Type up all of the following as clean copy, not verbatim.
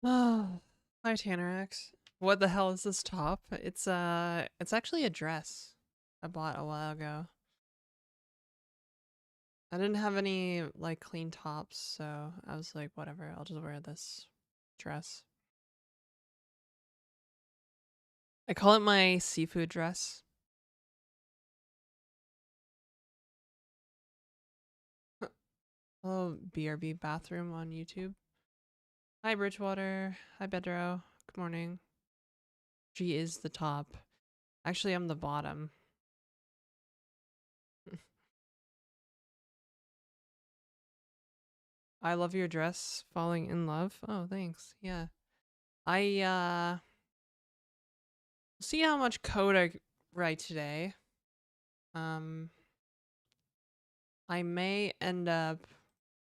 Oh, hi Tanarax. What the hell is this top? It's actually a dress I bought a while ago. I didn't have any like clean tops, so I was like, whatever, I'll just wear this dress. I call it my seafood dress. Oh, BRB bathroom on YouTube. Hi Bridgewater. Hi Bedro. Good morning. She is the top. Actually, I'm the bottom. I love your dress. Falling in love. Oh, thanks. Yeah. I see how much code I write today. Um, I may end up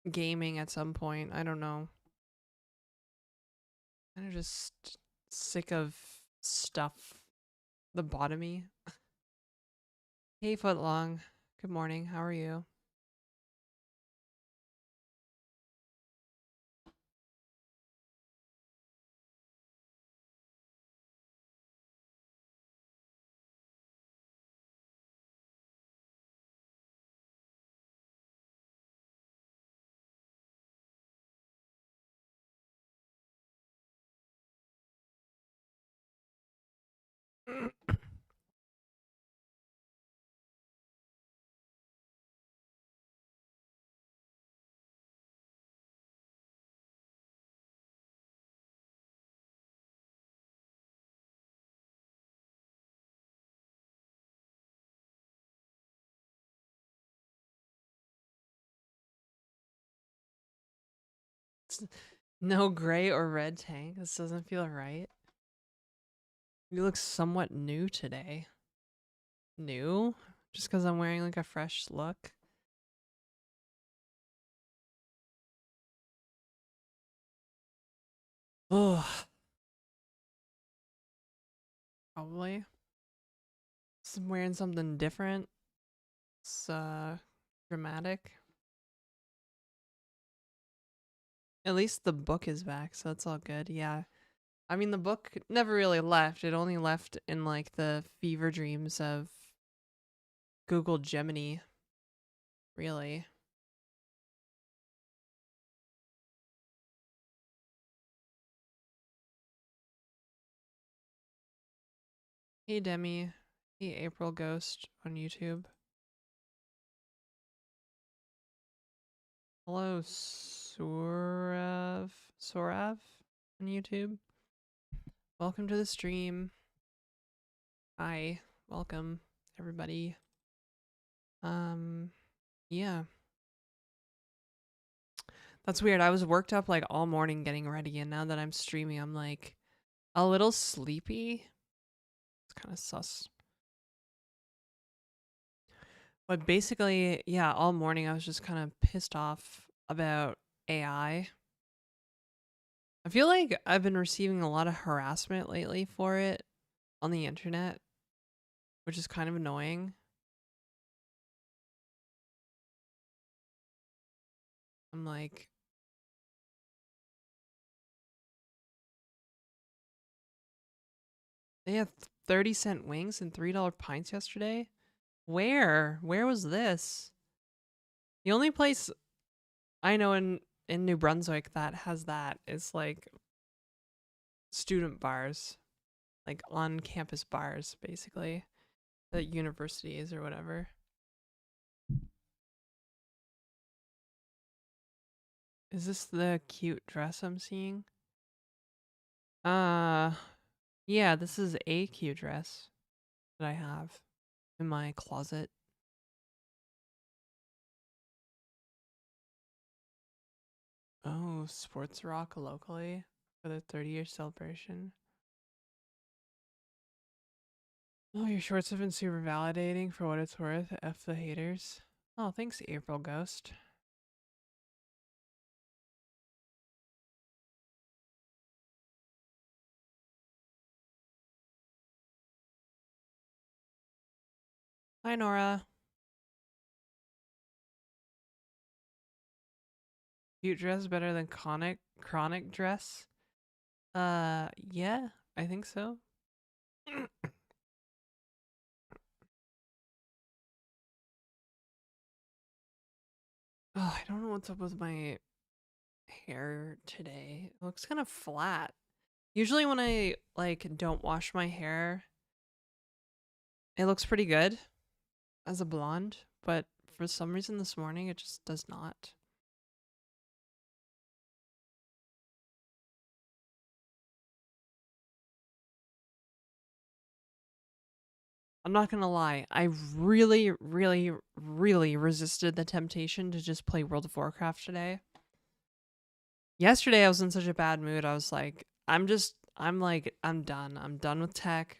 gaming at some point. I don't know. I'm just sick of stuff. The bottomy. Hey, Footlong. Good morning. How are you? No gray or red tank. This doesn't feel right. You look somewhat new today. New? Just because I'm wearing like a fresh look? Oh, probably. Just wearing something different. It's dramatic. At least the book is back, so it's all good. Yeah. I mean, the book never really left. It only left in like the fever dreams of Google Gemini, really. Hey, Demi. Hey, April Ghost on YouTube. Hello, Sorav on YouTube. Welcome to the stream. Hi. Welcome, everybody. Um, yeah. That's weird. I was worked up like all morning getting ready, and now that I'm streaming, I'm like a little sleepy. It's kind of sus. But basically, yeah, all morning I was just kind of pissed off about AI. I feel like I've been receiving a lot of harassment lately for it on the internet, which is kind of annoying. I'm like, they had 30-cent wings and $3 pints yesterday. Where? Where was this? The only place I know in New Brunswick that has that is like student bars, like on campus bars, basically, at universities or whatever. Is this the cute dress I'm seeing? Uh, yeah, this is a cute dress that I have in my closet. Oh, sports rock locally for the 30-year celebration. Oh, your shorts have been super validating for what it's worth. F the haters. Oh, thanks, April Ghost. Hi, Nora. Cute dress better than chronic dress? Yeah, I think so. Oh, I don't know what's up with my hair today. It looks kind of flat. Usually when I like don't wash my hair, it looks pretty good as a blonde, but for some reason this morning it just does not. I'm not gonna lie, I really, really, really resisted the temptation to just play World of Warcraft today. Yesterday I was in such a bad mood. I was like, I'm done. I'm done with tech,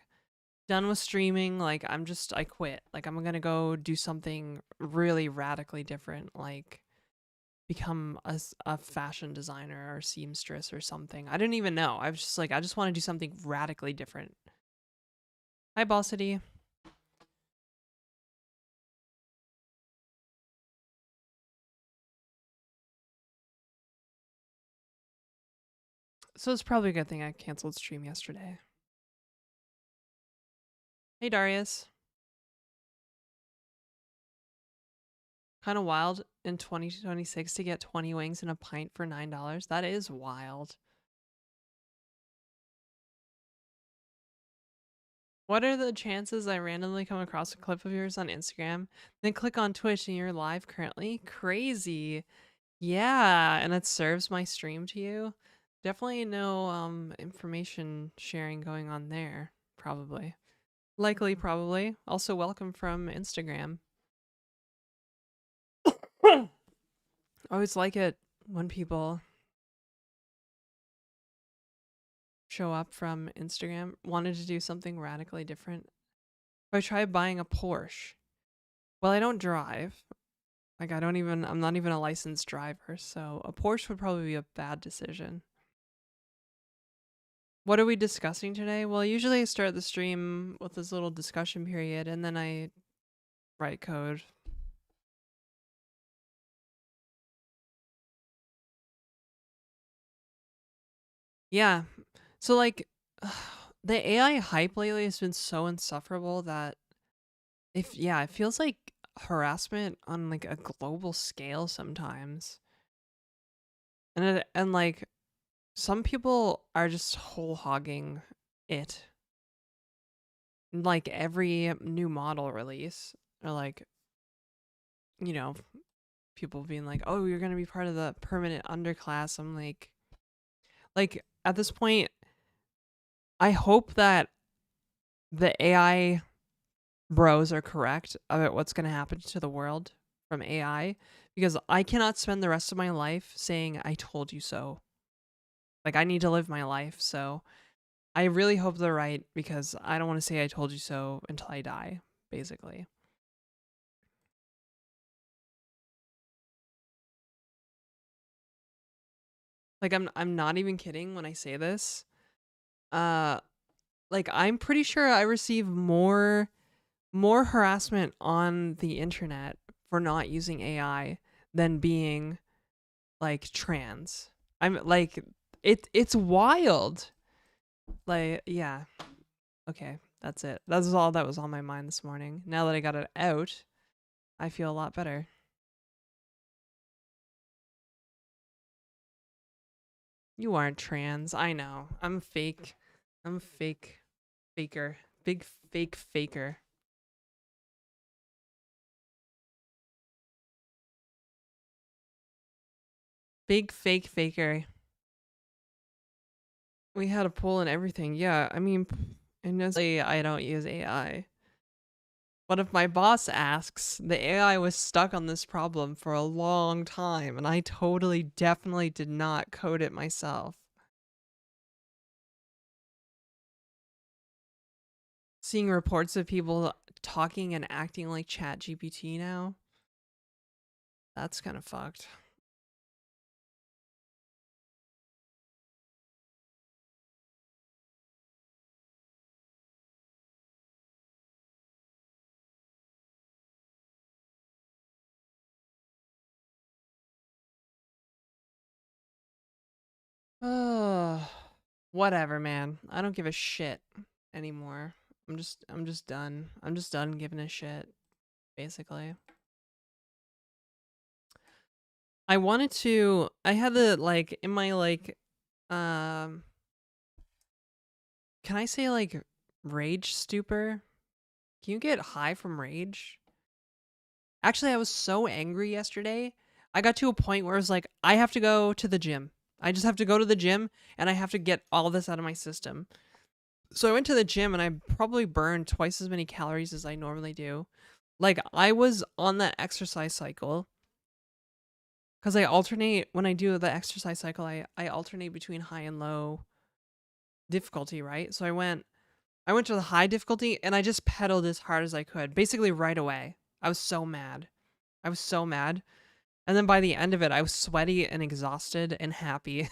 done with streaming. Like, I quit. Like, I'm gonna go do something really radically different, like become a fashion designer or seamstress or something. I didn't even know. I was just like, I just want to do something radically different. Hi, Bossity. So it's probably a good thing I canceled stream yesterday. Hey, Darius. Kind of wild in 2026 to get 20 wings and a pint for $9. That is wild. What are the chances I randomly come across a clip of yours on Instagram, then click on Twitch and you're live currently? Crazy. Yeah, and it serves my stream to you. Definitely no information sharing going on there, probably. Likely, probably. Also welcome from Instagram. I always like it when people show up from Instagram, wanted to do something radically different. If I try buying a Porsche, well, I don't drive. Like, I'm not even a licensed driver, so a Porsche would probably be a bad decision. What are we discussing today? Well, usually I start the stream with this little discussion period and then I write code. Yeah. So, like, the AI hype lately has been so insufferable that yeah, it feels like harassment on like a global scale sometimes. And like some people are just whole hogging it. Like every new model release, or like, you know, people being like, "Oh, you're gonna be part of the permanent underclass." I'm like at this point, I hope that the AI bros are correct about what's gonna happen to the world from AI, because I cannot spend the rest of my life saying "I told you so." Like, I need to live my life, so I really hope they're right because I don't want to say "I told you so" until I die, basically. Like, I'm not even kidding when I say this. Uh like, I'm pretty sure I receive more harassment on the internet for not using AI than being like trans. I'm like it's wild. Like, yeah. Okay, that's it. That's all that was on my mind this morning. Now that I got it out, I feel a lot better. You aren't trans. I know. I'm fake. I'm fake faker. Big fake faker. Big fake faker. We had a poll and everything. Yeah, I mean, and I don't use AI. But if my boss asks, the AI was stuck on this problem for a long time, and I totally, definitely did not code it myself. Seeing reports of people talking and acting like ChatGPT now, that's kind of fucked. Whatever, man. I don't give a shit anymore. I'm just done. I'm just done giving a shit, basically. I had the like in my like um can I say like rage stupor? Can you get high from rage? Actually, I was so angry yesterday. I got to a point where I was like, I have to go to the gym. I just have to go to the gym and I have to get all this out of my system. So I went to the gym and I probably burned twice as many calories as I normally do. Like I was on that exercise cycle because I alternate when I do the exercise cycle. I alternate between high and low difficulty, right? So I went to the high difficulty and I just pedaled as hard as I could, basically right away. I was so mad. I was so mad. And then by the end of it, I was sweaty and exhausted and happy.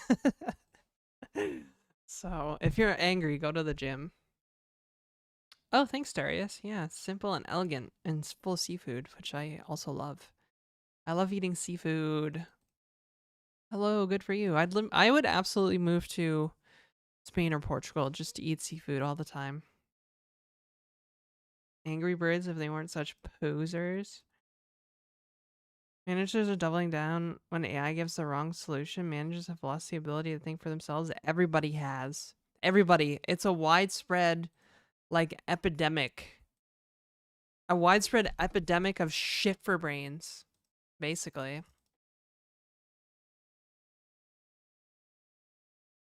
So if you're angry, go to the gym. Oh, thanks, Darius. Yeah, it's simple and elegant and it's full of seafood, which I also love. I love eating seafood. Hello, good for you. I would absolutely move to Spain or Portugal just to eat seafood all the time. Angry Birds if they weren't such posers. Managers are doubling down when AI gives the wrong solution. Managers have lost the ability to think for themselves. Everybody has. Everybody. It's a widespread, like, epidemic. A widespread epidemic of shit for brains, basically.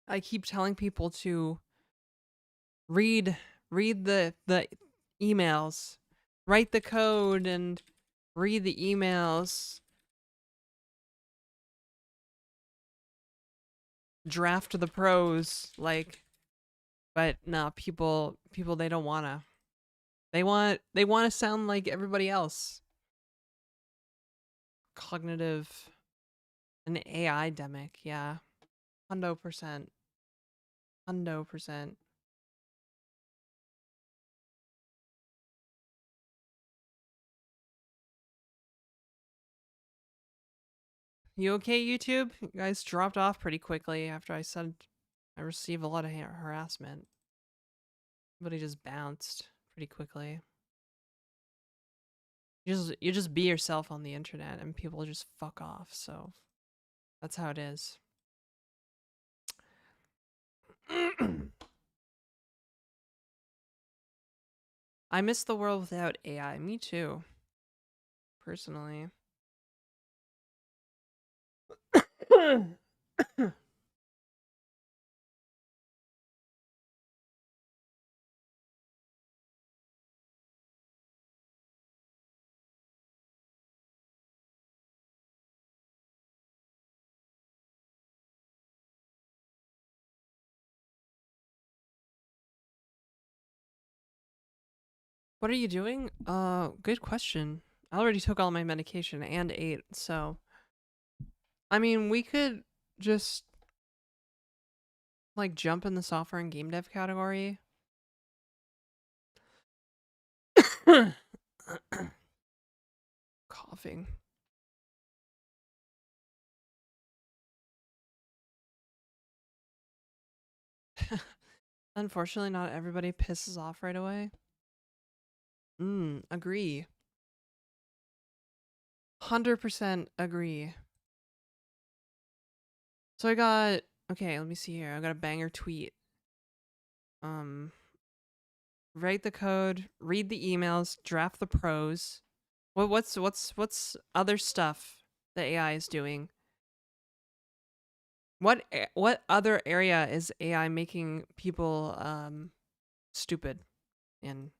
I keep telling people to read read the emails, write the code and read the emails, draft the pros, like, but no, people they don't wanna. They want to sound like everybody else. Cognitive an AI demic, yeah. 100%. 100%. You okay, YouTube? You guys dropped off pretty quickly after I said I received a lot of harassment. But he just bounced pretty quickly. You just be yourself on the internet and people just fuck off, so that's how it is. I miss the world without AI. Me too, personally. What are you doing? Good question. I already took all my medication and ate, so I mean, we could just like jump in the software and game dev category. Coughing. Unfortunately, not everybody pisses off right away. Agree. 100% agree. So I got okay, let me see here. I got a banger tweet. Um Write the code, read the emails, draft the pros. What's other stuff the AI is doing? What other area is AI making people stupid in?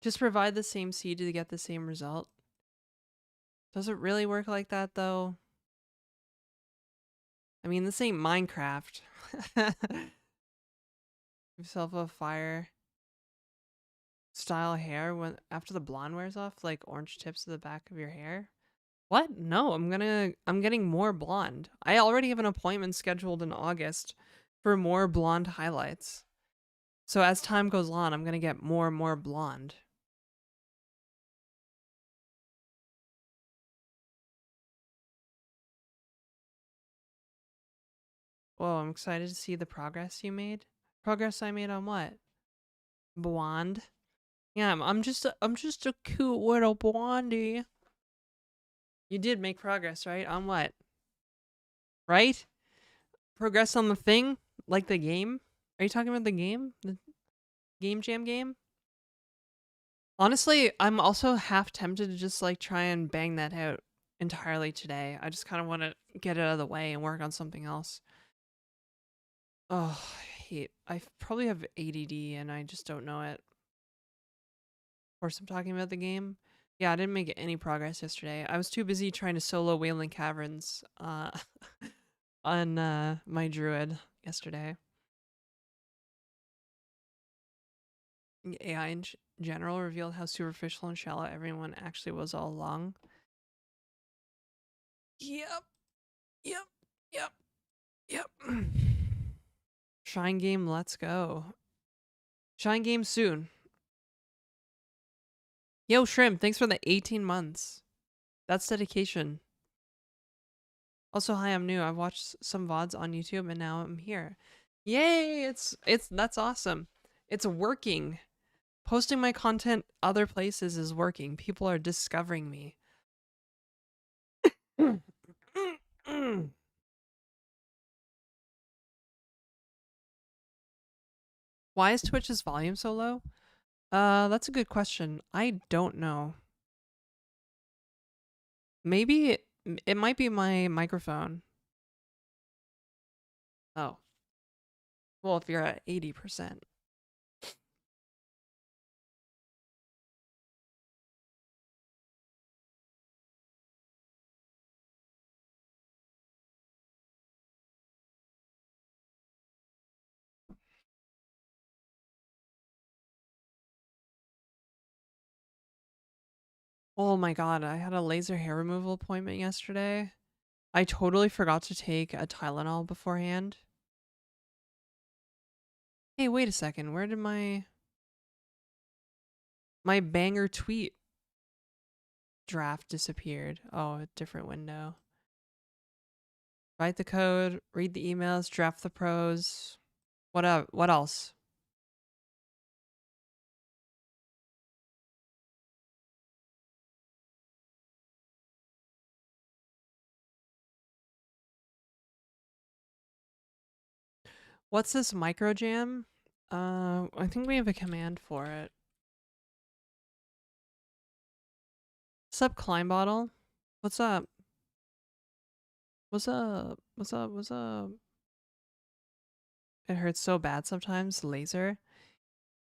Just provide the same seed to get the same result. Does it really work like that though? I mean, this ain't Minecraft. Give yourself a fire style hair when after the blonde wears off, like orange tips to the back of your hair. What? No, I'm getting more blonde. I already have an appointment scheduled in August for more blonde highlights. So as time goes on, I'm gonna get more and more blonde. Whoa, I'm excited to see the progress you made. Progress I made on what? Blonde. Yeah, I'm just a cute little blondie. You did make progress, right? On what? Right? Progress on the thing? Like the game? Are you talking about the game? The game jam game? Honestly, I'm also half tempted to just like try and bang that out entirely today. I just kind of want to get it out of the way and work on something else. Oh, I probably have ADD and I just don't know it. Of course, I'm talking about the game. Yeah, I didn't make any progress yesterday. I was too busy trying to solo Wailing Caverns on my druid yesterday. AI in general revealed how superficial and shallow everyone actually was all along. Yep, yep, yep, yep. Shine game, let's go. Shine game soon. Yo, Shrimp, thanks for the 18 months. That's dedication. Also, hi, I'm new. I've watched some VODs on YouTube and now I'm here. Yay, it's that's awesome. It's working. Posting my content other places is working. People are discovering me. Why is Twitch's volume so low? That's a good question. I don't know. Maybe it might be my microphone. Oh. Well, if you're at 80%. Oh my god, I had a laser hair removal appointment yesterday. I totally forgot to take a Tylenol beforehand. Hey, wait a second. Where did my banger tweet draft disappeared? Oh, a different window. Write the code, read the emails, draft the pros. What else? What's this microJAM? I think we have a command for it. What's up, Climb Bottle? What's up? What's up? What's up? What's up? It hurts so bad sometimes. Laser.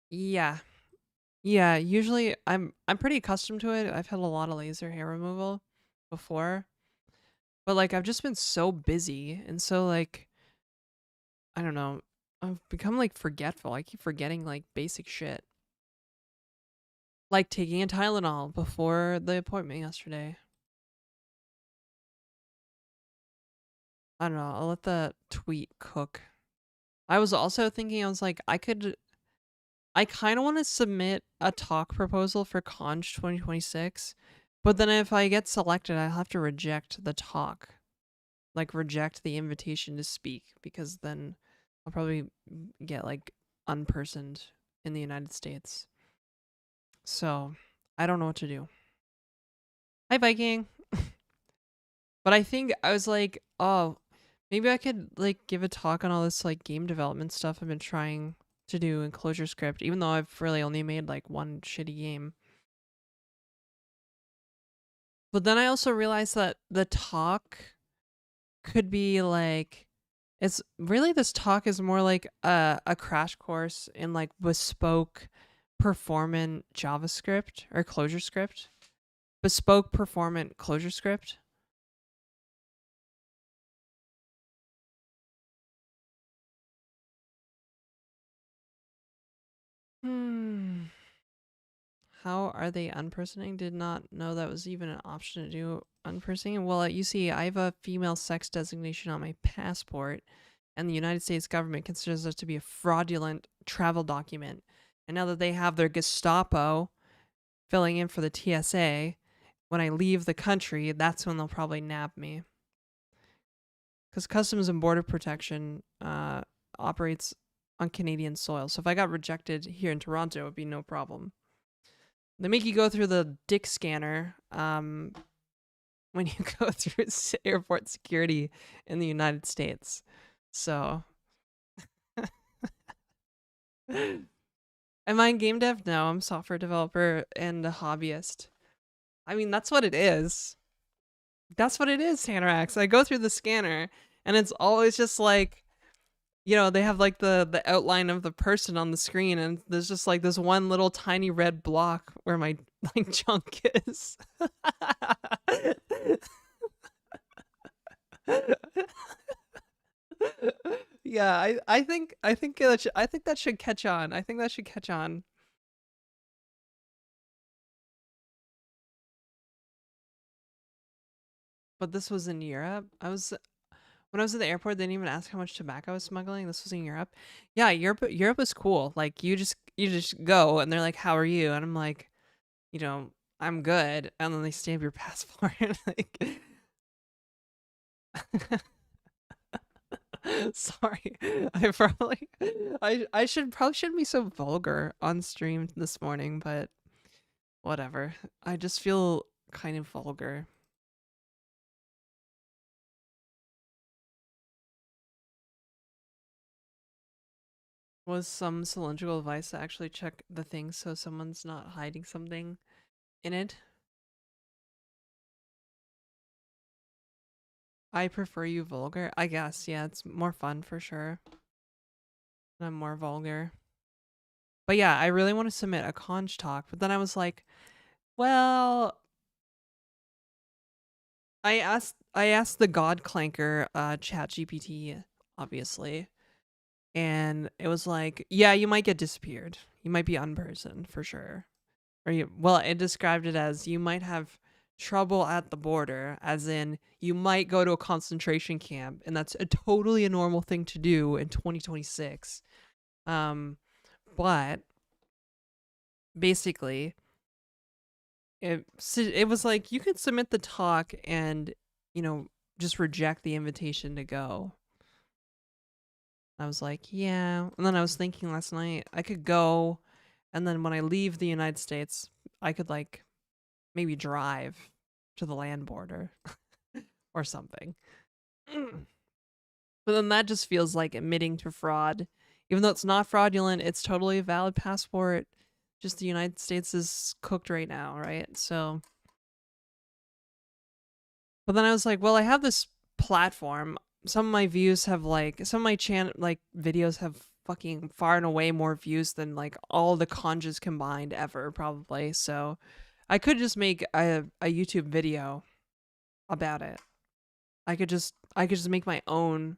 Yeah. Yeah, usually I'm pretty accustomed to it. I've had a lot of laser hair removal before. But like I've just been so busy and so like I don't know. I've become like forgetful. I keep forgetting like basic shit. Like taking a Tylenol before the appointment yesterday. I don't know. I'll let the tweet cook. I was also thinking I was like I kind of want to submit a talk proposal for Conj 2026, but then if I get selected, I have to reject the talk. Like reject the invitation to speak because then I'll probably get like unpersoned in the United States. So, I don't know what to do. Hi Viking. But I think I was like, oh, maybe I could like give a talk on all this like game development stuff I've been trying to do in ClojureScript, even though I've really only made like one shitty game. But then I also realized that the talk could be like it's really this talk is more like a crash course in like bespoke performant JavaScript or ClojureScript. Bespoke performant ClojureScript. Hmm. How are they unpersoning? Did not know that was even an option to do unpersoning. Well, you see, I have a female sex designation on my passport, and the United States government considers it to be a fraudulent travel document. And now that they have their Gestapo filling in for the TSA, when I leave the country, that's when they'll probably nab me. because Customs and Border Protection operates on Canadian soil. So if I got rejected here in Toronto, it would be no problem. They make you go through the dick scanner when you go through airport security in the United States. So, am I in game dev? No, I'm a software developer and a hobbyist. I mean, that's what it is. That's what it is, Tanorax. I go through the scanner and it's always just like, they have like the outline of the person on the screen, and there's just like this one little tiny red block where my like junk is. Yeah, I think that should catch on. I think that should catch on. But this was in Europe. When I was at the airport, they didn't even ask how much tobacco I was smuggling. This was in Europe. Yeah, Europe is cool. Like you just go and they're like, "How are you?" And I'm like, you know, "I'm good." And then they stamp your passport. Like, sorry. I should probably shouldn't be so vulgar on stream this morning, but whatever. I just feel kind of vulgar. Was some cylindrical device to actually check the thing so someone's not hiding something in it? I prefer you vulgar. I guess, yeah, it's more fun for sure. I'm more vulgar. But yeah, I really want to submit a conch talk, but then I was like, well, I asked the God Clanker chat GPT, obviously, and it was like, yeah, you might get disappeared. You might be unpersoned for sure. Well, it described it as you might have trouble at the border, as in you might go to a concentration camp, and that's a totally normal thing to do in 2026. Um, but basically, it was like you could submit the talk and you know just reject the invitation to go. I was like, yeah. And then I was thinking last night I could go, and then when I leave the United States, I could like maybe drive to the land border or something. But then that just feels like admitting to fraud. Even though it's not fraudulent, it's totally a valid passport. Just the United States is cooked right now, right? So, but then I was like, well, I have this platform. Some of my views have like, some of my videos have fucking far and away more views than like all the conjas combined ever, probably. So I could just make a YouTube video about it. I could just make my own.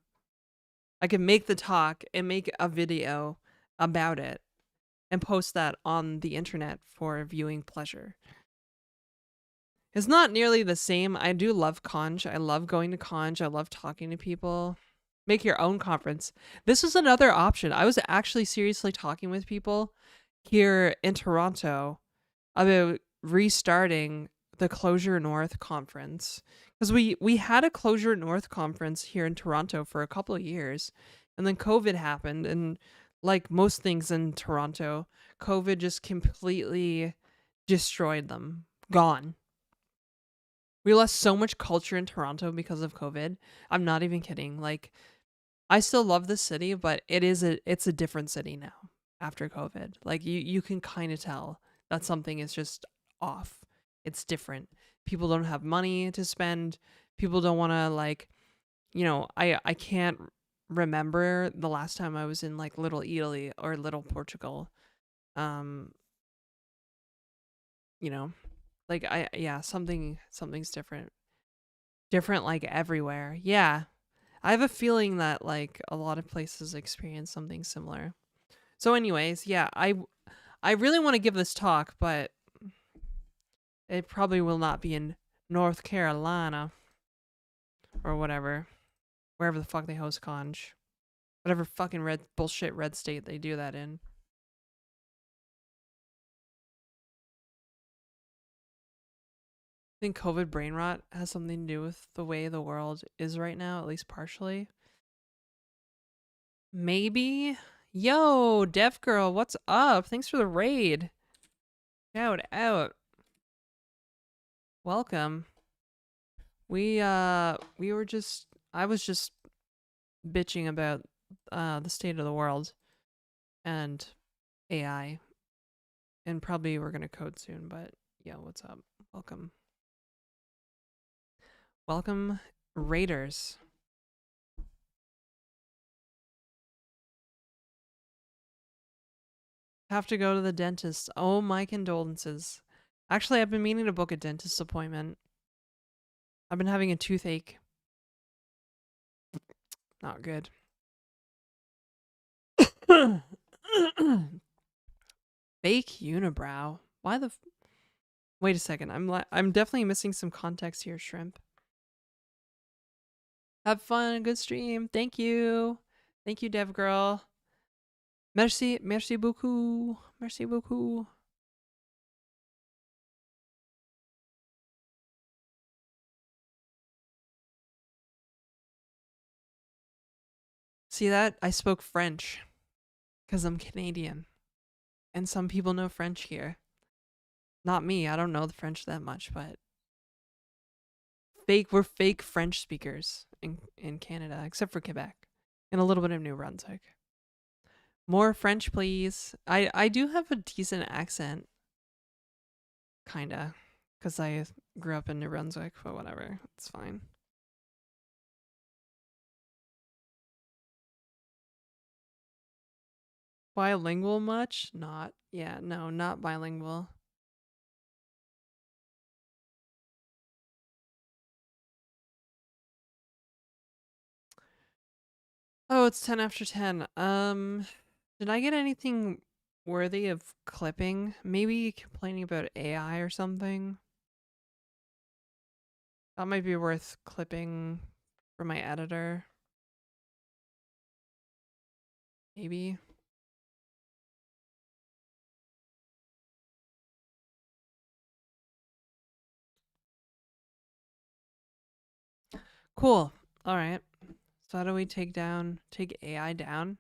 I could make the talk and make a video about it and post that on the internet for viewing pleasure. It's not nearly the same. I do love conch. I love going to conch. I love talking to people. Make your own conference. This is another option. I was actually seriously talking with people here in Toronto about restarting the Closure North conference, because we had a Closure North conference here in Toronto for a couple of years, and then COVID happened, and like most things in Toronto, COVID just completely destroyed them. Gone. We lost so much culture in Toronto because of COVID. I'm not even kidding. Like, I still love the city, but it's a different city now after COVID. Like you can kind of tell that something is just off. It's different. People don't have money to spend. People don't want to like, I can't remember the last time I was in like Little Italy or Little Portugal. Um, you know, like something's different. Different like everywhere. Yeah. I have a feeling that like a lot of places experience something similar. So anyways, yeah, I really want to give this talk, but it probably will not be in North Carolina or whatever, wherever the fuck they host conch. Whatever fucking red state they do that in. think COVID brain rot has something to do with the way the world is right now, at least partially. Maybe. Yo, Deaf Girl, what's up? Thanks for the raid. Shout out. Welcome. We were just I was just bitching about the state of the world and AI. And probably we're gonna code soon, but yeah, what's up? Welcome. Welcome, Raiders. Have to go to the dentist. Oh, my condolences. Actually, I've been meaning to book a dentist appointment. I've been having a toothache. Not good. Fake unibrow. Why the? Wait a second. I'm definitely missing some context here, Shrimp. Have fun. Good stream. Thank you. Thank you, Dev Girl. Merci. Merci beaucoup. Merci beaucoup. See that? I spoke French because I'm Canadian. And some people know French here. Not me. I don't know the French that much, but we're fake French speakers in Canada, except for Quebec. And a little bit of New Brunswick. More French, please. I do have a decent accent. Kinda. Because I grew up in New Brunswick, but whatever. It's fine. Bilingual much? Not. Yeah, no, not bilingual. Oh, it's 10 after 10. Did I get anything worthy of clipping? Maybe complaining about AI or something? That might be worth clipping for my editor. Maybe. Cool. All right. So how do we take AI down?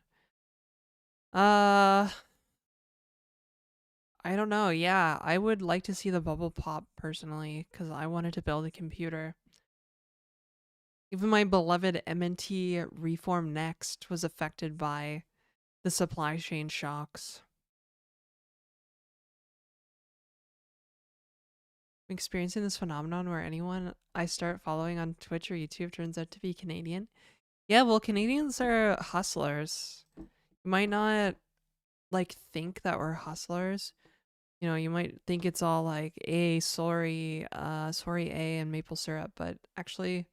I don't know. Yeah, I would like to see the bubble pop personally because I wanted to build a computer. Even my beloved MNT Reform Next was affected by the supply chain shocks. I'm experiencing this phenomenon where anyone I start following on Twitch or YouTube turns out to be Canadian. Yeah, well, Canadians are hustlers. You might not like think that we're hustlers. You know, you might think it's all like sorry A and maple syrup, but actually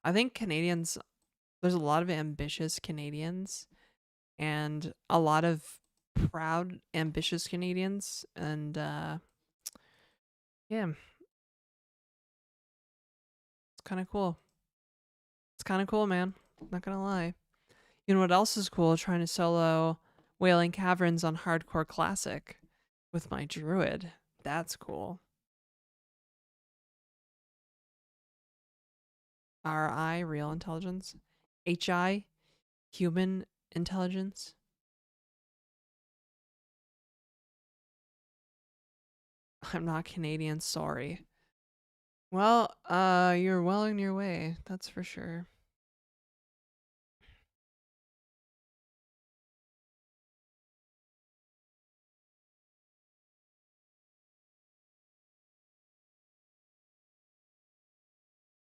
I think Canadians there's a lot of ambitious Canadians and a lot of proud ambitious Canadians and yeah, it's kind of cool. It's kind of cool, man. Not going to lie. You know what else is cool? Trying to solo Wailing Caverns on Hardcore Classic with my druid. That's cool. RI, real intelligence. HI, human intelligence. I'm not Canadian, sorry. Well, you're well on your way, that's for sure.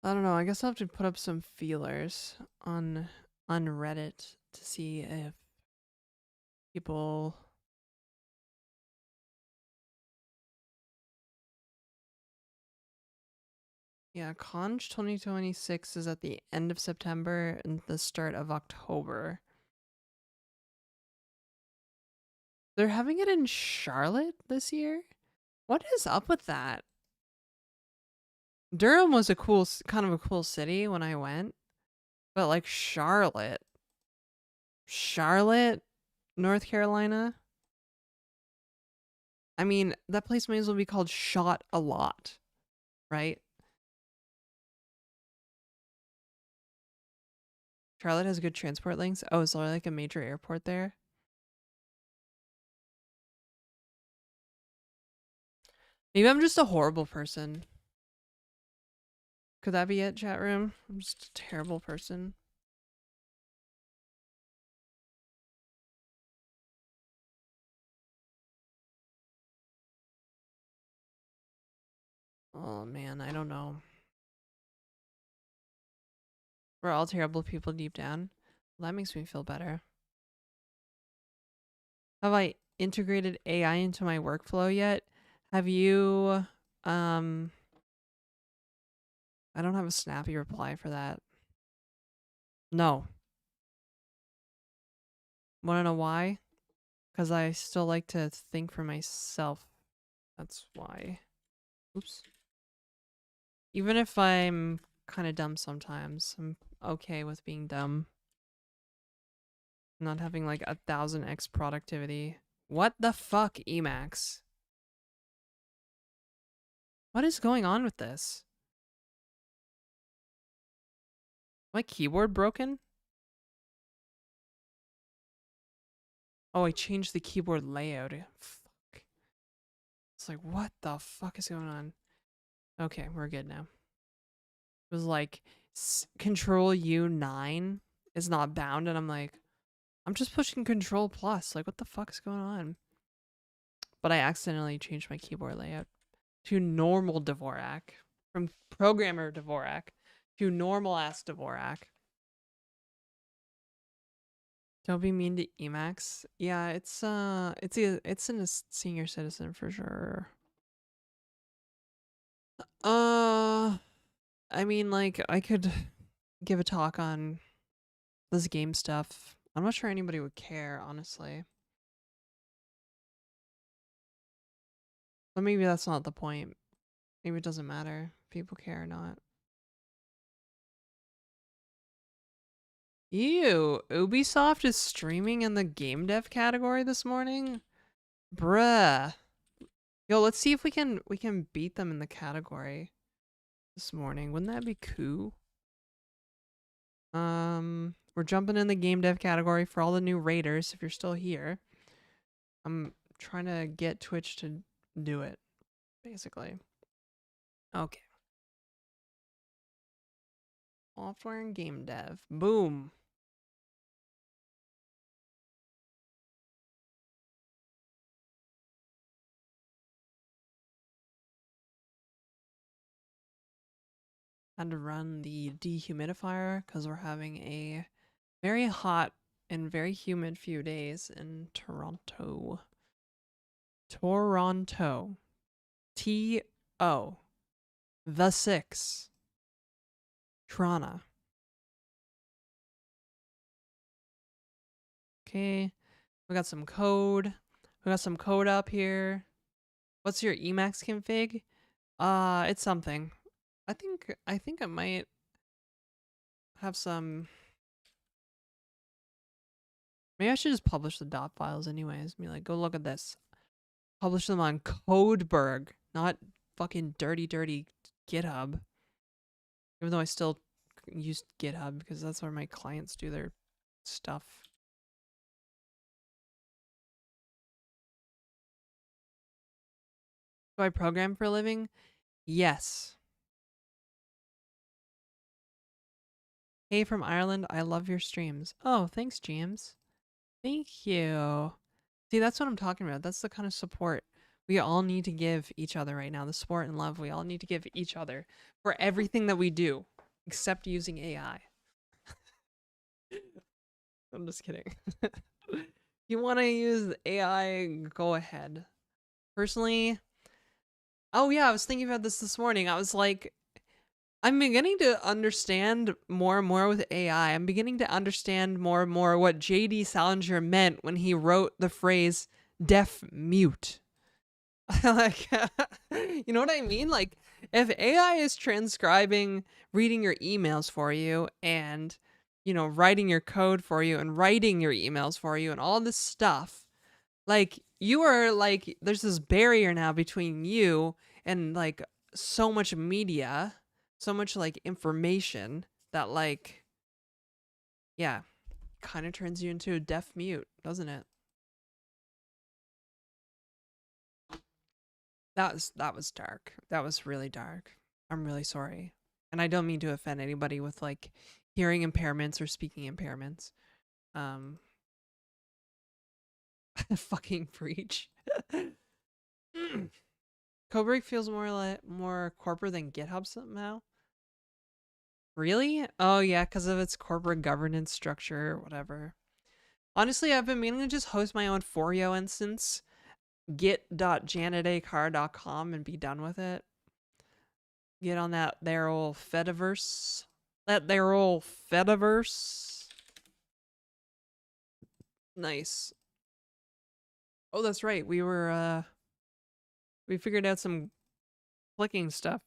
I don't know, I guess I'll have to put up some feelers on Reddit to see if people Yeah, Conj 2026 is at the end of September and the start of October. They're having it in Charlotte this year? What is up with that? Durham was kind of a cool city when I went, but like Charlotte, North Carolina. I mean, that place may as well be called Shot a Lot, right? Charlotte has good transport links. Oh, is there like a major airport there? Maybe I'm just a horrible person. Could that be it, chat room? I'm just a terrible person. Oh man, I don't know. We're all terrible people deep down. Well, that makes me feel better. Have I integrated AI into my workflow yet? Have you I don't have a snappy reply for that. No. Wanna know why? Because I still like to think for myself. That's why. Oops. Even if I'm kind of dumb sometimes, I'm okay with being dumb. Not having like 1000x productivity. What the fuck, Emacs? What is going on with this? My keyboard broken? Oh, I changed the keyboard layout. Fuck. It's like, what the fuck is going on? Okay, we're good now. It was like Control U9 is not bound, and I'm like, I'm just pushing Control Plus. Like, what the fuck is going on? But I accidentally changed my keyboard layout to normal Dvorak, from programmer Dvorak to normal ass Dvorak. Don't be mean to Emacs. Yeah, it's in a senior citizen for sure. I mean, like, I could give a talk on this game stuff. I'm not sure anybody would care, honestly. But maybe that's not the point. Maybe it doesn't matter if people care or not. Ew, Ubisoft is streaming in the game dev category this morning? Bruh. Yo, let's see if we can beat them in the category this morning. Wouldn't that be cool? We're jumping in the game dev category for all the new raiders if you're still here. I'm trying to get Twitch to do it, basically. Okay. Software and game dev. Boom. Had to run the dehumidifier because we're having a very hot and very humid few days in Toronto. Toronto. T-O. The 6. Toronto. Okay. We got some code. We got some code up here. What's your Emacs config? It's something. I think I might have some. Maybe I should just publish the dot files anyways. Be like, go look at this. Publish them on Codeberg, not fucking dirty GitHub. Even though I still use GitHub because that's where my clients do their stuff. Do I program for a living? Yes. Hey from Ireland, I love your streams. Oh, thanks, James. Thank you. See, that's what I'm talking about. That's the kind of support we all need to give each other right now. The support and love we all need to give each other for everything that we do, except using AI. I'm just kidding. You want to use AI, go ahead. Personally, oh yeah, I was thinking about this morning. I was like, I'm beginning to understand more and more with AI. I'm beginning to understand more and more what J.D. Salinger meant when he wrote the phrase deaf mute. Like, you know what I mean? Like, if AI is transcribing, reading your emails for you, and, you know, writing your code for you, and writing your emails for you, and all this stuff, like, you are like, there's this barrier now between you and, like, so much media, so much, like, information that, like, Yeah, kind of turns you into a deaf mute, doesn't it? That was dark. That was really dark. I'm really sorry. And I don't mean to offend anybody with like hearing impairments or speaking impairments. Um fucking preach. Codebreak feels more corporate than GitHub somehow. Really? Oh yeah, because of its corporate governance structure or whatever. Honestly, I've been meaning to just host my own Forio instance, git.janetacr.com, and be done with it. Get on that there old Fediverse. That there old Fediverse. Nice. Oh, that's right. We figured out some clicking stuff.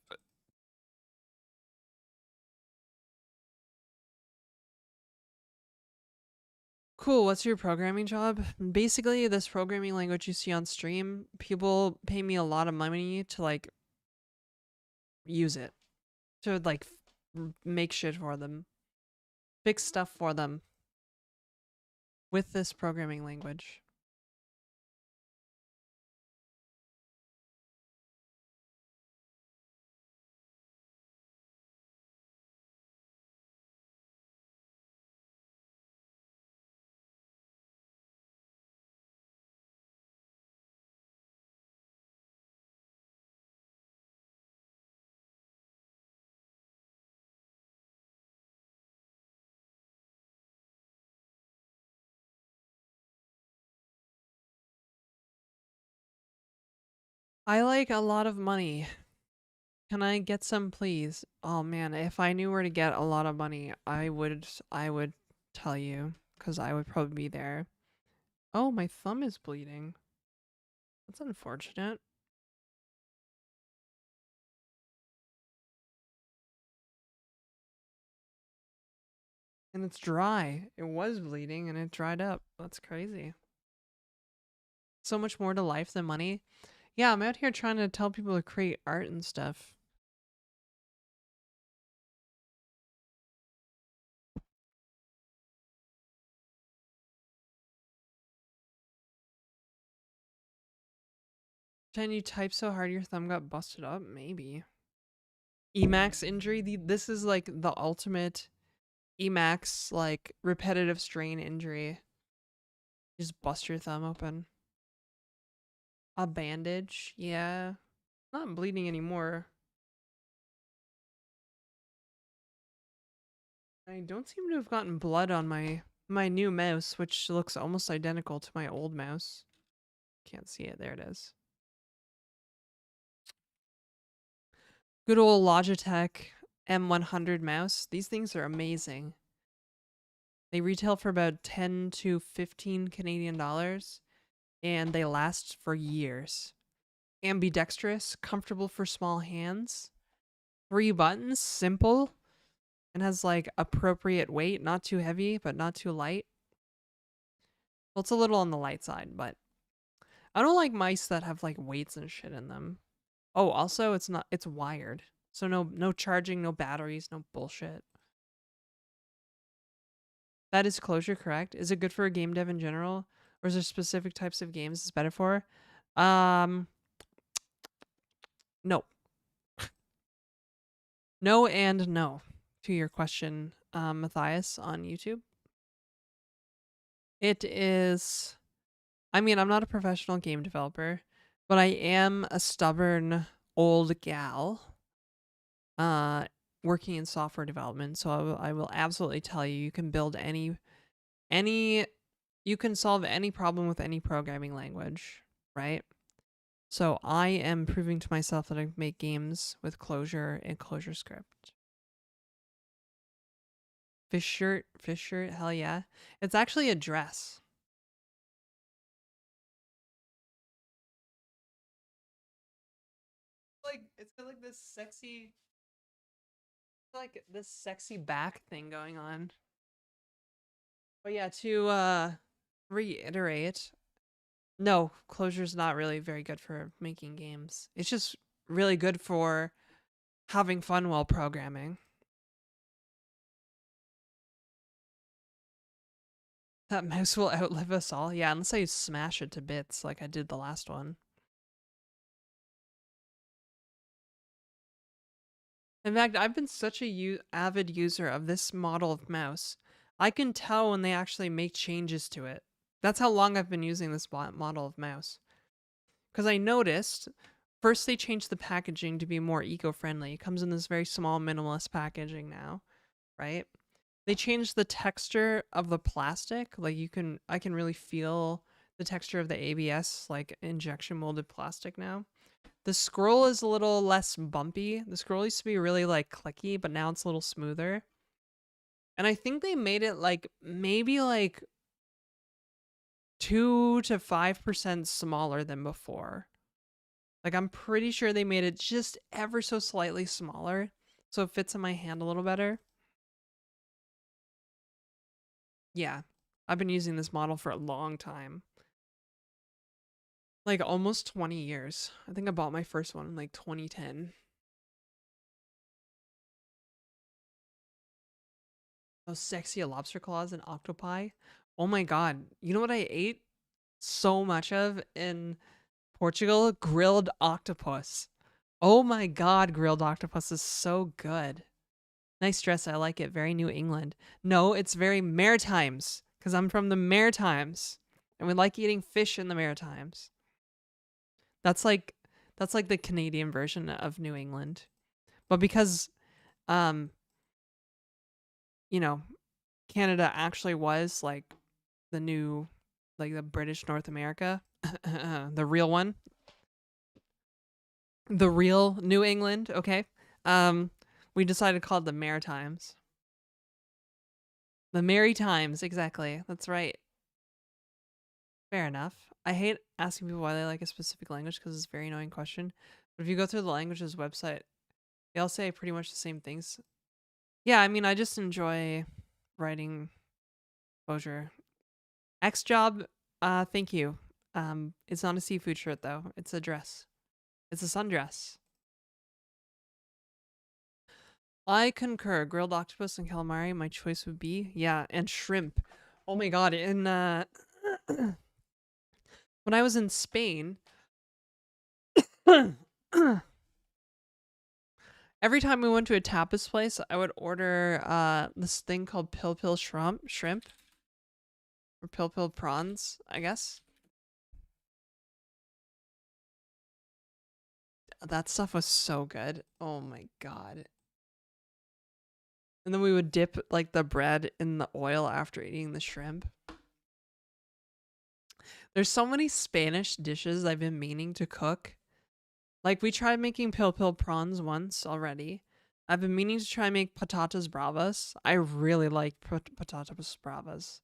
Cool. What's your programming job? Basically, this programming language you see on stream, people pay me a lot of money to like use it, to like make shit for them, fix stuff for them with this programming language. I like a lot of money. Can I get some, please? Oh man, if I knew where to get a lot of money, I would tell you because I would probably be there. Oh, my thumb is bleeding. That's unfortunate. And it's dry. It was bleeding and it dried up. That's crazy. So much more to life than money. Yeah, I'm out here trying to tell people to create art and stuff. Can you type so hard your thumb got busted up? Maybe. Emax injury. This is like the ultimate Emax, like repetitive strain injury. You just bust your thumb open. A bandage. Yeah. Not bleeding anymore. I don't seem to have gotten blood on my new mouse, which looks almost identical to my old mouse. Can't see it. There it is. Good old Logitech M100 mouse. These things are amazing. They retail for about 10 to 15 Canadian dollars and they last for years. Ambidextrous, comfortable for small hands. 3 buttons, simple, and has like appropriate weight, not too heavy, but not too light. Well, it's a little on the light side, but I don't like mice that have like weights and shit in them. Oh, also it's wired. So no charging, no batteries, no bullshit. That is closure correct? Is it good for a game dev in general? Or is there specific types of games it's better for? Um no. No and no to your question, Matthias on YouTube. It is I mean, I'm not a professional game developer, but I am a stubborn old gal uh working in software development. So I will absolutely tell you you can build any you can solve any problem with any programming language, right? So I am proving to myself that I can make games with Clojure and ClojureScript. Fish shirt, hell yeah. It's actually a dress. Like it's got like this sexy back thing going on. But yeah, to reiterate, no, Clojure's not really very good for making games. It's just really good for having fun while programming. That mouse will outlive us all. Yeah, unless I smash it to bits like I did the last one. In fact, I've been such a avid user of this model of mouse. I can tell when they actually make changes to it. That's how long I've been using this model of mouse. Because I noticed, first they changed the packaging to be more eco-friendly. It comes in this very small minimalist packaging now, right? They changed the texture of the plastic. Like I can really feel the texture of the ABS, like injection molded plastic now. The scroll is a little less bumpy. The scroll used to be really like clicky, but now it's a little smoother. And I think they made it like maybe like 2 to 5% smaller than before. Like I'm pretty sure they made it just ever so slightly smaller so it fits in my hand a little better. Yeah. I've been using this model for a long time. Like almost 20 years. I think I bought my first one in like 2010. Those sexy lobster claws and octopi. Oh my god. You know what I ate so much of in Portugal? Grilled octopus. Oh my god, grilled octopus is so good. Nice dress, I like it. Very New England. No, it's very Maritimes, because I'm from the Maritimes. And we like eating fish in the Maritimes. That's like the Canadian version of New England. But because um, you know, Canada actually was like the new like the British North America, the real one, the real New England, okay? Um, we decided to call it the Maritimes. The Maritimes, exactly. That's right. Fair enough. I hate asking people why they like a specific language because it's a very annoying question. But if you go through the languages website, they all say pretty much the same things. Yeah, I mean, I just enjoy writing exposure. X job, thank you. It's not a seafood shirt though. It's a dress. It's a sundress. I concur. Grilled octopus and calamari, my choice would be. Yeah, and shrimp. Oh my god, in when I was in Spain, every time we went to a tapas place, I would order this thing called pil shrimp or pil prawns, I guess. That stuff was so good. Oh my god. And then we would dip like the bread in the oil after eating the shrimp. There's so many Spanish dishes I've been meaning to cook. Like we tried making pil prawns once already. I've been meaning to try make patatas bravas. I really like patatas bravas.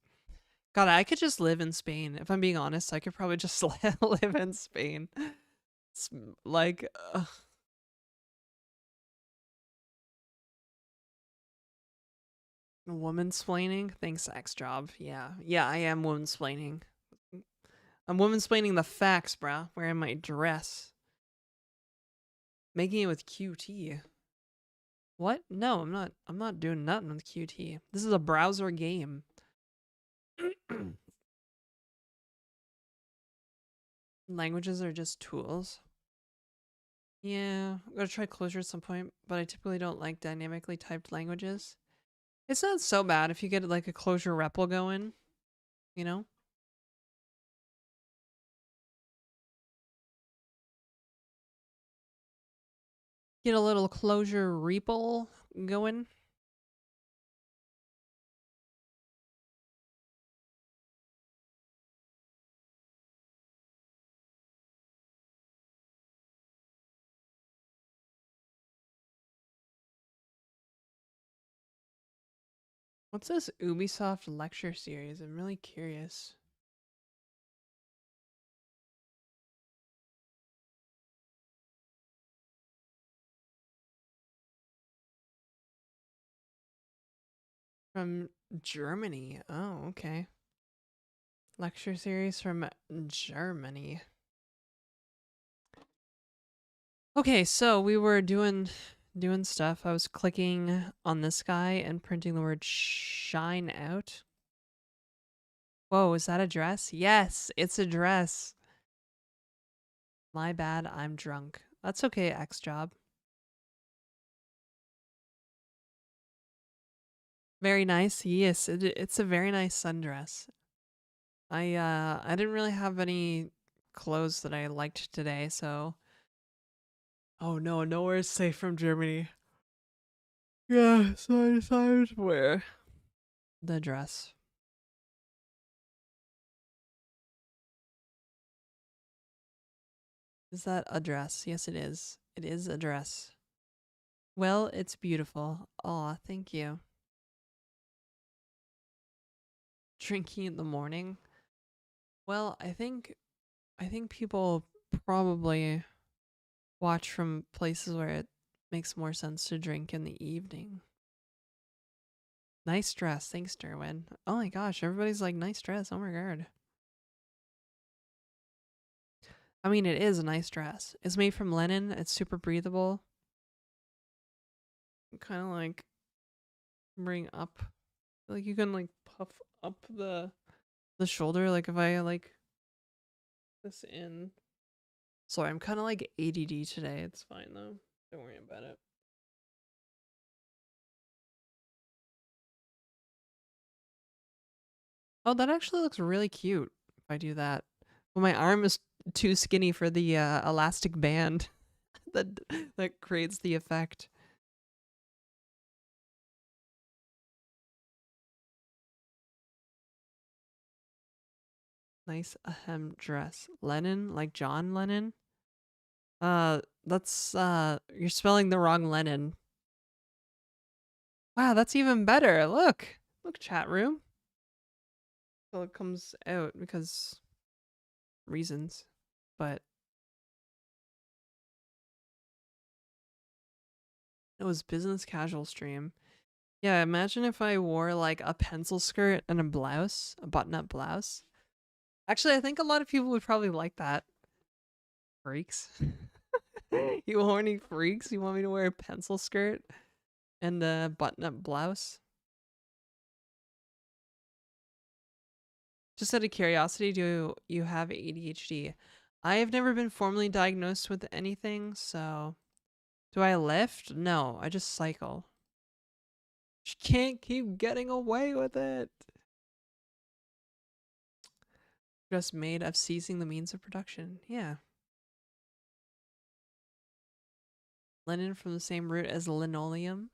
God, I could just live in Spain. If I'm being honest, I could probably just live in Spain. It's like, woman-splaining? Thanks, X job. Yeah. Yeah, I am woman-splaining. I'm woman-splaining the facts, bruh. Wearing my dress. Making it with QT. What? No, I'm not doing nothing with QT. This is a browser game. Languages are just tools. Yeah, I'm gonna try Clojure at some point, but I typically don't like dynamically typed languages. It's not so bad if you get like a Clojure REPL going, you know? Get a little Clojure REPL going. What's this Ubisoft lecture series? I'm really curious. From Germany. Oh, okay. Lecture series from Germany. Okay, so we were doing stuff. I was clicking on this guy and printing the word shine out. Whoa, is that a dress? Yes, it's a dress. My bad, I'm drunk. That's okay, X job. Very nice. Yes, it's a very nice sundress. I didn't really have any clothes that I liked today, so oh no, nowhere is safe from Germany. Yeah, so I decided to wear the dress. Is that a dress? Yes, it is. It is a dress. Well, it's beautiful. Aw, thank you. Drinking in the morning. Well, I think people probably watch from places where it makes more sense to drink in the evening. Nice dress. Thanks, Derwin. Oh my gosh, everybody's like, nice dress. Oh my god. I mean, it is a nice dress. It's made from linen. It's super breathable. Kind of like bring up, like you can like puff up the shoulder. Like if I like this in. Sorry, I'm kind of like ADD today. It's fine though. Don't worry about it. Oh, that actually looks really cute if I do that. Well, my arm is too skinny for the elastic band that that creates the effect. Nice hem dress. Lennon, like John Lennon. That's you're spelling the wrong Lennon. Wow, that's even better. Look. Look, chat room. So it comes out because reasons. But it was business casual stream. Yeah, imagine if I wore like a pencil skirt and a blouse, a button-up blouse. Actually, I think a lot of people would probably like that. Freaks. You horny freaks. You want me to wear a pencil skirt and a button-up blouse? Just out of curiosity, do you have ADHD? I have never been formally diagnosed with anything, so do I lift? No, I just cycle. She can't keep getting away with it. Just made of seizing the means of production. Yeah. Linen from the same root as linoleum.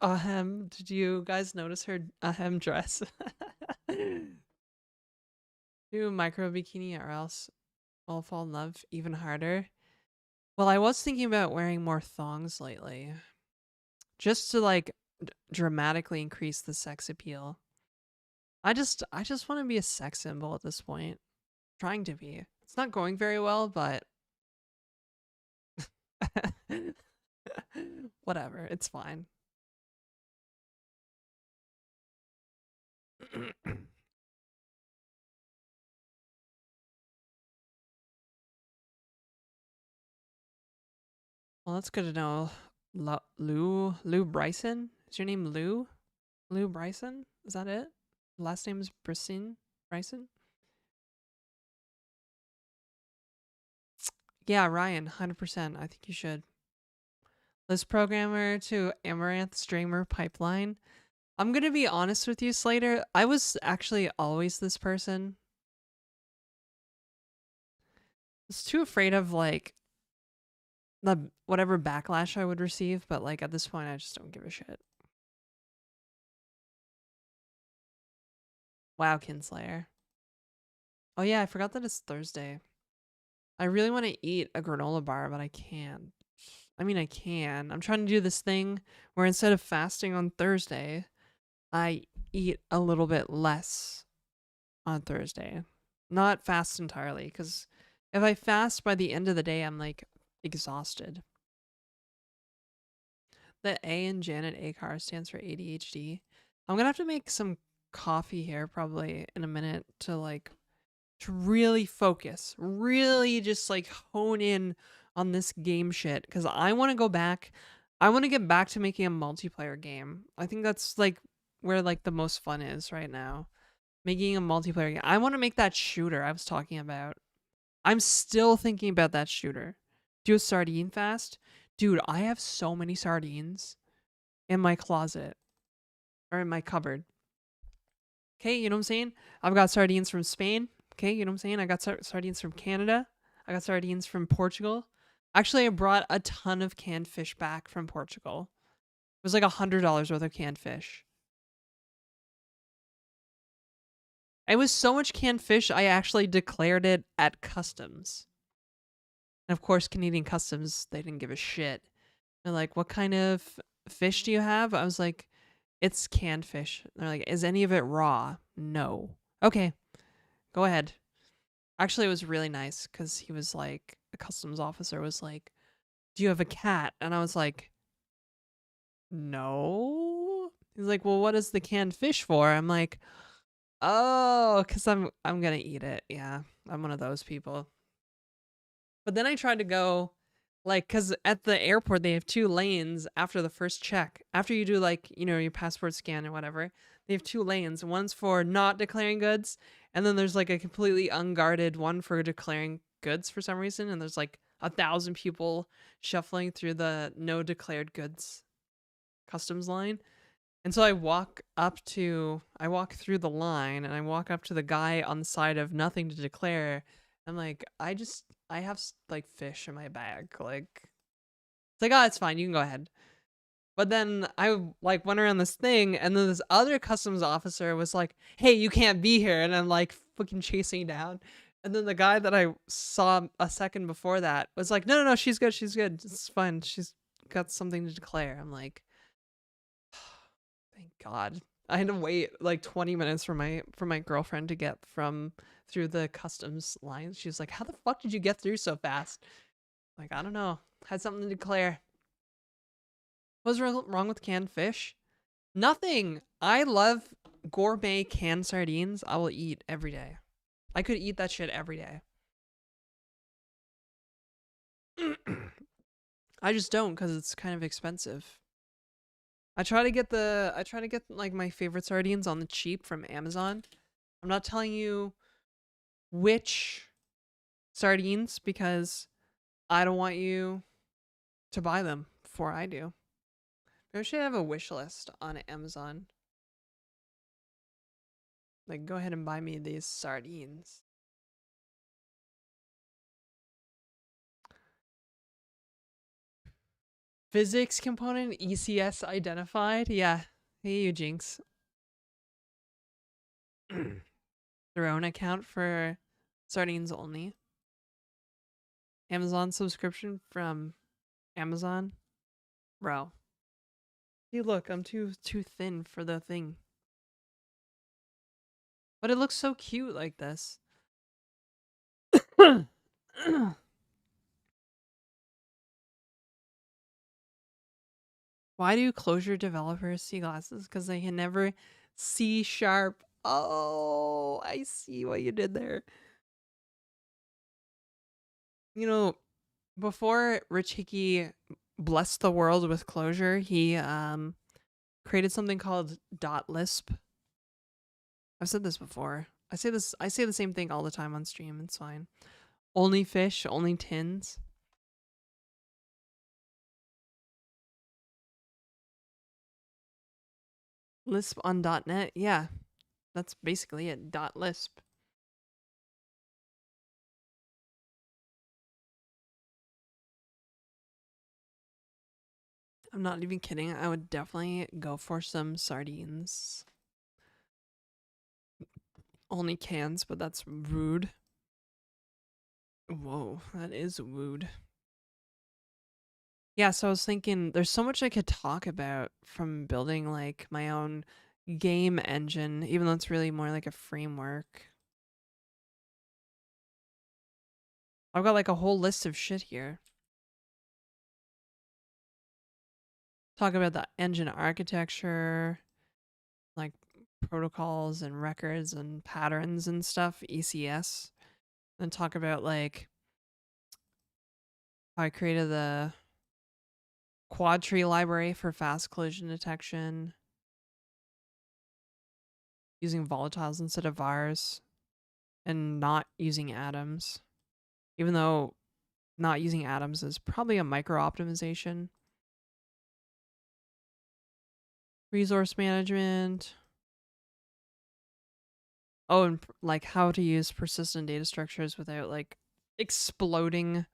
Ahem. Did you guys notice her ahem dress? Do micro bikini or else I'll fall in love even harder. Well, I was thinking about wearing more thongs lately, just to like dramatically increase the sex appeal. I just want to be a sex symbol at this point. Trying to be. It's not going very well, but whatever. It's fine. Well, that's good to know. Lou Bryson? Is your name Lou? Lou Bryson? Is that it? Last name is Bryson? Bryson? Yeah, Ryan, 100%. I think you should. List programmer to Amaranth Streamer Pipeline. I'm going to be honest with you, Slater. I was actually always this person. I was too afraid of like the whatever backlash I would receive, but like at this point, I just don't give a shit. Wow, Kinslayer. Oh yeah, I forgot that it's Thursday. I really want to eat a granola bar, but I can't. I mean, I can. I'm trying to do this thing where instead of fasting on Thursday, I eat a little bit less on Thursday. Not fast entirely, because if I fast by the end of the day, I'm like exhausted. The A in Janet Acar stands for ADHD. I'm gonna have to make some coffee here probably in a minute to really focus, really just like hone in on this game shit because I want to go back. I want to get back to making a multiplayer game. I think that's like where like the most fun is right now. Making a multiplayer game. I want to make that shooter I was talking about. I'm still thinking about that shooter. Do a sardine fast. Dude, I have so many sardines in my closet or in my cupboard. Okay, you know what I'm saying? I've got sardines from Spain. Okay, you know what I'm saying? I got sardines from Canada. I got sardines from Portugal. Actually, I brought a ton of canned fish back from Portugal. It was like $100 worth of canned fish. It was so much canned fish, I actually declared it at customs. And of course, Canadian customs, they didn't give a shit. They're like, what kind of fish do you have? I was like, it's canned fish. They're like, is any of it raw? No. Okay, go ahead. Actually, it was really nice because he was like, the customs officer was like, do you have a cat? And I was like, no. He's like, well, what is the canned fish for? I'm like, oh, because I'm gonna eat it. Yeah, I'm one of those people. But then I tried to go, like, because at the airport they have 2 lanes after the first check. After you do like your passport scan or whatever, they have 2 lanes. One's for not declaring goods, and then there's like a completely unguarded one for declaring goods for some reason. And there's like 1,000 people shuffling through the no declared goods customs line. And so I walk through the line and I walk up to the guy on the side of nothing to declare. I'm like, I have like fish in my bag. Like, it's like, oh, it's fine. You can go ahead. But then I like went around this thing, and then this other customs officer was like, hey, you can't be here. And I'm like fucking chasing down. And then the guy that I saw a second before that was like, no, she's good. She's good. It's fine. She's got something to declare. I'm like, thank God. I had to wait like 20 minutes for my girlfriend to get through the customs line. She was like, "How the fuck did you get through so fast?" Like, I don't know. Had something to declare. What's wrong with canned fish? Nothing. I love gourmet canned sardines. I will eat every day. I could eat that shit every day. I just don't because it's kind of expensive. I try to get like my favorite sardines on the cheap from Amazon. I'm not telling you which sardines because I don't want you to buy them before I do. Maybe I should have a wish list on Amazon. Like, go ahead and buy me these sardines. Physics component ECS identified. Yeah. Hey, you Jinx. Their own account for sardines only. Amazon subscription from Amazon. Bro. Hey, look, I'm too thin for the thing. But it looks so cute like this. Why do Clojure developers see glasses? Because they can never see sharp. Oh, I see what you did there. You know, before Rich Hickey blessed the world with Clojure, he created something called .lisp. I've said this before. I say the same thing all the time on stream. It's fine. Only fish, only tins. Lisp on .net. Yeah, that's basically it. .lisp. I'm not even kidding. I would definitely go for some sardines. Only cans, but that's rude. Whoa, that is rude. Yeah, so I was thinking there's so much I could talk about from building like my own game engine, even though it's really more like a framework. I've got like a whole list of shit here. Talk about the engine architecture, like protocols and records and patterns and stuff, ECS. And talk about like how I created the Quad tree library for fast collision detection. Using volatiles instead of vars. And not using atoms. Even though not using atoms is probably a micro optimization. Resource management. Oh, and like how to use persistent data structures without like exploding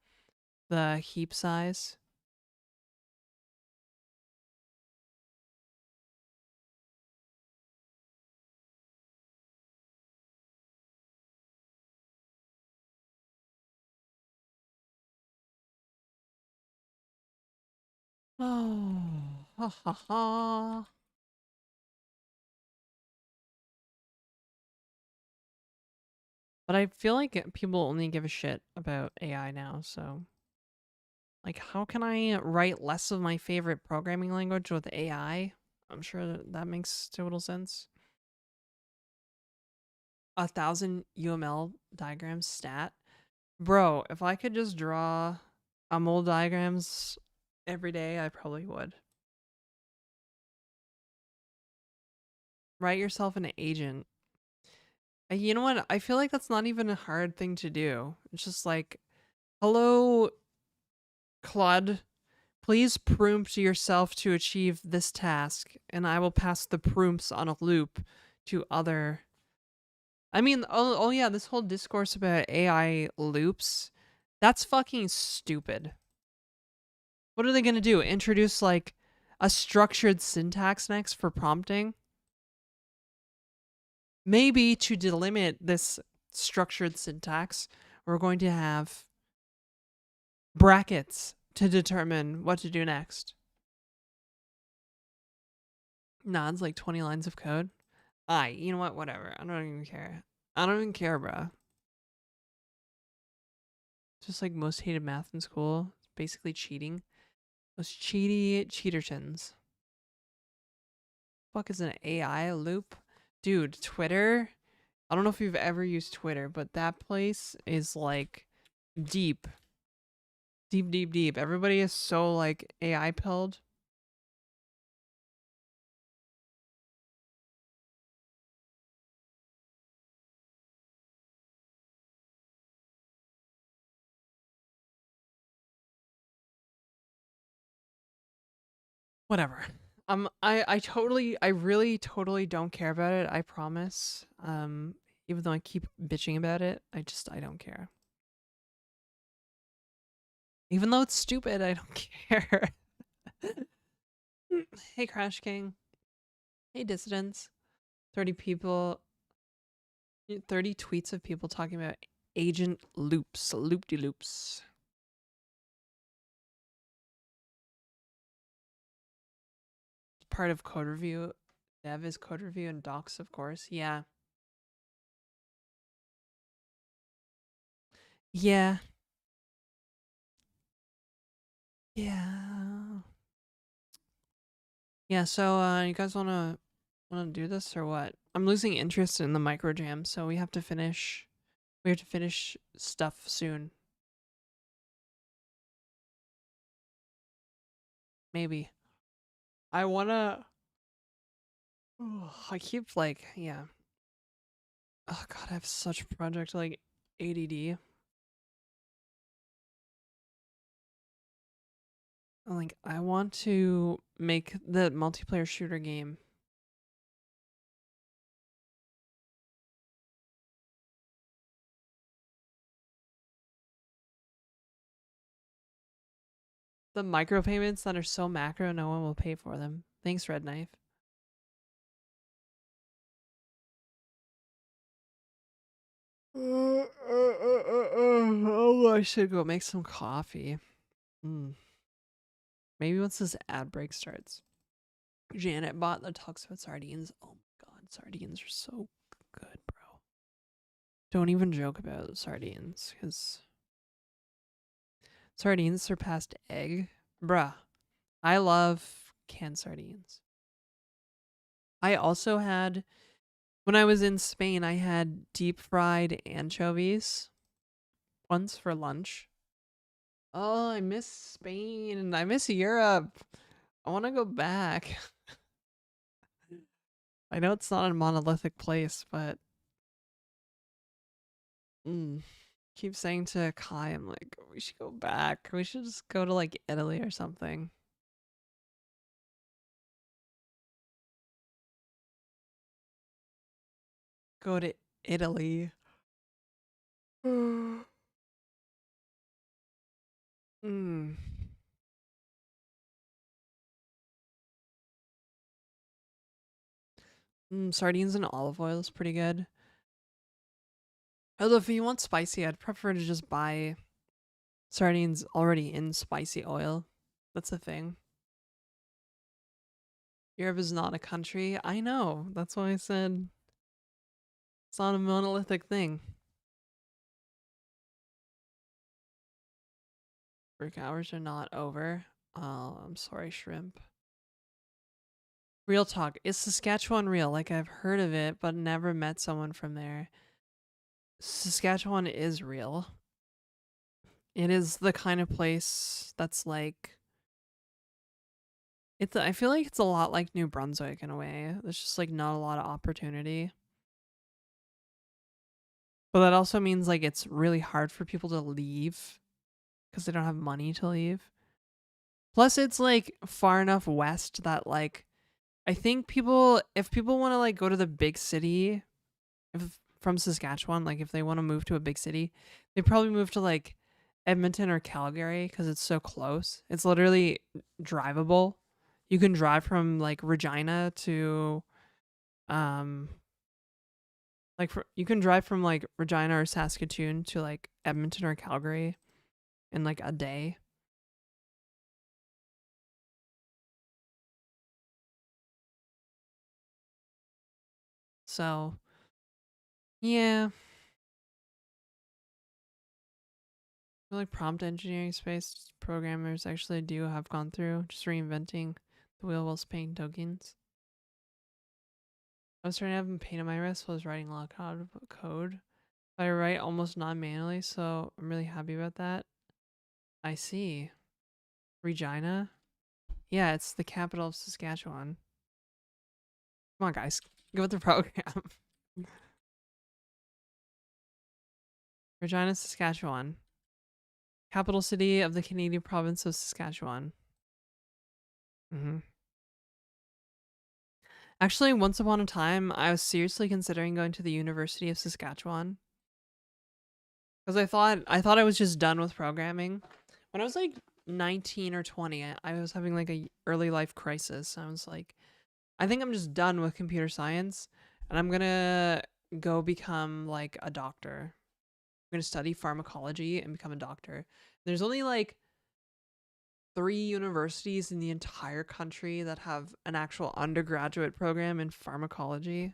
the heap size. Oh, ha ha ha. But I feel like people only give a shit about AI now, so like how can I write less of my favorite programming language with AI? I'm sure that makes total sense. 1,000 UML diagrams stat. Bro, if I could just draw UML diagrams every day, I probably would. Write yourself an agent. You know what? I feel like that's not even a hard thing to do. It's just like, hello, Claude. Please prompt yourself to achieve this task, and I will pass the prompts on a loop to other. I mean, oh yeah, this whole discourse about AI loops, that's fucking stupid. What are they gonna do? Introduce like a structured syntax next for prompting? Maybe to delimit this structured syntax, we're going to have brackets to determine what to do next. Nah, it's like 20 lines of code. You know what? Whatever. I don't even care. I don't even care, bro. Just like most hated math in school. It's basically cheating. Those cheatertons. Fuck is an AI loop? Dude, Twitter. I don't know if you've ever used Twitter, but that place is like deep. Deep, deep, deep. Everybody is so like AI pilled. Whatever. I really totally don't care about it. I promise. Even though I keep bitching about it, I don't care. Even though it's stupid, I don't care. Hey, Crash King. Hey, dissidents. 30 people, 30 tweets of people talking about agent loops, loop de loops. Part of code review. Dev is code review and docs, of course. Yeah. Yeah. Yeah. Yeah, so you guys wanna do this or what? I'm losing interest in the microJAM, so we have to finish stuff soon. Maybe. I wanna I keep like, yeah. Oh god, I have such project like ADD. Like I want to make the multiplayer shooter game. The micropayments that are so macro no one will pay for them. Thanks, Red Knife. Oh, I should go make some coffee. Maybe once this ad break starts. Janet bought that talks about sardines. Oh my god, sardines are so good, bro. Don't even joke about sardines, because sardines surpassed egg. Bruh, I love canned sardines. I also had, when I was in Spain, I had deep fried anchovies once for lunch. Oh, I miss Spain. I miss Europe. I want to go back. I know it's not a monolithic place, but mm, keep saying to Kai, I'm like, we should go back. We should just go to like Italy or something. Go to Italy. mm. Sardines and olive oil is pretty good. Although if you want spicy, I'd prefer to just buy sardines already in spicy oil. That's the thing. Europe is not a country. I know. That's why I said it's not a monolithic thing. Work hours are not over. Oh, I'm sorry, shrimp. Real talk. Is Saskatchewan real? Like, I've heard of it, but never met someone from there. Saskatchewan is real. It is the kind of place that's like it's I feel like it's a lot like New Brunswick in a way. There's just like not a lot of opportunity. But that also means like it's really hard for people to leave because they don't have money to leave. Plus it's like far enough west that like I think people if people want to like go to the big city if from Saskatchewan, like if they want to move to a big city, they probably move to like Edmonton or Calgary because it's so close. It's literally drivable. You can drive from like Regina to um you can drive from like Regina or Saskatoon to like Edmonton or Calgary in like a day. So yeah, I feel like prompt engineering space programmers actually do have gone through just reinventing the wheel while paying tokens. I was trying to have pain in my wrist while I was writing a lot of code. I write almost non-manually, so I'm really happy about that. I see. Regina? Yeah, it's the capital of Saskatchewan. Come on, guys. Go with the program. Regina, Saskatchewan. Capital city of the Canadian province of Saskatchewan. hmm Actually, once upon a time, I was seriously considering going to the University of Saskatchewan because I thought I was just done with programming. When I was like 19 or 20, I was having like a early life crisis. I was like, I think I'm just done with computer science and I'm gonna go become like a doctor. I'm gonna study pharmacology and become a doctor. There's only like 3 universities in the entire country that have an actual undergraduate program in pharmacology.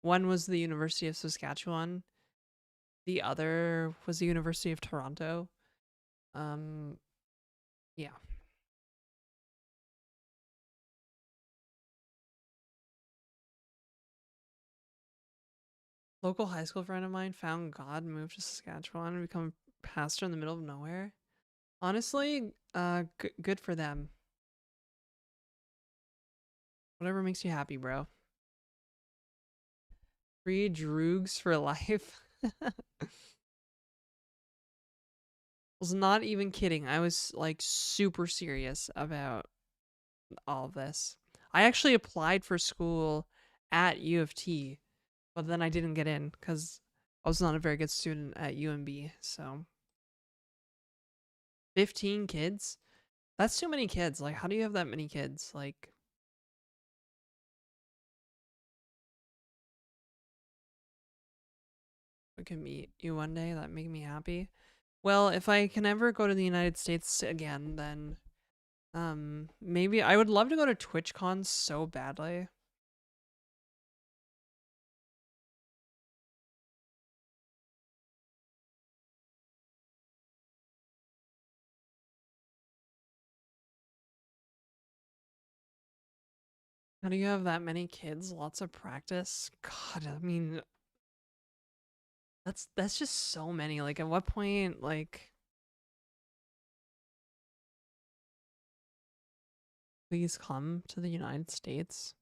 One was the University of Saskatchewan. The other was the University of Toronto. Um, yeah. Local high school friend of mine found God, moved to Saskatchewan, and become a pastor in the middle of nowhere. Honestly, good for them. Whatever makes you happy, bro. Free droogs for life. Was not even kidding. I was like super serious about all of this. I actually applied for school at U of T, but then I didn't get in because I was not a very good student at UMB. So 15 kids? That's too many kids. Like, how do you have that many kids? Like, I can meet you one day. That make me happy. Well, if I can ever go to the United States again, then maybe I would love to go to TwitchCon so badly. How do you have that many kids? Lots of practice. God, I mean, that's just so many. Like, at what point, like, Please come to the United States.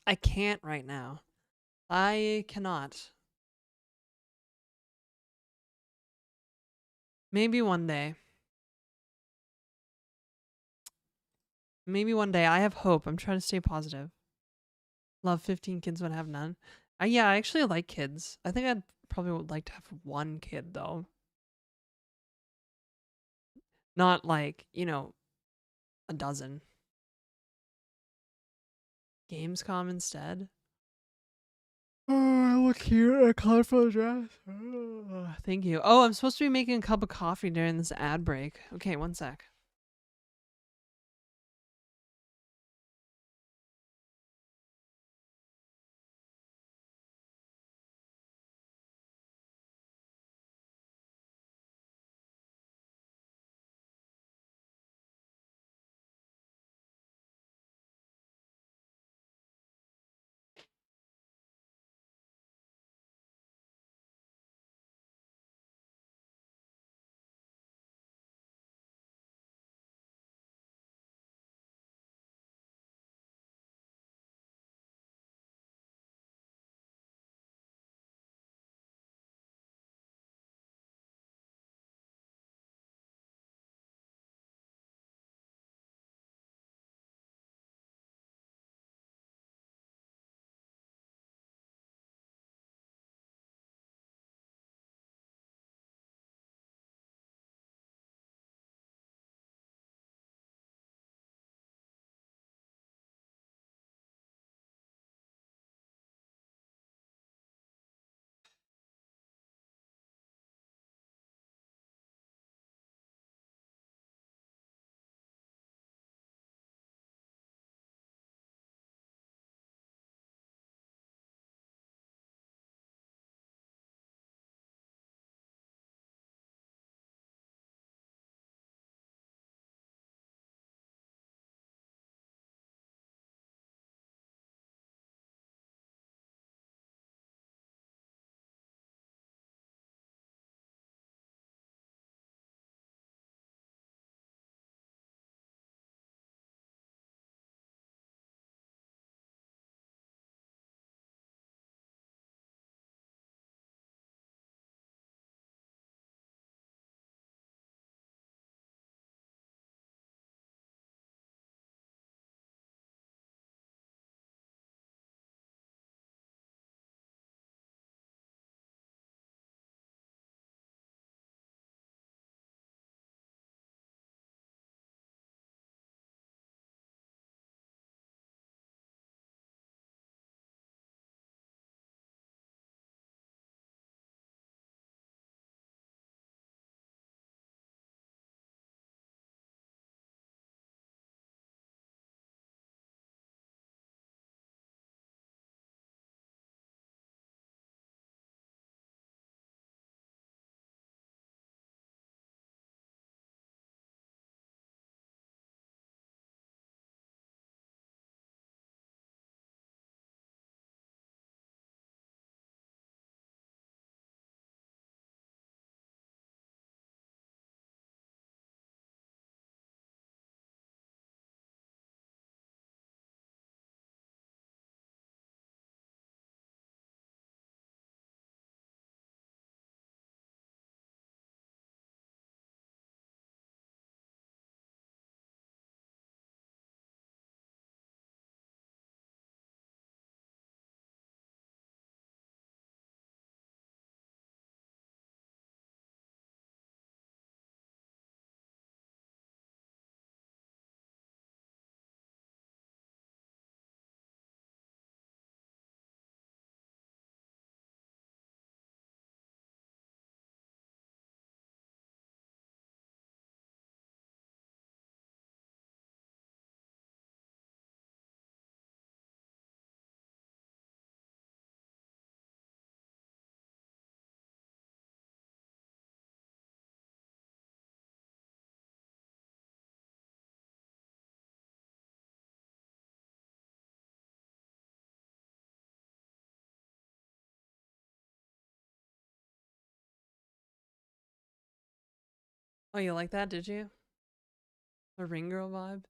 I can't right now. I cannot. Maybe one day. Maybe one day. I have hope. I'm trying to stay positive. Love 15 kids but have none. Yeah, I actually like kids. I think I'd probably would like to have one kid though. Not like, a dozen. Gamescom instead. Oh, look here, a card for the draft. Thank you. Oh, I'm supposed to be making a cup of coffee during this ad break. Okay, one sec. Oh, you like that, did you? The ring girl vibe?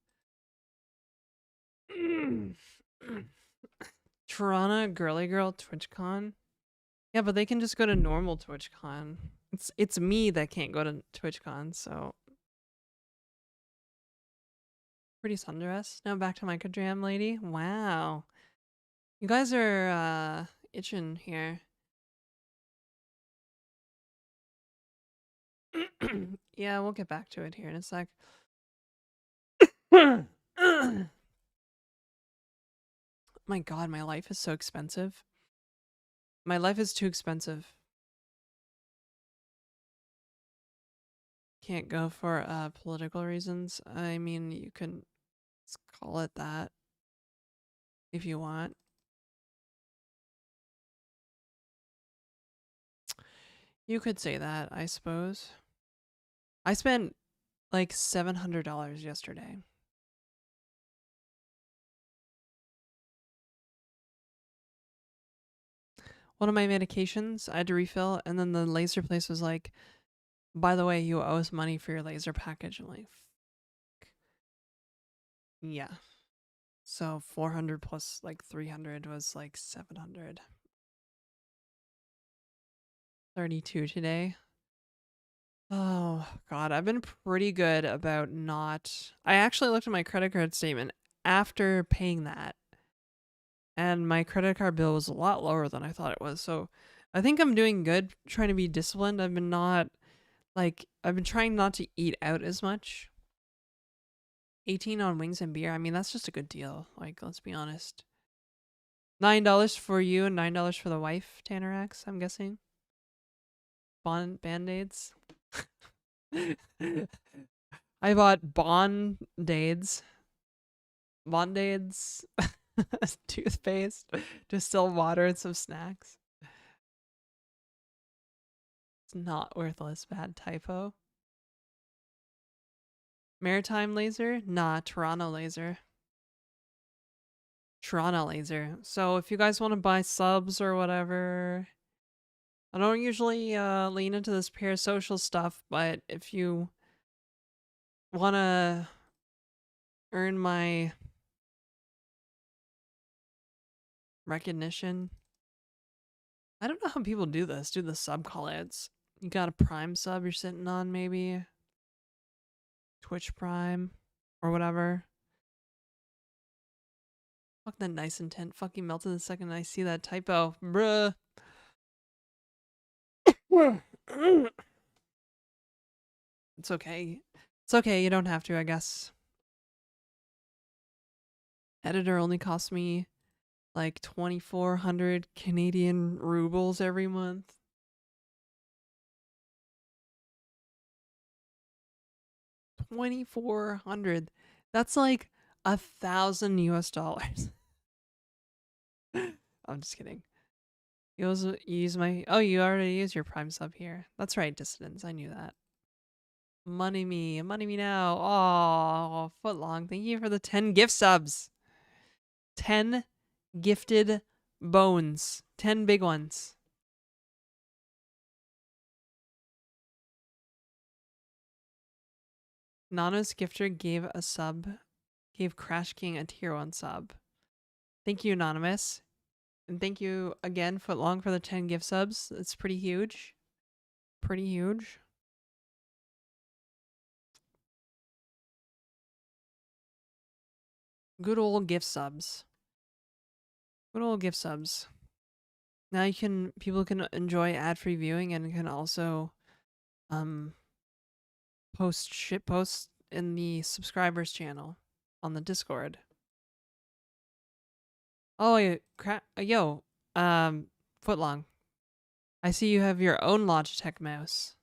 Toronto Girly Girl TwitchCon. Yeah, but they can just go to normal TwitchCon. It's me that can't go to TwitchCon, so pretty sundress. Now back to microJAM lady. Wow. You guys are itching here. Yeah, we'll get back to it here in a sec. My god, my life is so expensive. My life is too expensive. Can't go for political reasons. I mean, you can call it that if you want. You could say that, I suppose. I spent like $700 yesterday. One of my medications I had to refill, and then the laser place was like, by the way, you owe us money for your laser package. I'm like, yeah. So 400 plus like 300 was like 700. 32 today. Oh god, I've been pretty good about not. I actually looked at my credit card statement after paying that, and my credit card bill was a lot lower than I thought it was. So I think I'm doing good trying to be disciplined. I've been trying not to eat out as much. 18 on wings and beer. I mean, that's just a good deal. Like, let's be honest. $9 for you and $9 for the wife, Tanner X, I'm guessing. Band-aids. I bought Band-aids, toothpaste, distilled water, and some snacks. It's not worthless. Bad typo. Maritime laser? Nah, Toronto laser. Toronto laser. So if you guys want to buy subs or whatever, I don't usually lean into this parasocial stuff, but if you want to earn my recognition, I don't know how people do this. Do the sub call outs. You got a Prime sub you're sitting on, maybe? Twitch Prime or whatever. Fuck that nice intent. Fucking melted the second I see that typo. Bruh. It's okay. It's okay. You don't have to, I guess. Editor only costs me like 2,400 Canadian rubles every month. 2,400. That's like $1,000 US. I'm just kidding. You use my. Oh, you already used your Prime sub here. That's right, Dissidents. I knew that. Money me now. Oh, Footlong. Thank you for the 10 gift subs. 10 gifted bones. 10 big ones. Nano's gifter gave Crash King a tier 1 sub. Thank you, Anonymous. And thank you again, Footlong, for the 10 gift subs. It's pretty huge. Pretty huge. Good old gift subs. Good old gift subs. Now people can enjoy ad-free viewing and can also post shit posts in the subscribers channel on the Discord. Oh, yo, Footlong. I see you have your own Logitech mouse.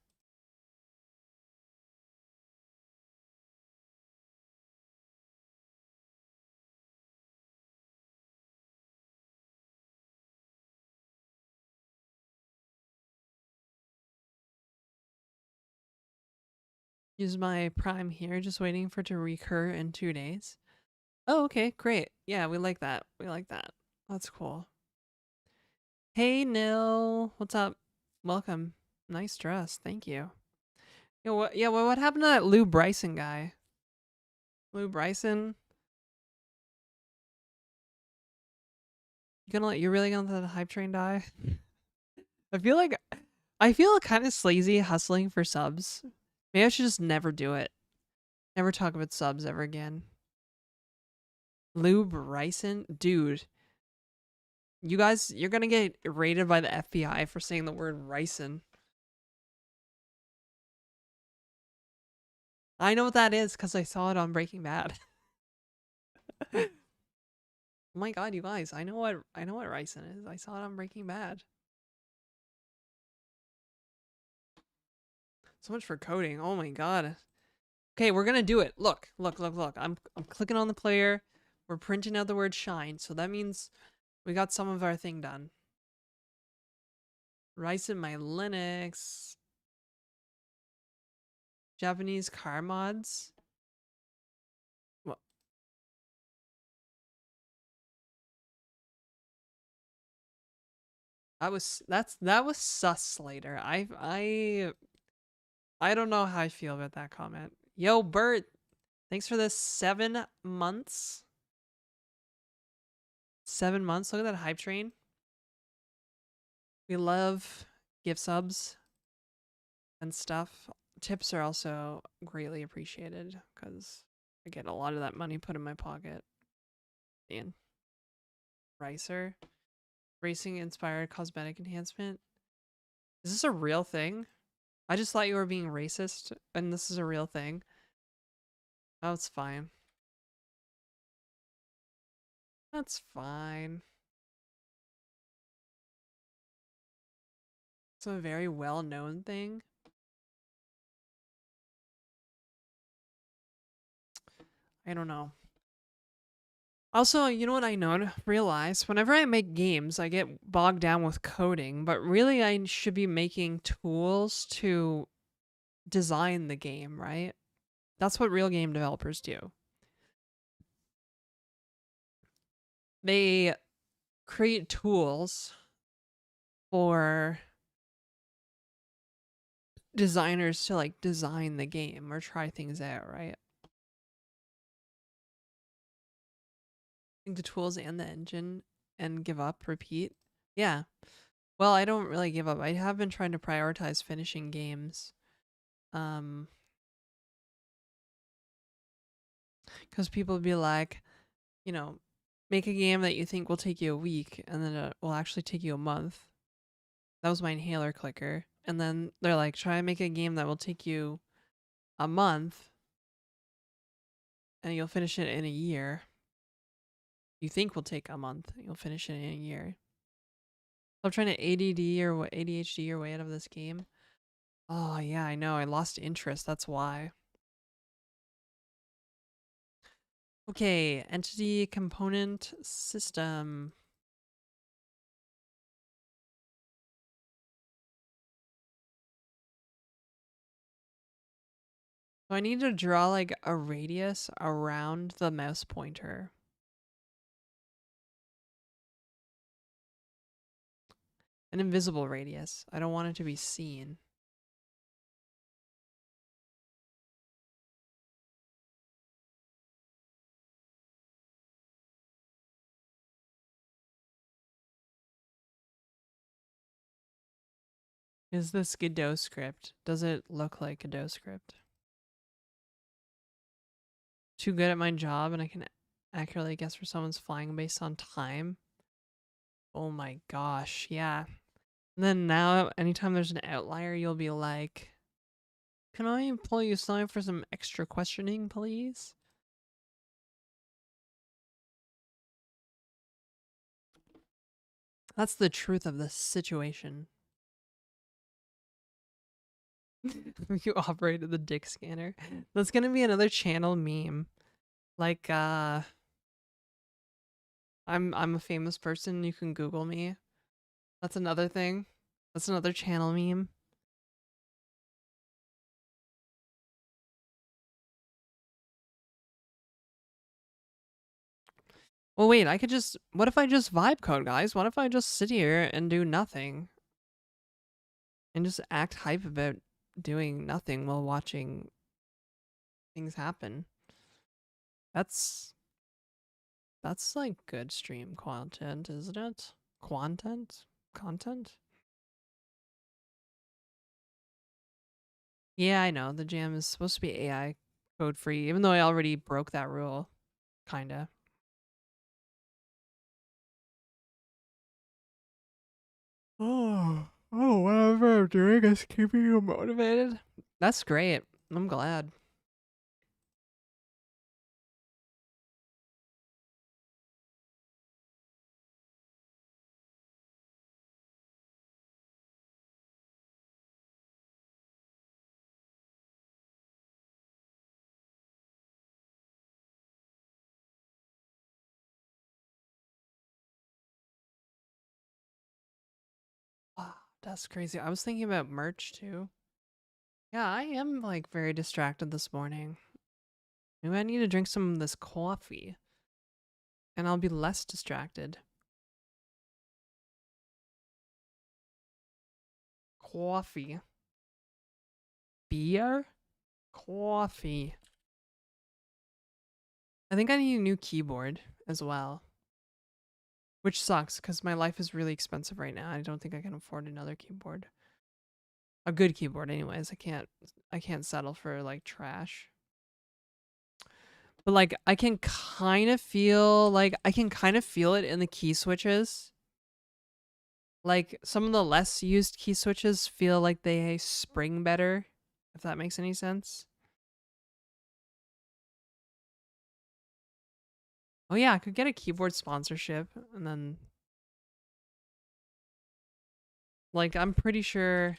Use my Prime here, just waiting for it to recur in 2 days. Oh, okay, great. Yeah, we like that. We like that. That's cool. Hey, Nil. What's up? Welcome. Nice dress. Thank you. Yo, what happened to that Lou Bryson guy? Lou Bryson? You're really gonna let the hype train die? I feel kind of sleazy hustling for subs. Maybe I should just never do it. Never talk about subs ever again. Lube Ryson? Dude. You guys, you're gonna get raided by the FBI for saying the word ricin. I know what that is because I saw it on Breaking Bad. Oh my god, you guys, I know what ricin is. I saw it on Breaking Bad. So much for coding. Oh my god. Okay, we're gonna do it. Look. I'm clicking on the player. We're printing out the word shine, so that means we got some of our thing done. Rice in my Linux. Japanese car mods. What? That was sus, Slater. I don't know how I feel about that comment. Yo, Bert, thanks for this 7 months. 7 months. Look at that hype train. We love gift subs and stuff. Tips are also greatly appreciated because I get a lot of that money put in my pocket. And Ricer. Racing inspired cosmetic enhancement. Is this a real thing? I just thought you were being racist and this is a real thing. Oh, it's fine. That's fine. It's a very well-known thing. I don't know. Also, you know what I realize? Whenever I make games, I get bogged down with coding, but really I should be making tools to design the game, right? That's what real game developers do. They create tools for designers to like design the game or try things out, right? I think the tools and the engine and give up, repeat. Yeah. Well, I don't really give up. I have been trying to prioritize finishing games. Because people be like, you know, make a game that you think will take you a week and then it will actually take you a month. That was my inhaler clicker. And then they're like, try and make a game that will take you a month and you'll finish it in a year. You think will take a month, you'll finish it in a year. I'm trying to ADD or what ADHD your way out of this game. Oh yeah, I know. I lost interest. That's why. Okay, entity component system. So I need to draw like a radius around the mouse pointer. An invisible radius. I don't want it to be seen. Is this Godot script? Does it look like Godot script? Too good at my job and I can accurately guess where someone's flying based on time? Oh my gosh, yeah. And then now, anytime there's an outlier, you'll be like, can I pull you aside for some extra questioning, please? That's the truth of the situation. You operated the dick scanner. That's gonna be another channel meme. Like, I'm a famous person, you can Google me. That's another thing. That's another channel meme. Well, wait, what if I just vibe code, guys? What if I just sit here and do nothing? And just act hype about doing nothing while watching things happen? That's That's like good stream content, isn't it? Content? Content? Yeah, I know. The jam is supposed to be AI code free, even though I already broke that rule. Kinda. Whatever I'm doing is keeping you motivated. That's great. I'm glad. Wow, that's crazy. I was thinking about merch too. Yeah, I am like very distracted this morning. Maybe I need to drink some of this coffee and I'll be less distracted. Coffee. Beer? Coffee. I think I need a new keyboard as well. Which sucks because my life is really expensive right now. I don't think I can afford another keyboard. A good keyboard anyways. I can't settle for like trash. But like I can kind of feel it in the key switches. Like some of the less used key switches feel like they spring better, if that makes any sense. Oh yeah, I could get a keyboard sponsorship and then like I'm pretty sure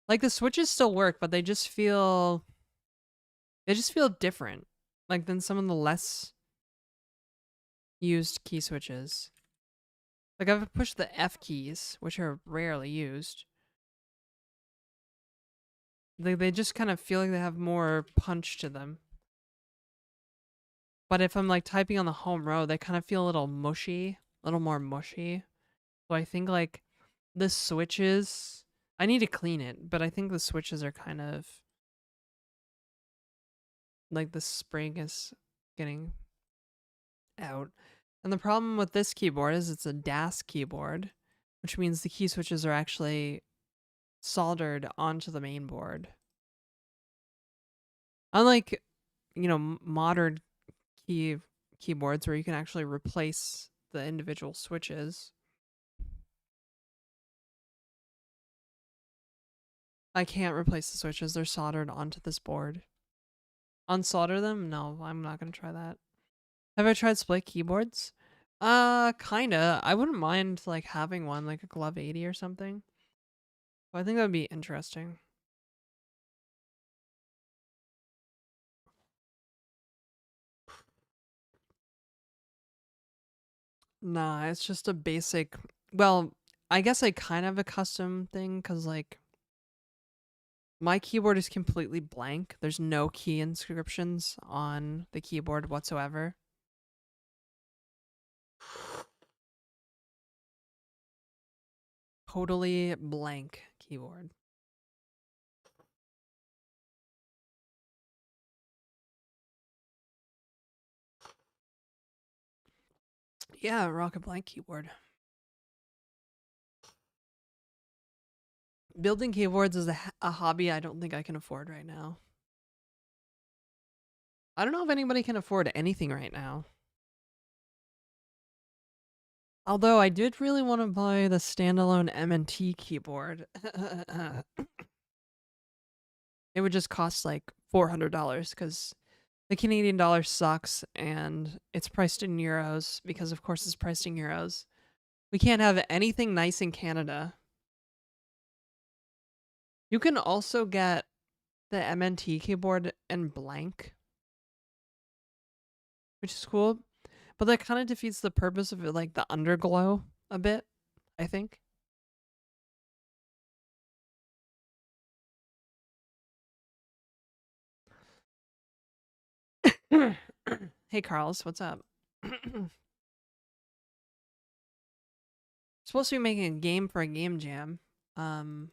like the switches still work, but they just feel different like than some of the less used key switches. Like I've pushed the F keys, which are rarely used. They just kind of feel like they have more punch to them. But if I'm like typing on the home row, they kind of feel a little mushy, a little more mushy. So I think like the switches, I need to clean it, but I think the switches are kind of like the spring is getting out. And the problem with this keyboard is it's a DAS keyboard, which means the key switches are actually soldered onto the main board. Unlike, modern keyboards where you can actually replace the individual switches. I can't replace the switches. They're soldered onto this board. Unsolder them? No, I'm not gonna try that. Have I tried split keyboards? Kinda. I wouldn't mind like having one, like a Glove 80 or something. I think that would be interesting. Nah, it's just a basic. Well, I guess I kind of have a custom thing because like my keyboard is completely blank. There's no key inscriptions on the keyboard whatsoever. Totally blank keyboard. Yeah, rock a blank keyboard. Building keyboards is a hobby I don't think I can afford right now. I don't know if anybody can afford anything right now. Although I did really want to buy the standalone M&T keyboard. It would just cost like $400 because the Canadian dollar sucks and it's priced in euros because, of course, it's priced in euros. We can't have anything nice in Canada. You can also get the MNT keyboard in blank, which is cool. But that kind of defeats the purpose of it, like the underglow a bit, I think. Hey, Carlos, what's up? Supposed to be making a game for a game jam. Um,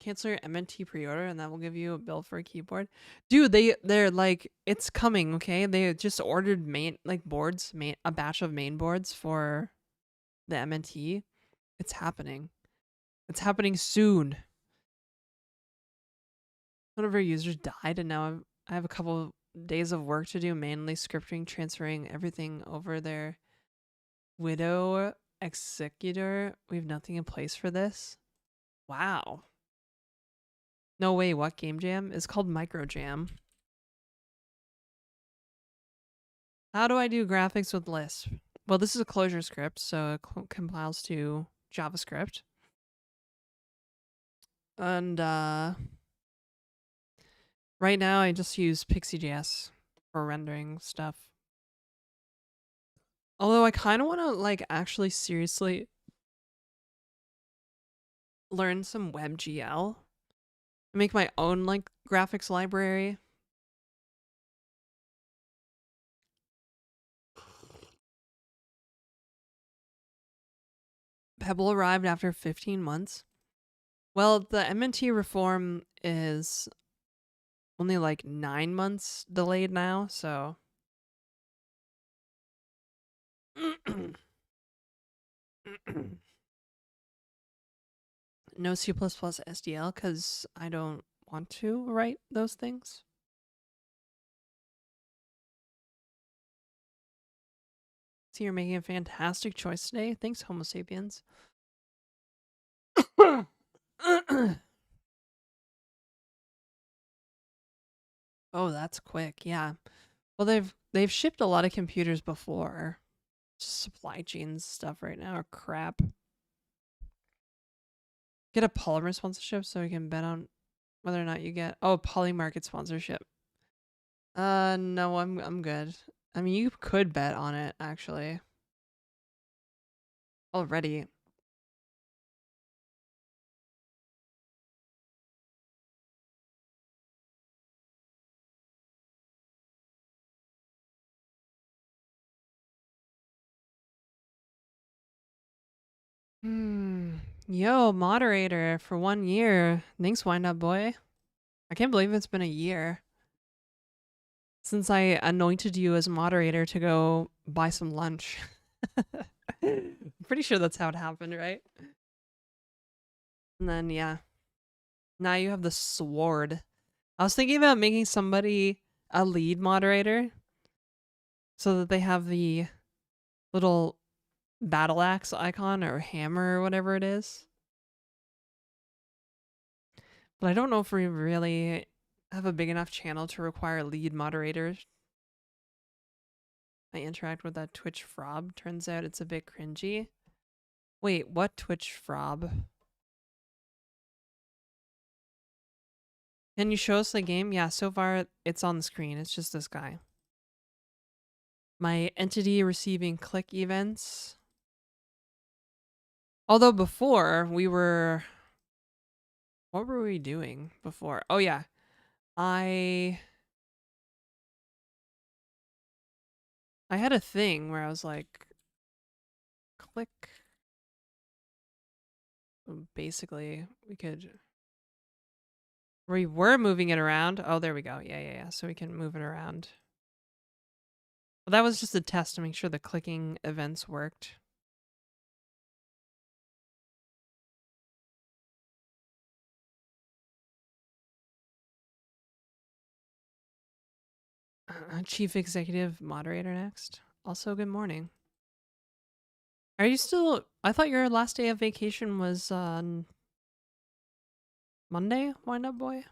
Cancel your MNT pre-order and that will give you a bill for a keyboard. Dude, they're like it's coming, okay? They just ordered a batch of main boards for the MNT. It's happening. It's happening soon. One of our users died and now I have a couple days of work to do, mainly scripting, transferring everything over their widow executor. We have nothing in place for this. Wow. No way, what game jam? It's called microJAM. How do I do graphics with Lisp? Well, this is a closure script, so it compiles to JavaScript. And right now I just use Pixie.js for rendering stuff. Although I kind of want to like actually seriously learn some WebGL. Make my own like graphics library. Pebble arrived after 15 months. Well, the MNT reform is only like 9 months delayed now, so no C++ SDL because I don't want to write those things. So you're making a fantastic choice today. Thanks, Homo sapiens. Oh, that's quick. Yeah. Well, they've shipped a lot of computers before. Supply chain stuff right now are crap. Get a Polymer sponsorship so we can bet on whether or not you get Polymarket sponsorship. No, I'm good. I mean, you could bet on it actually. Already. Yo, moderator for 1 year. Thanks, Wind Up Boy. I can't believe it's been a year since I anointed you as moderator to go buy some lunch. I'm pretty sure that's how it happened, right? And then, yeah. Now you have the sword. I was thinking about making somebody a lead moderator so that they have the little battle axe icon or hammer or whatever it is. But I don't know if we really have a big enough channel to require lead moderators. I interact with that Twitch frob. Turns out it's a bit cringy. Wait, what Twitch frob? Can you show us the game? Yeah, so far it's on the screen. It's just this guy. My entity receiving click events. Although before we were... What were we doing before? Oh yeah. I had a thing where I was like, click. Basically, we were moving it around. Oh, there we go. Yeah. So we can move it around. Well, that was just a test to make sure the clicking events worked. Chief Executive Moderator next. Also, good morning. Are you still... I thought your last day of vacation was on Monday, Wind Up Boy?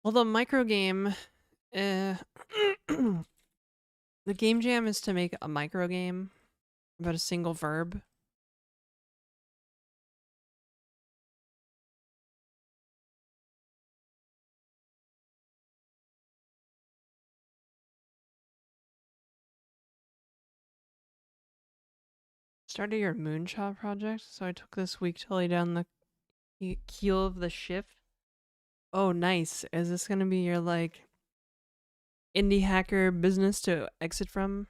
Well, the micro game... the game jam is to make a micro game about a single verb. Started your moonshot project, so I took this week to lay down the keel of the ship. Oh, nice. Is this gonna be your, like, indie hacker business to exit from.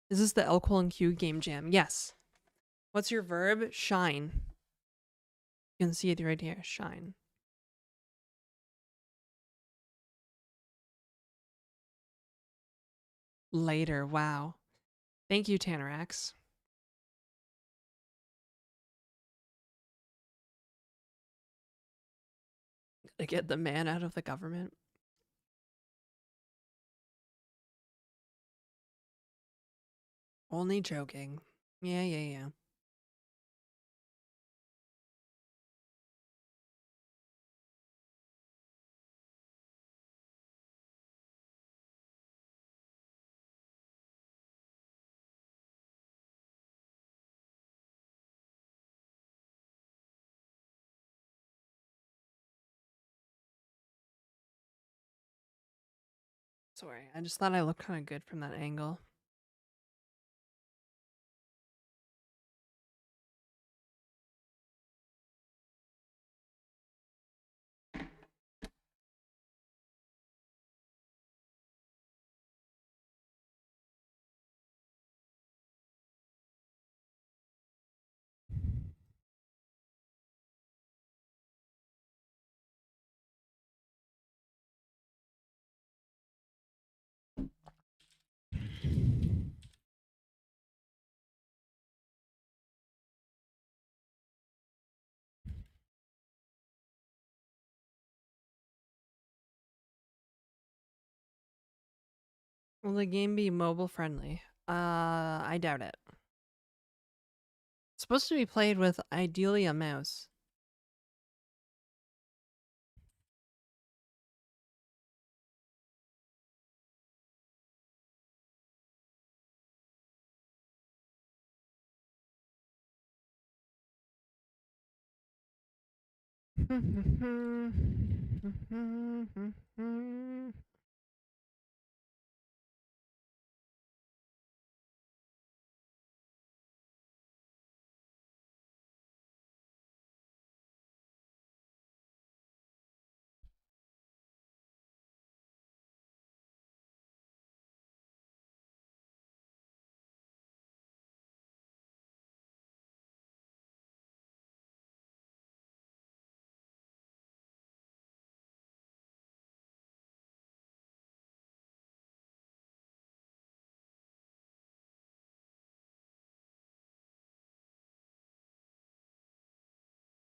Is this the L colon Q game jam? Yes. What's your verb? Shine. You can see it right here. Shine. Later. Wow. Thank you, Tanarax. To get the man out of the government. Only joking. Yeah. Sorry, I just thought I looked kind of good from that angle. Will the game be mobile friendly? I doubt it. It's supposed to be played with ideally a mouse.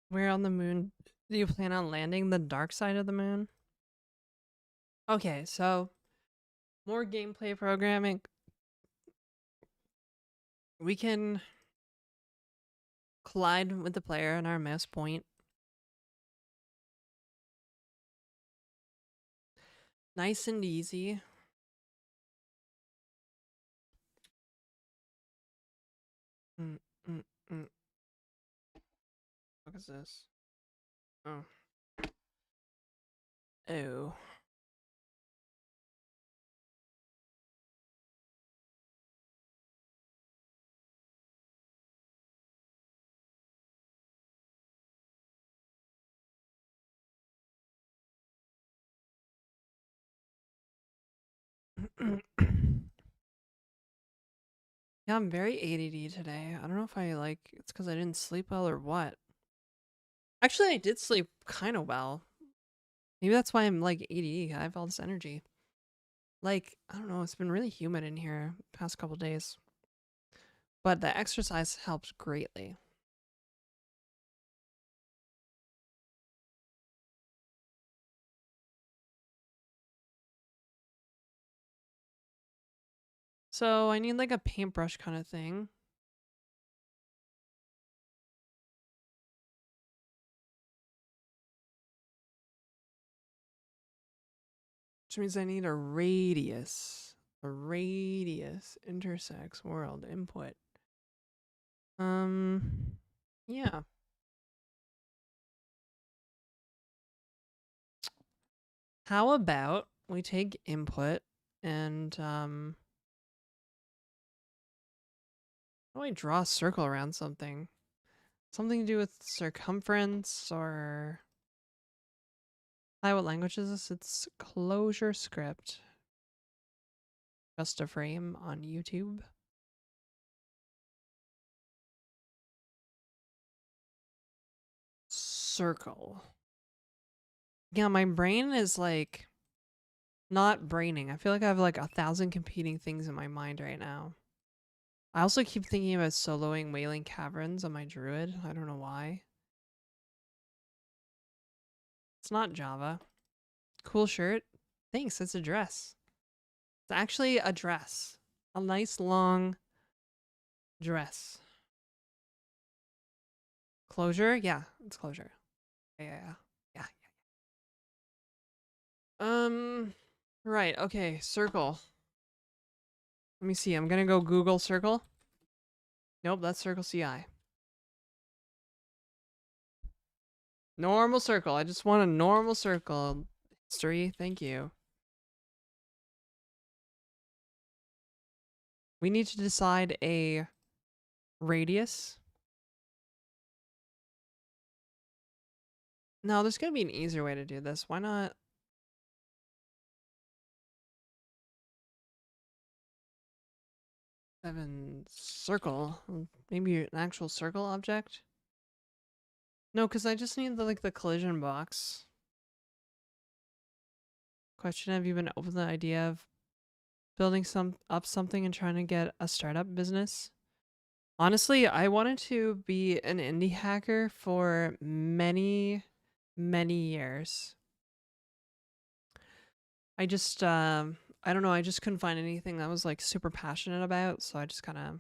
Where on the moon do you plan on landing? The dark side of the moon? Okay, so more gameplay programming. We can collide with the player and our mouse point. Nice and easy. Mm, mm, mm. What is this? Oh. Oh. Yeah, I'm very ADD today. I don't know if it's because I didn't sleep well or what. Actually, I did sleep kind of well. Maybe that's why I'm like ADD. I have all this energy. Like, I don't know, it's been really humid in here past couple days. But the exercise helped greatly. So I need like a paintbrush kind of thing. Which means I need a radius. A radius intersects world input. Yeah. How about we take input and how do I draw a circle around something? Something to do with circumference or Hi, what language is this? It's Closure Script. Just a frame on YouTube. Circle. Yeah, my brain is like not braining. I feel like I have like 1,000 competing things in my mind right now. I also keep thinking about soloing Wailing Caverns on my druid. I don't know why. It's not Java. Cool shirt. Thanks, it's a dress. It's actually a dress. A nice long dress. Closure? Yeah, it's closure. Yeah. Right, okay, circle. Let me see, I'm gonna go Google circle. Nope, that's circle CI. Normal circle. I just want a normal circle. History, thank you. We need to decide a radius. No, there's gotta be an easier way to do this. Why not? Seven circle. Maybe an actual circle object? No, because I just need the like the collision box. Question, have you been open to the idea of building something and trying to get a startup business? Honestly, I wanted to be an indie hacker for many, many years. I just I don't know, I just couldn't find anything that I was like super passionate about, so I just kind of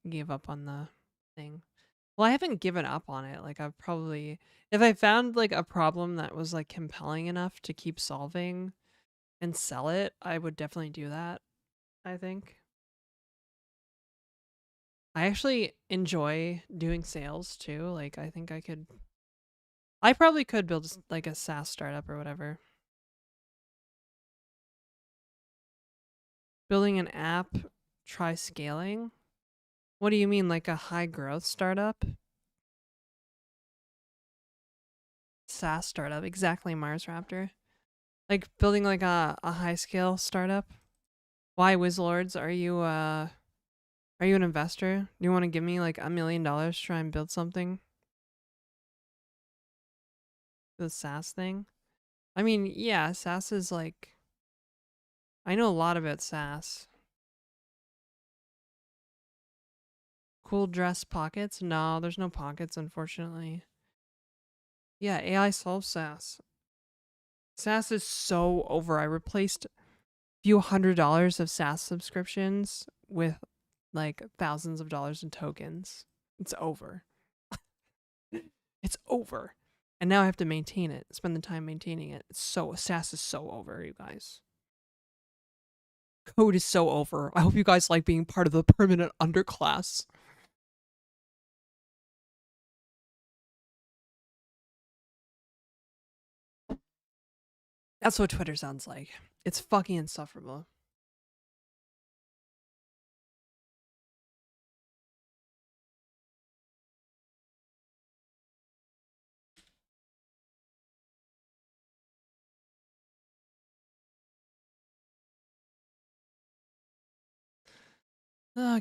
gave up on the thing. Well, I haven't given up on it. Like I've probably if I found like a problem that was like compelling enough to keep solving and sell it, I would definitely do that, I think. I actually enjoy doing sales too. Like I probably could build like a SaaS startup or whatever. Building an app, try scaling. What do you mean, like a high growth startup? SaaS startup, exactly, Mars Raptor. Like building like a high scale startup. Why, Wizlords? Are you an investor? Do you want to give me like $1 million to try and build something? The SaaS thing? I mean, yeah, SaaS is like I know a lot about SaaS. Cool dress pockets? No, there's no pockets, unfortunately. Yeah, AI solves SaaS. SaaS is so over. I replaced a few $100 of SaaS subscriptions with like thousands of dollars in tokens. It's over. It's over. And now I have to maintain it, spend the time maintaining it. It's so SaaS is so over, you guys. Code is so over. I hope you guys like being part of the permanent underclass. That's what Twitter sounds like. It's fucking insufferable.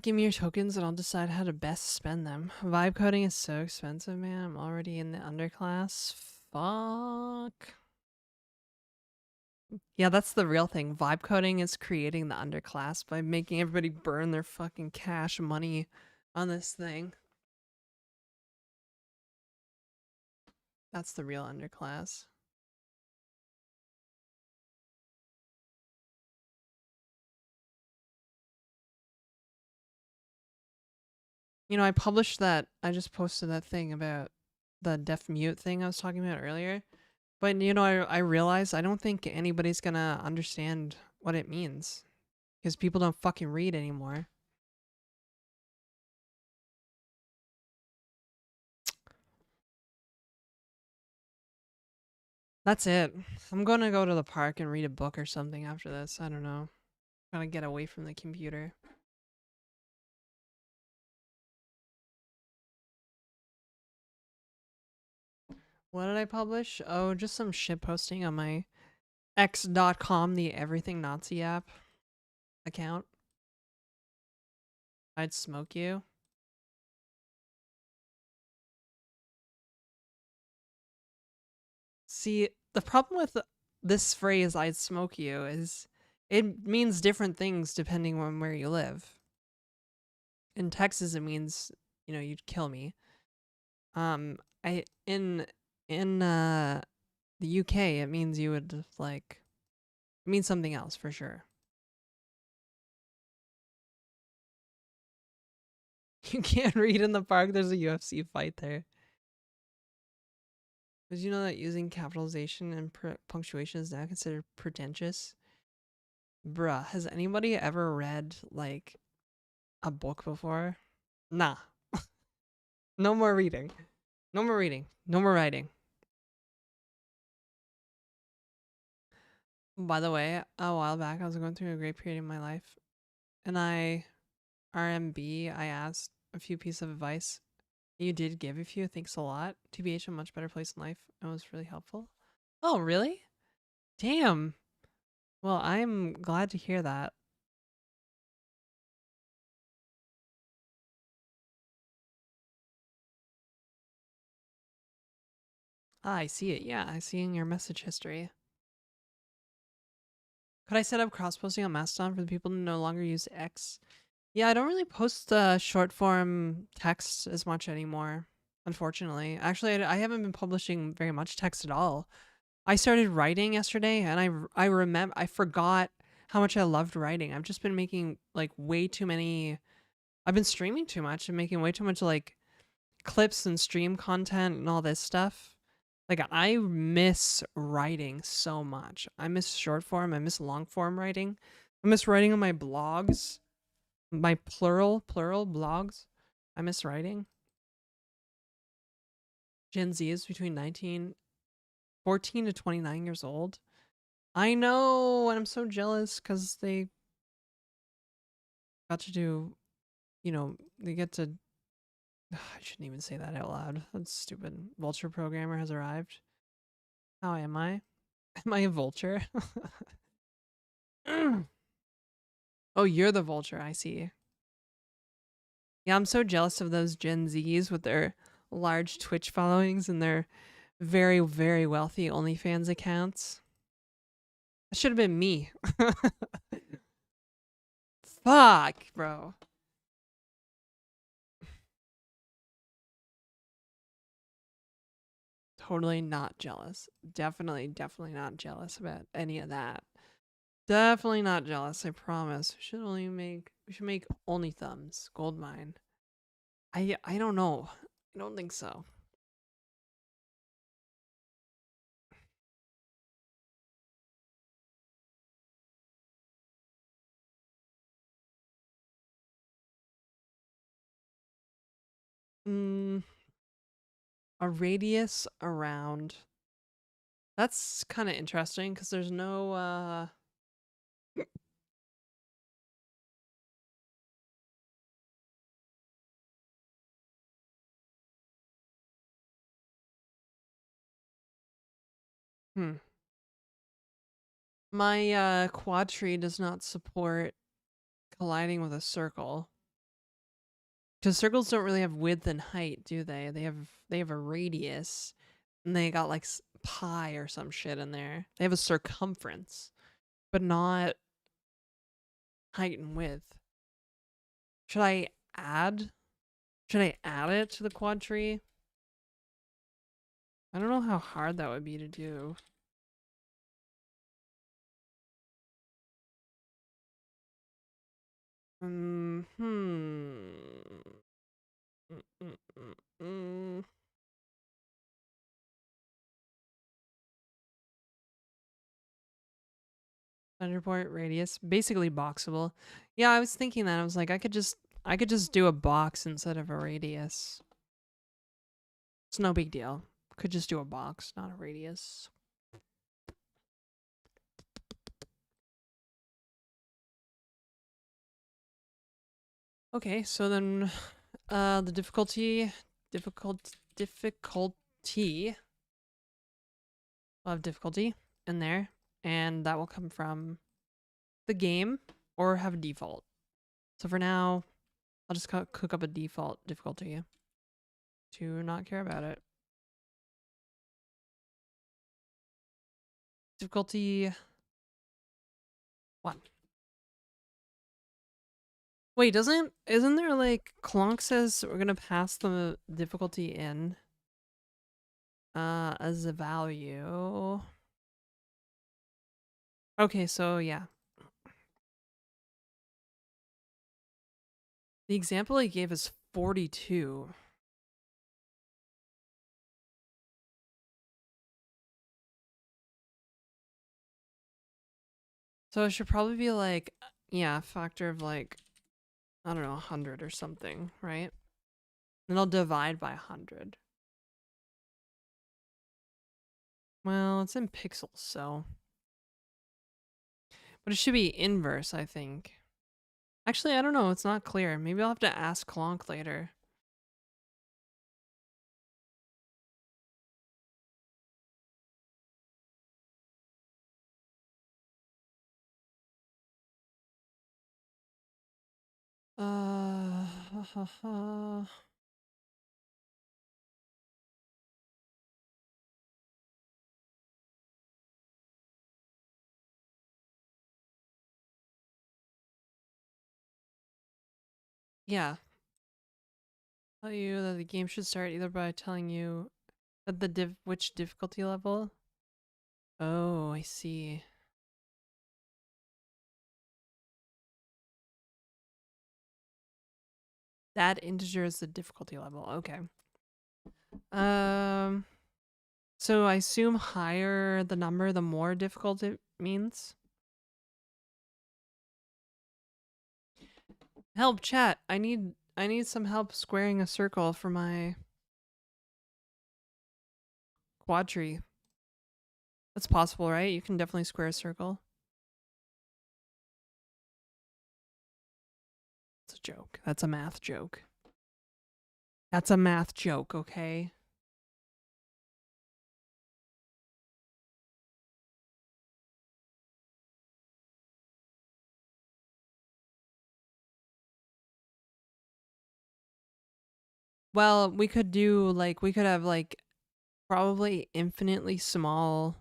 Give me your tokens and I'll decide how to best spend them. Vibe coding is so expensive, man. I'm already in the underclass. Fuck. Yeah, that's the real thing. Vibe coding is creating the underclass by making everybody burn their fucking cash money on this thing. That's the real underclass. You know, I just posted that thing about the deaf mute thing I was talking about earlier. But, you know, I realized I don't think anybody's gonna understand what it means because people don't fucking read anymore. That's it. I'm gonna go to the park and read a book or something after this. I don't know. Gotta get away from the computer. What did I publish? Oh, just some shit posting on my x.com, the Everything Nazi app account. I'd smoke you. See, the problem with this phrase, I'd smoke you, is it means different things depending on where you live. In Texas, it means, you'd kill me. I in the UK, it means you would like, it means something else for sure. You can't read in the park. There's a UFC fight there. Did you know that using capitalization and punctuation is now considered pretentious? Bruh, has anybody ever read like a book before? Nah. No more reading. No more reading. No more writing. By the way, a while back I was going through a great period in my life and I asked a few pieces of advice. You did give a few. Thanks a lot. TBH, a much better place in life. It was really helpful. Oh, really? Damn. Well, I'm glad to hear that. Ah, I see it. Yeah, I see in your message history. Could I set up cross posting on Mastodon for the people who no longer use X? Yeah, I don't really post short form text as much anymore, unfortunately. Actually, I haven't been publishing very much text at all. I started writing yesterday and I forgot how much I loved writing. I've just been making like way too many. I've been streaming too much and making way too much like clips and stream content and all this stuff. Like I miss writing so much. I miss short form, I miss long form writing. I miss writing on my blogs, my plural blogs. I miss writing. Gen Z is between 14 to 29 years old. I know, and I'm so jealous cuz they got to do, they get to I shouldn't even say that out loud. That's stupid. Vulture programmer has arrived. How am I? Am I a vulture? Oh, you're the vulture. I see. Yeah, I'm so jealous of those Gen Zs with their large Twitch followings and their very, very wealthy OnlyFans accounts. That should have been me. Fuck, bro. Totally not jealous. Definitely not jealous about any of that. Definitely not jealous, I promise. We should make only thumbs. Gold mine. I don't know. I don't think so. Mm, a radius around. That's kind of interesting because there's no hmm. My quad tree does not support colliding with a circle. Because circles don't really have width and height, do they? They have a radius, and they got like pi or some shit in there. They have a circumference, but not height and width. Should I add? Should I add it to the quad tree? I don't know how hard that would be to do. Hmm. Mm, mm, mm, mm. Thunderport radius, basically boxable. Yeah, I was thinking that. I was like, I could just do a box instead of a radius. It's no big deal. Could just do a box, not a radius. Okay, so then the difficulty I'll have difficulty in there, and that will come from the game or have a default. So for now, I'll just cook up a default difficulty to not care about it. Difficulty 1. Wait, isn't there like Clonk says we're gonna pass the difficulty in as a value. Okay, so yeah. The example he gave is 42. So it should probably be like, yeah, a factor of like, I don't know, 100 or something, right? And I'll divide by 100. Well, it's in pixels, so. But it should be inverse, I think. Actually, I don't know. It's not clear. Maybe I'll have to ask Clonk later. Yeah. Tell you that the game should start either by telling you that which difficulty level. Oh, I see. That integer is the difficulty level. Okay. So I assume higher the number, the more difficult it means. Help, chat. I need some help squaring a circle for my quad tree. That's possible, right? You can definitely square a circle. It's a joke. That's a math joke. That's a math joke, okay? Well, we could do like we could have like probably infinitely small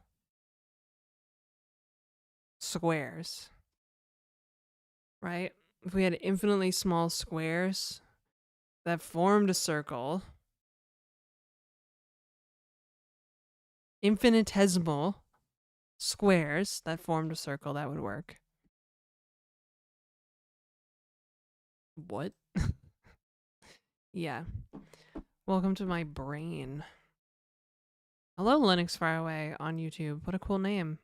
squares. Right? If we had infinitely small squares that formed a circle, infinitesimal squares that formed a circle, that would work. What? Yeah. Welcome to my brain. Hello, Linux Faraway on YouTube. What a cool name.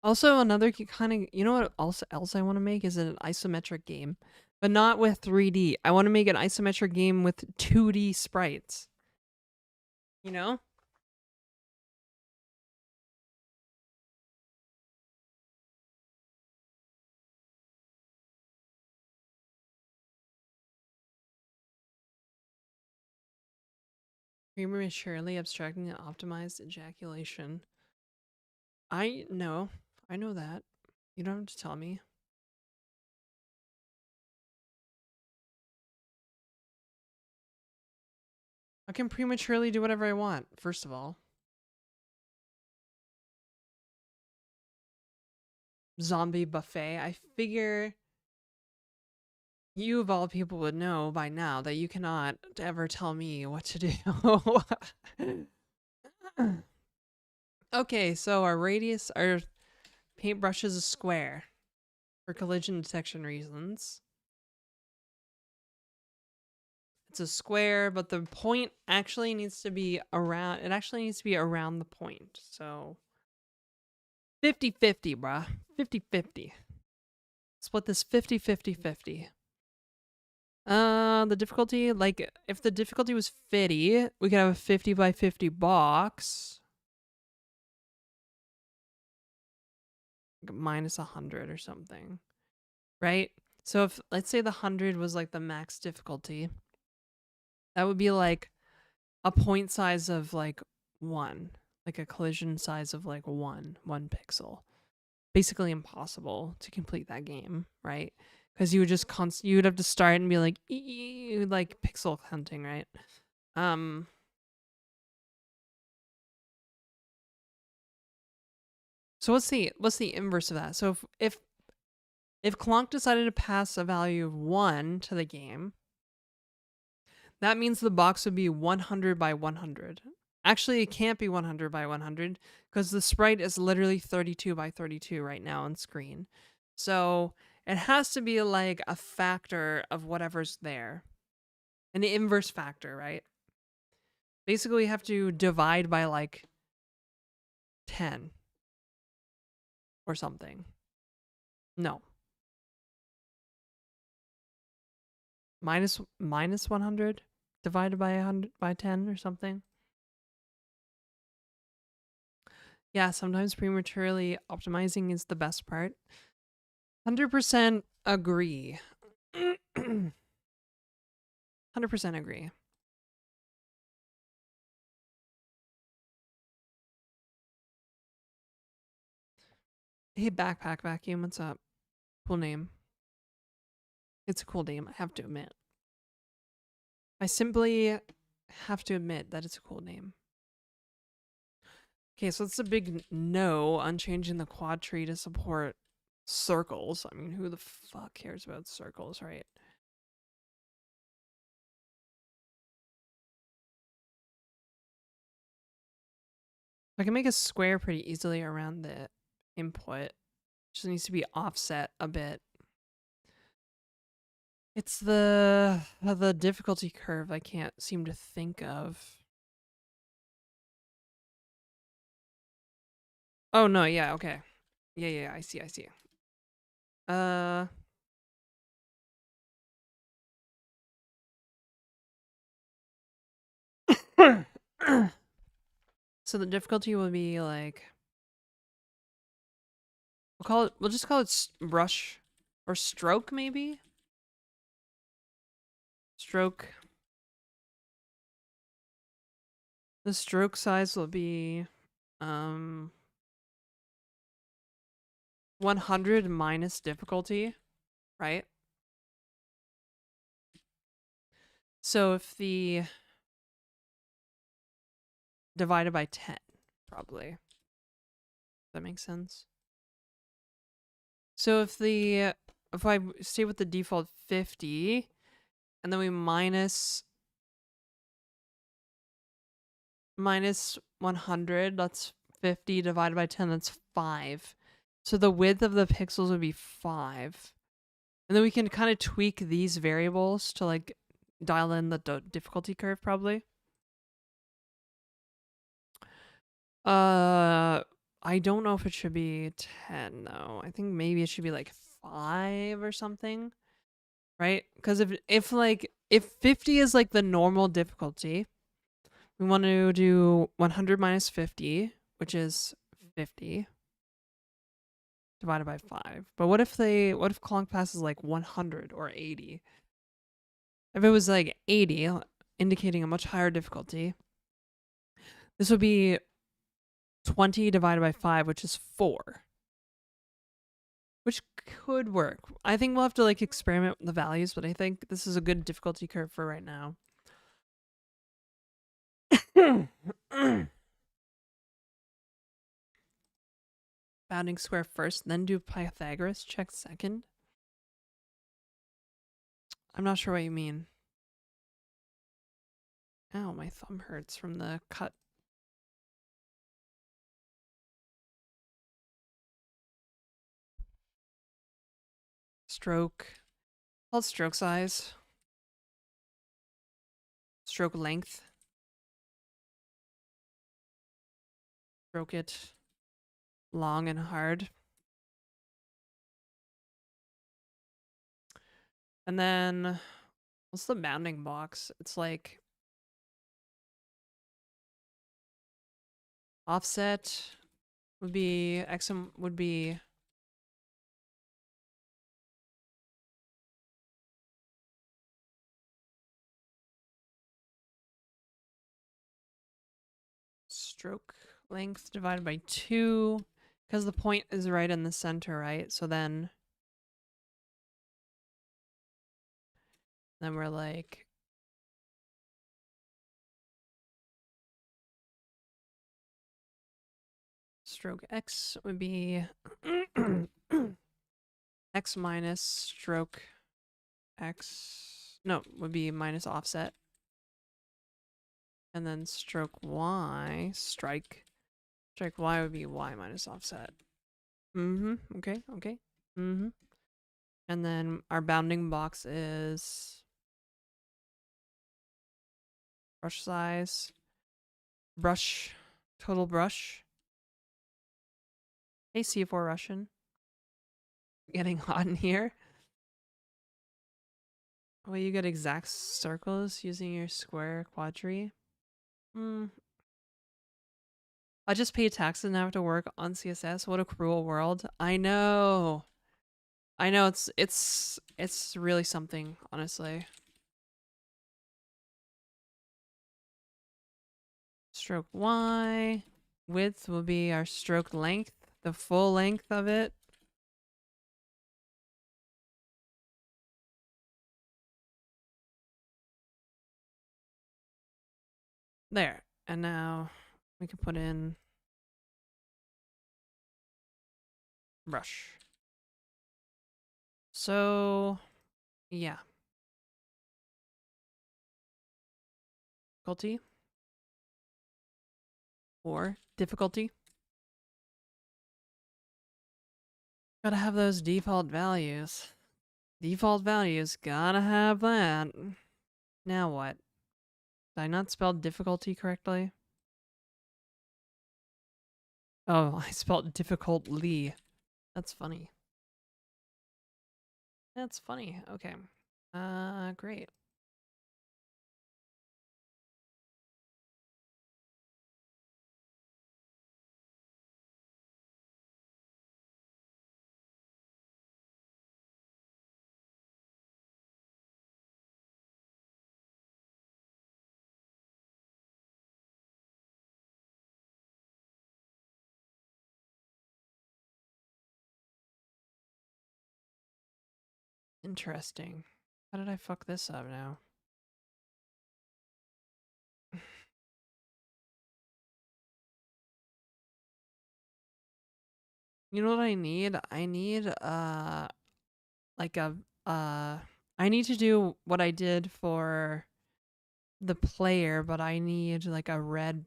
Also, another kind of, you know what else I want to make is an isometric game, but not with 3D. I want to make an isometric game with 2D sprites. You know? Prematurely abstracting and optimized ejaculation. I know that. You don't have to tell me. I can prematurely do whatever I want, first of all. Zombie buffet. I figure you of all people would know by now that you cannot ever tell me what to do. Okay, so our paintbrush is a square for collision detection reasons. It's a square, but the point actually needs to be around, it actually needs to be around the point. So 50-50, bruh. 50-50. Split this 50-50-50. The difficulty, like, if the difficulty was 50, we could have a 50 by 50 box. minus 100 or something, right? So if let's say the 100 was like the max difficulty, that would be like a point size of like 1, like a collision size of like 1 pixel. Basically impossible to complete that game, right? Because you would just you would have to start and be like like pixel hunting, right? So what's the inverse of that? So if Clonk decided to pass a value of 1 to the game, that means the box would be 100 by 100. Actually, it can't be 100 by 100 because the sprite is literally 32 by 32 right now on screen. So it has to be like a factor of whatever's there. An inverse factor, right? Basically, we have to divide by like 10 or something. No. Minus 100 divided by 100 by 10 or something. Yeah, sometimes prematurely optimizing is the best part. 100% agree. 100% agree. Hey, Backpack Vacuum, what's up? Cool name. It's a cool name, I have to admit. I simply have to admit that it's a cool name. Okay, so it's a big no on changing the quad tree to support circles. I mean, who the fuck cares about circles, right? I can make a square pretty easily around the input. Just needs to be offset a bit. It's the difficulty curve I can't seem to think of. Oh no, yeah, okay. Yeah, I see. So the difficulty will be like, we'll just call it brush or stroke maybe? Stroke. The stroke size will be 100 minus difficulty, right? So if the divided by 10, probably. Does that make sense? So if I stay with the default 50 and then we minus 100, that's 50 divided by 10, that's 5. So the width of the pixels would be 5. And then we can kind of tweak these variables to like dial in the difficulty curve probably. I don't know if it should be 10 though. I think maybe it should be like 5 or something. Right? Because if 50 is like the normal difficulty, we want to do 100 minus 50, which is 50 divided by 5. But what if Clonk passes like 100 or 80? If it was like 80, indicating a much higher difficulty, this would be 20 divided by 5, which is 4. Which could work. I think we'll have to like experiment with the values, but I think this is a good difficulty curve for right now. Bounding square first, then do Pythagoras check second. I'm not sure what you mean. Ow, my thumb hurts from the cut. Stroke. Called stroke size. Stroke length. Stroke it long and hard. And then, what's the bounding box? It's like offset would be, XM would be stroke length divided by 2, because the point is right in the center, right? So then we're like, stroke x would be x minus stroke x, no, would be minus offset. And then stroke y, strike y would be y minus offset. Okay, okay. And then our bounding box is brush size, brush, total brush. Hey, C4 Russian. Getting hot in here. Well, you get exact circles using your square quadri. I just pay taxes and have to work on CSS. What a cruel world. I know. I know, it's really something, honestly. Stroke Y. Width will be our stroke length, the full length of it. There. And now we can put in brush. So, yeah. Difficulty. Or difficulty. Gotta have those default values. Default values, gotta have that. Now what? Did I not spell difficulty correctly? Oh, I spelled difficultly. That's funny. That's funny. Okay. Great. Interesting. How did I fuck this up now? You know what I need? I need like a I need to do what I did for the player, but I need like a red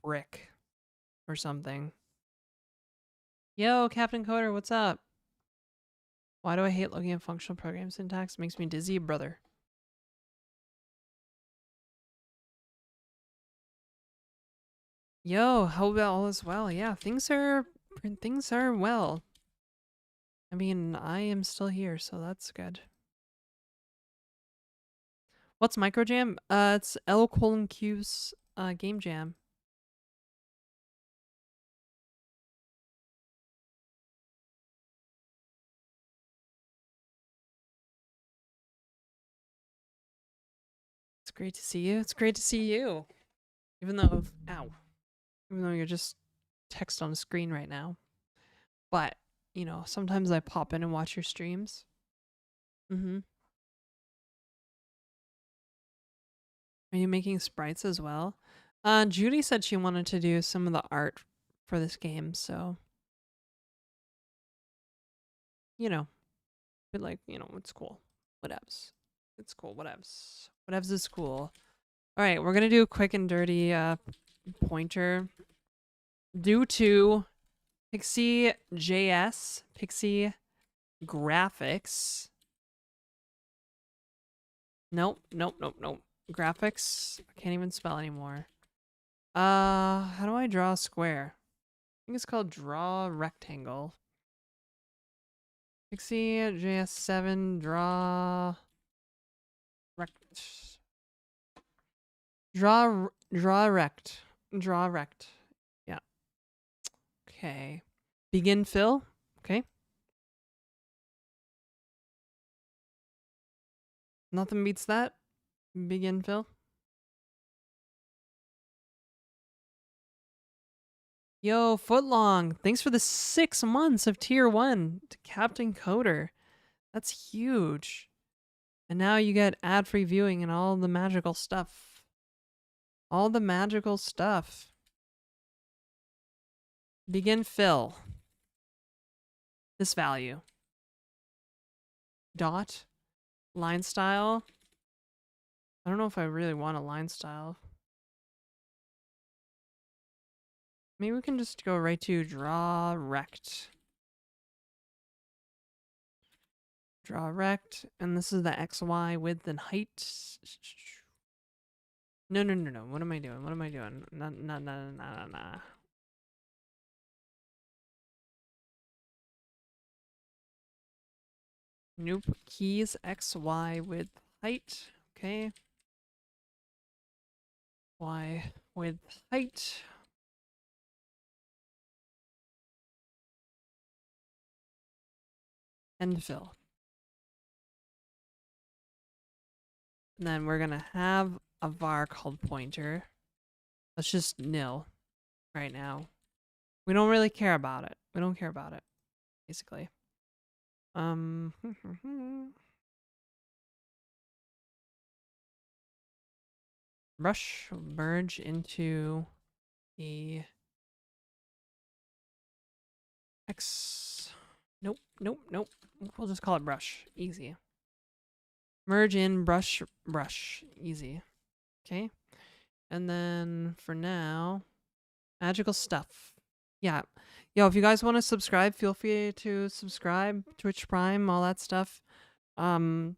brick or something. Yo, Captain Coder, what's up? Why do I hate looking at functional program syntax? It makes me dizzy, brother. Yo, how about all is well? Yeah, things are well. I mean, I am still here, so that's good. What's microJAM? It's L:'Q's game jam. It's great to see you. It's great to see you. Even though, even though you're just text on a screen right now. But, you know, sometimes I pop in and watch your streams. Are you making sprites as well? Judy said she wanted to do some of the art for this game, so you know, but like, you know, it's cool. Whatevs. It's cool. Whatevs. Whatevs is cool. All right, we're gonna do a quick and dirty pointer. Due to Pixie JS, Pixie graphics. Nope. Graphics. I can't even spell anymore. How do I draw a square? I think it's called draw rectangle. Pixie JS7 draw rect. Draw rect. Yeah. Okay. Begin fill. Okay. Nothing beats that. Begin fill. Yo, Footlong, thanks for the 6 months of tier 1 to Captain Coder. That's huge. And now you get ad-free viewing and all the magical stuff. All the magical stuff. Begin fill. This value. Dot. Line style. I don't know if I really want a line style. Maybe we can just go right to draw rect. Draw rect. And this is the XY width and height. No. What am I doing? What am I doing? Nah. Nope. Keys XY width height. Okay. Y width height. And fill. And then we're gonna have a var called pointer. That's just nil right now. We don't really care about it. We don't care about it, basically. Brush will merge into a X. Nope. We'll just call it brush. Easy. Merge in brush. Easy. Okay. And then for now, magical stuff. Yeah. Yo, if you guys want to subscribe, feel free to subscribe. Twitch Prime, all that stuff. Normally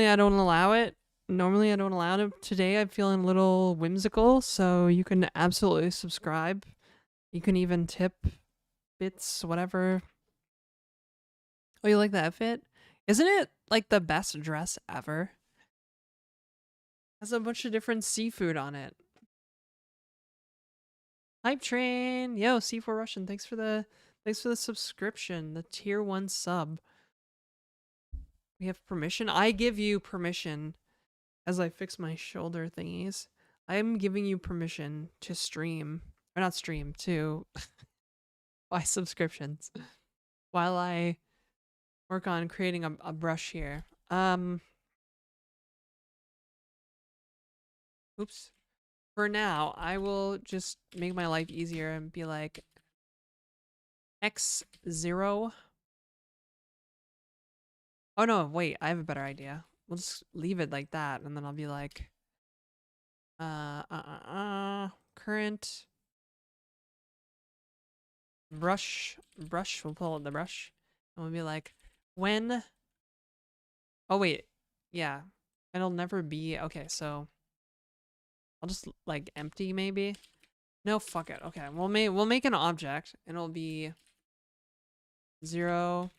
I don't allow it. Today I'm feeling a little whimsical, so you can absolutely subscribe. You can even tip bits, whatever. Oh, you like the outfit? Isn't it like the best dress ever? Has a bunch of different seafood on it. Hype train. Yo, C4 Russian, thanks for the subscription, the tier 1 sub. We have permission. I give you permission as I fix my shoulder thingies. I'm giving you permission to stream, or not stream, to buy subscriptions while I work on creating a brush here. Oops. For now, I will just make my life easier and be like X0. Oh no, wait, I have a better idea. We'll just leave it like that, and then I'll be like, current brush, we'll pull out the brush, and we'll be like, when, oh wait, yeah, it'll never be, okay, so, I'll just, like, empty, maybe? No, fuck it, okay, we'll make an object, and it'll be 0,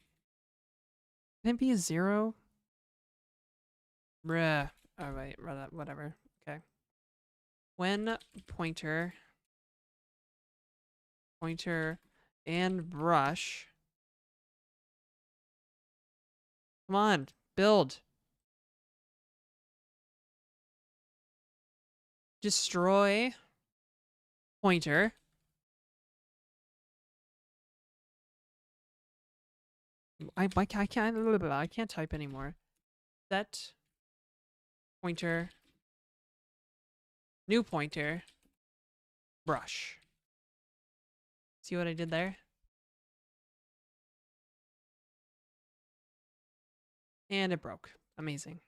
can it be 0? Bruh. Oh, wait, whatever. Okay. When pointer, and brush. Come on, build. Destroy pointer. I can't type anymore. Set pointer, new pointer, brush. See what I did there? And it broke. Amazing.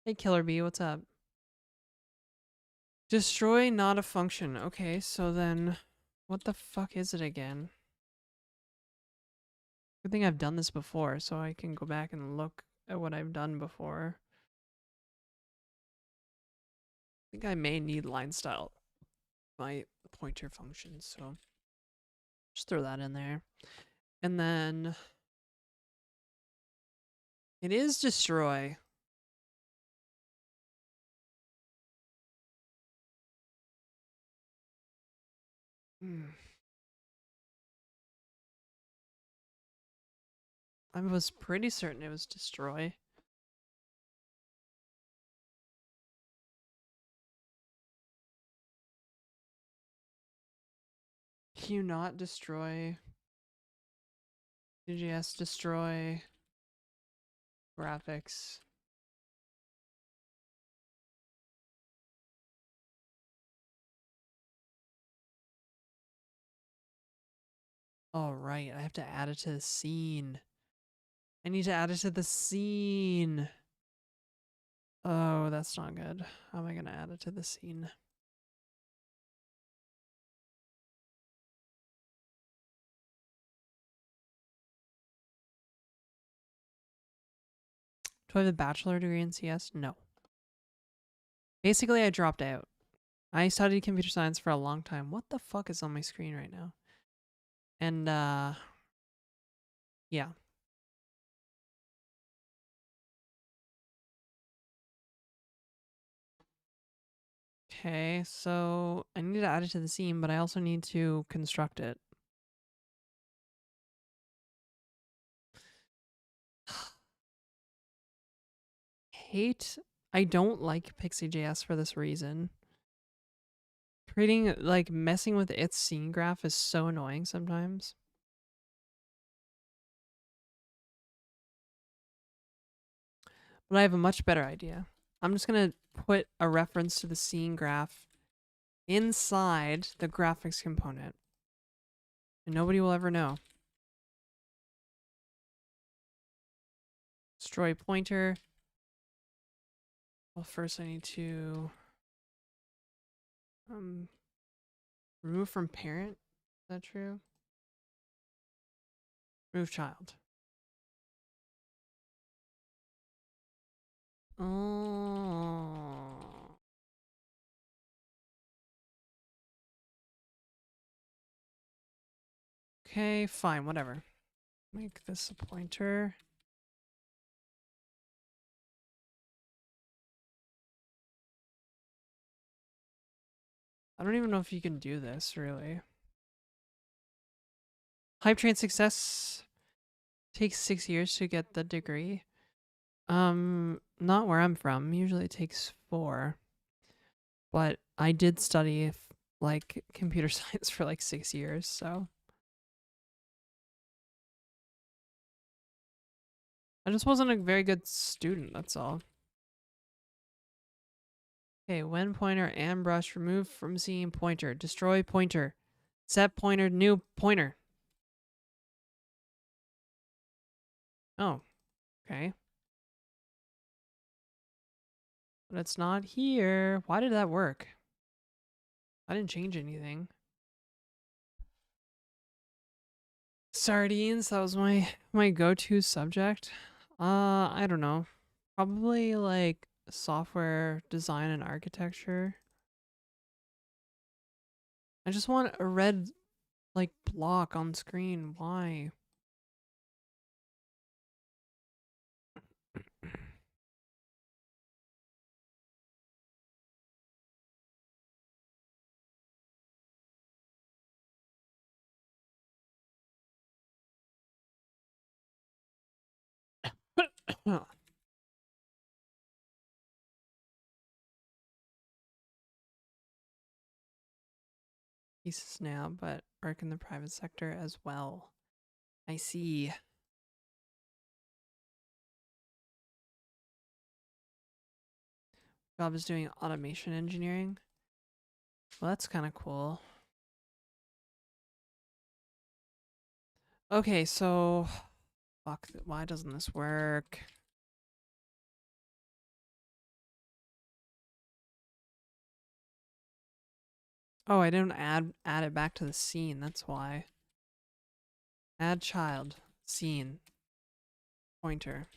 Hey, Killer Bee, what's up? Destroy not a function. Okay, so then what the fuck is it again? Good thing I've done this before, so I can go back and look at what I've done before. I think I may need line style my pointer function, so just throw that in there. And then it is destroy. I was pretty certain it was destroy. Can you not destroy DGS destroy graphics? All right, I have to add it to the scene. I need to add it to the scene. Oh, that's not good. How am I going to add it to the scene? Do I have a bachelor degree in CS? No. Basically, I dropped out. I studied computer science for a long time. What the fuck is on my screen right now? And, yeah. Okay, so I need to add it to the scene, but I also need to construct it. I don't like Pixie.js for this reason. Creating, like, messing with its scene graph is so annoying sometimes. But I have a much better idea. I'm just going to put a reference to the scene graph inside the graphics component. And nobody will ever know. Destroy pointer. Well, first I need to remove from parent. Is that true? Remove child. Oh. Okay, fine, whatever. Make this a pointer. I don't even know if you can do this, really. Hype train success takes 6 years to get the degree. Not where I'm from. Usually it takes 4. But I did study like computer science for like 6 years, so I just wasn't a very good student, that's all. Okay, when pointer and brush remove from scene pointer. Destroy pointer. Set pointer, new pointer. Oh, okay. But it's not here. Why did that work? I didn't change anything. Sardines, that was my go-to subject. I don't know. Probably like software design and architecture. I just want a red like block on screen. Why? Pieces now, but work in the private sector as well. I see. Job is doing automation engineering. Well, that's kind of cool. Okay, so fuck. Why doesn't this work? Oh, I didn't add it back to the scene. That's why. Add child scene pointer.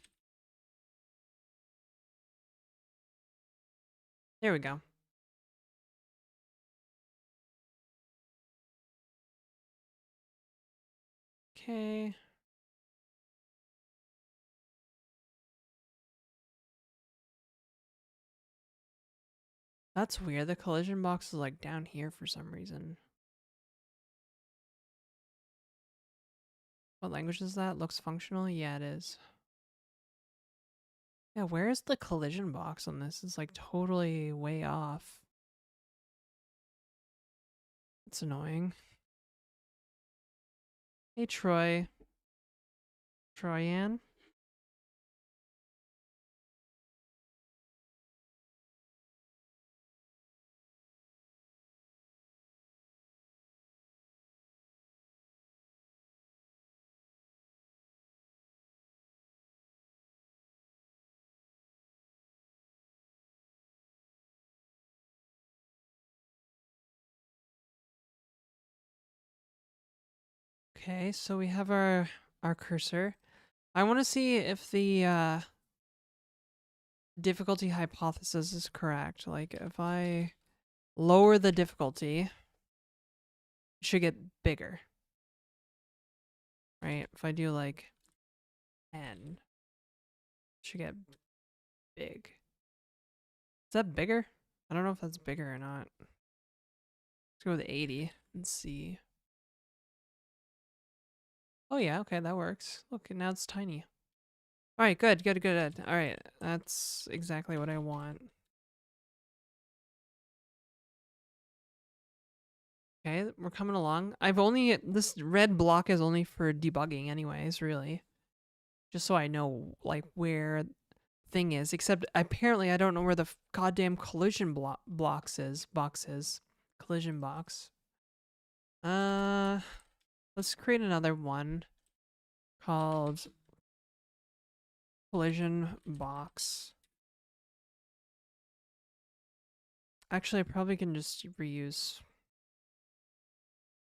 There we go. Okay. That's weird. The collision box is like down here for some reason. What language is that? Looks functional? Yeah, it is. Yeah, where is the collision box on this? It's like totally way off. It's annoying. Hey, Troy. Troyan. Okay, so we have our cursor. I want to see if the difficulty hypothesis is correct. Like, if I lower the difficulty, it should get bigger, right? If I do like 10, it should get big. Is that bigger? I don't know if that's bigger or not. Let's go with 80 and see. Oh yeah, okay, that works. Look, now it's tiny. All right, good, good, good. All right, that's exactly what I want. Okay, we're coming along. This red block is only for debugging anyways, really. Just so I know, like, where thing is. Except, apparently, I don't know where the goddamn collision box is. Collision box. Let's create another one called collision box. Actually, I probably can just reuse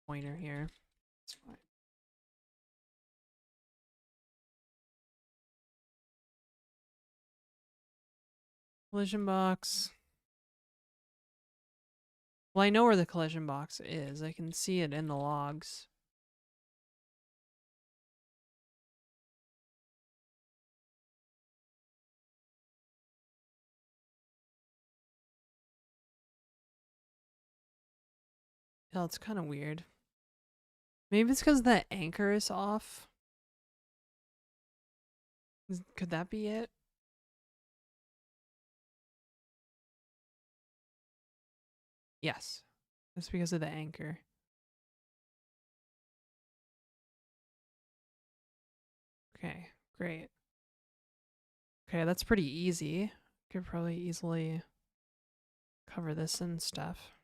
pointer here. It's fine. Collision box. Well, I know where the collision box is. I can see it in the logs. Yeah, it's kind of weird. Maybe it's because the anchor is off. Could that be it? Yes. That's because of the anchor. Okay, great. Okay, that's pretty easy. Could probably easily cover this and stuff.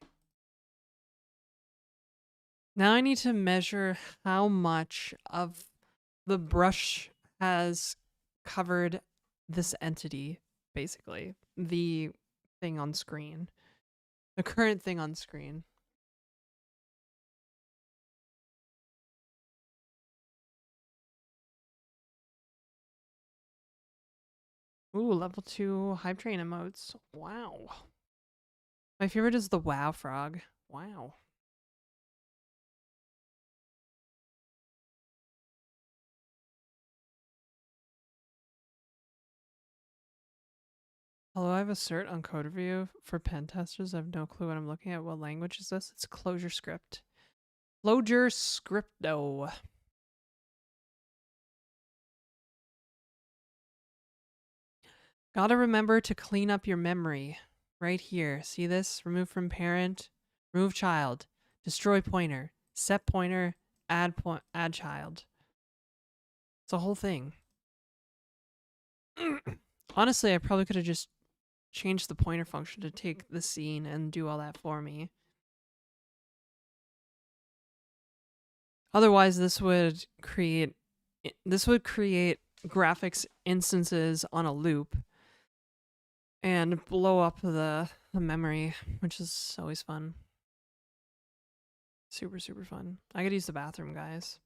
Now I need to measure how much of the brush has covered this entity, basically. The thing on screen. The current thing on screen. Ooh, level 2 hype train emotes. Wow. My favorite is the wow frog. Wow. Hello, I have a cert on code review for pen testers. I have no clue what I'm looking at. What language is this? It's Clojure script. Clojure scripto. Gotta remember to clean up your memory. Right here. See this? Remove from parent. Remove child. Destroy pointer. Set pointer. Add child. It's a whole thing. Honestly, I probably could have just changed the pointer function to take the scene and do all that for me. Otherwise, this would create graphics instances on a loop and blow up the memory, which is always fun. Super, super fun. I gotta use the bathroom, guys.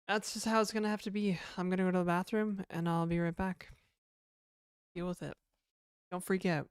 That's just how it's gonna have to be. I'm gonna go to the bathroom and I'll be right back. Deal with it. Don't freak out.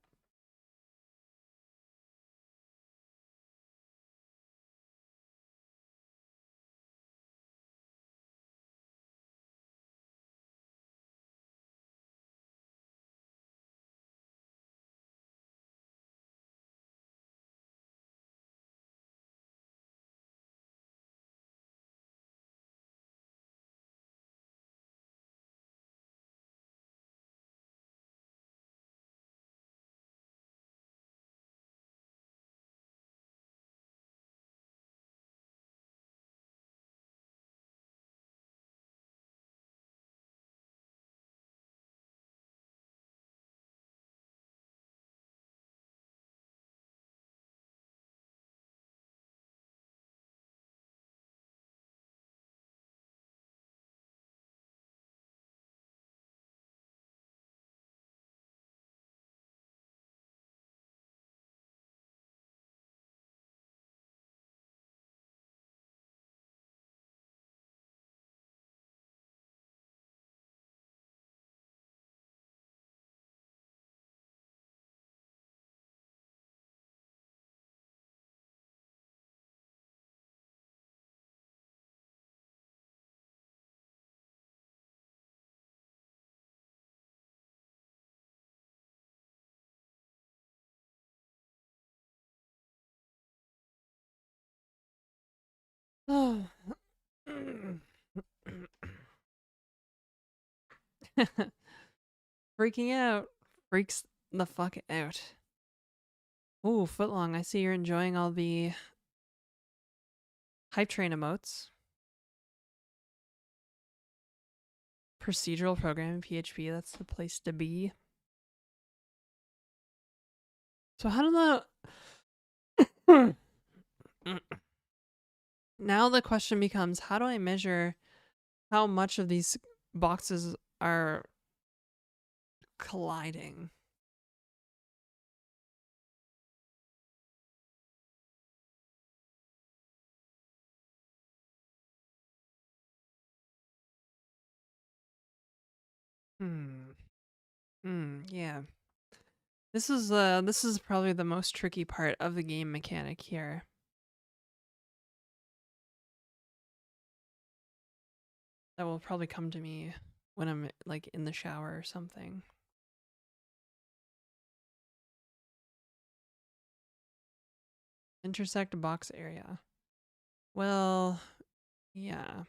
Freaking out. Freaks the fuck out. Ooh, Footlong, I see you're enjoying all the hype train emotes. Procedural programming PHP, that's the place to be. So how do the now the question becomes, how do I measure how much of these boxes are colliding? Yeah. This is probably the most tricky part of the game mechanic here. That will probably come to me when I'm like in the shower or something. Intersect box area. Well, yeah.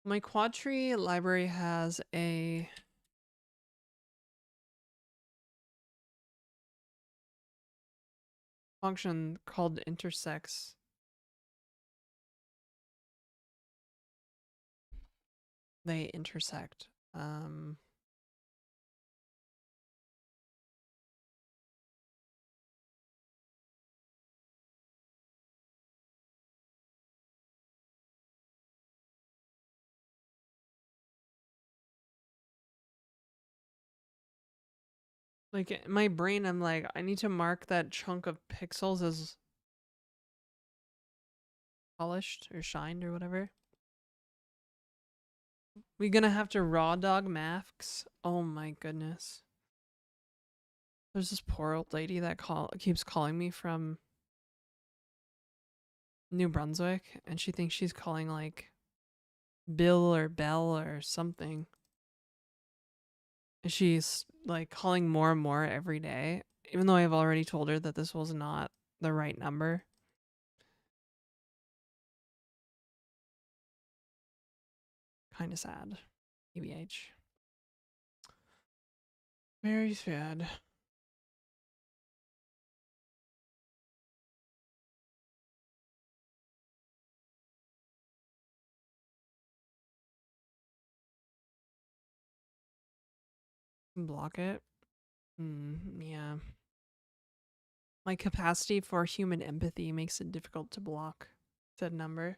My quad tree library has a function called intersects. They intersect. Like in my brain, I'm like, I need to mark that chunk of pixels as polished or shined or whatever. We gonna have to raw dog masks. Oh my goodness. There's this poor old lady that keeps calling me from New Brunswick, and she thinks she's calling like Bill or Bell or something. And she's like calling more and more every day, even though I've already told her that this was not the right number. Kind of sad. EBH. Very sad. Block it. Yeah. My capacity for human empathy makes it difficult to block said number.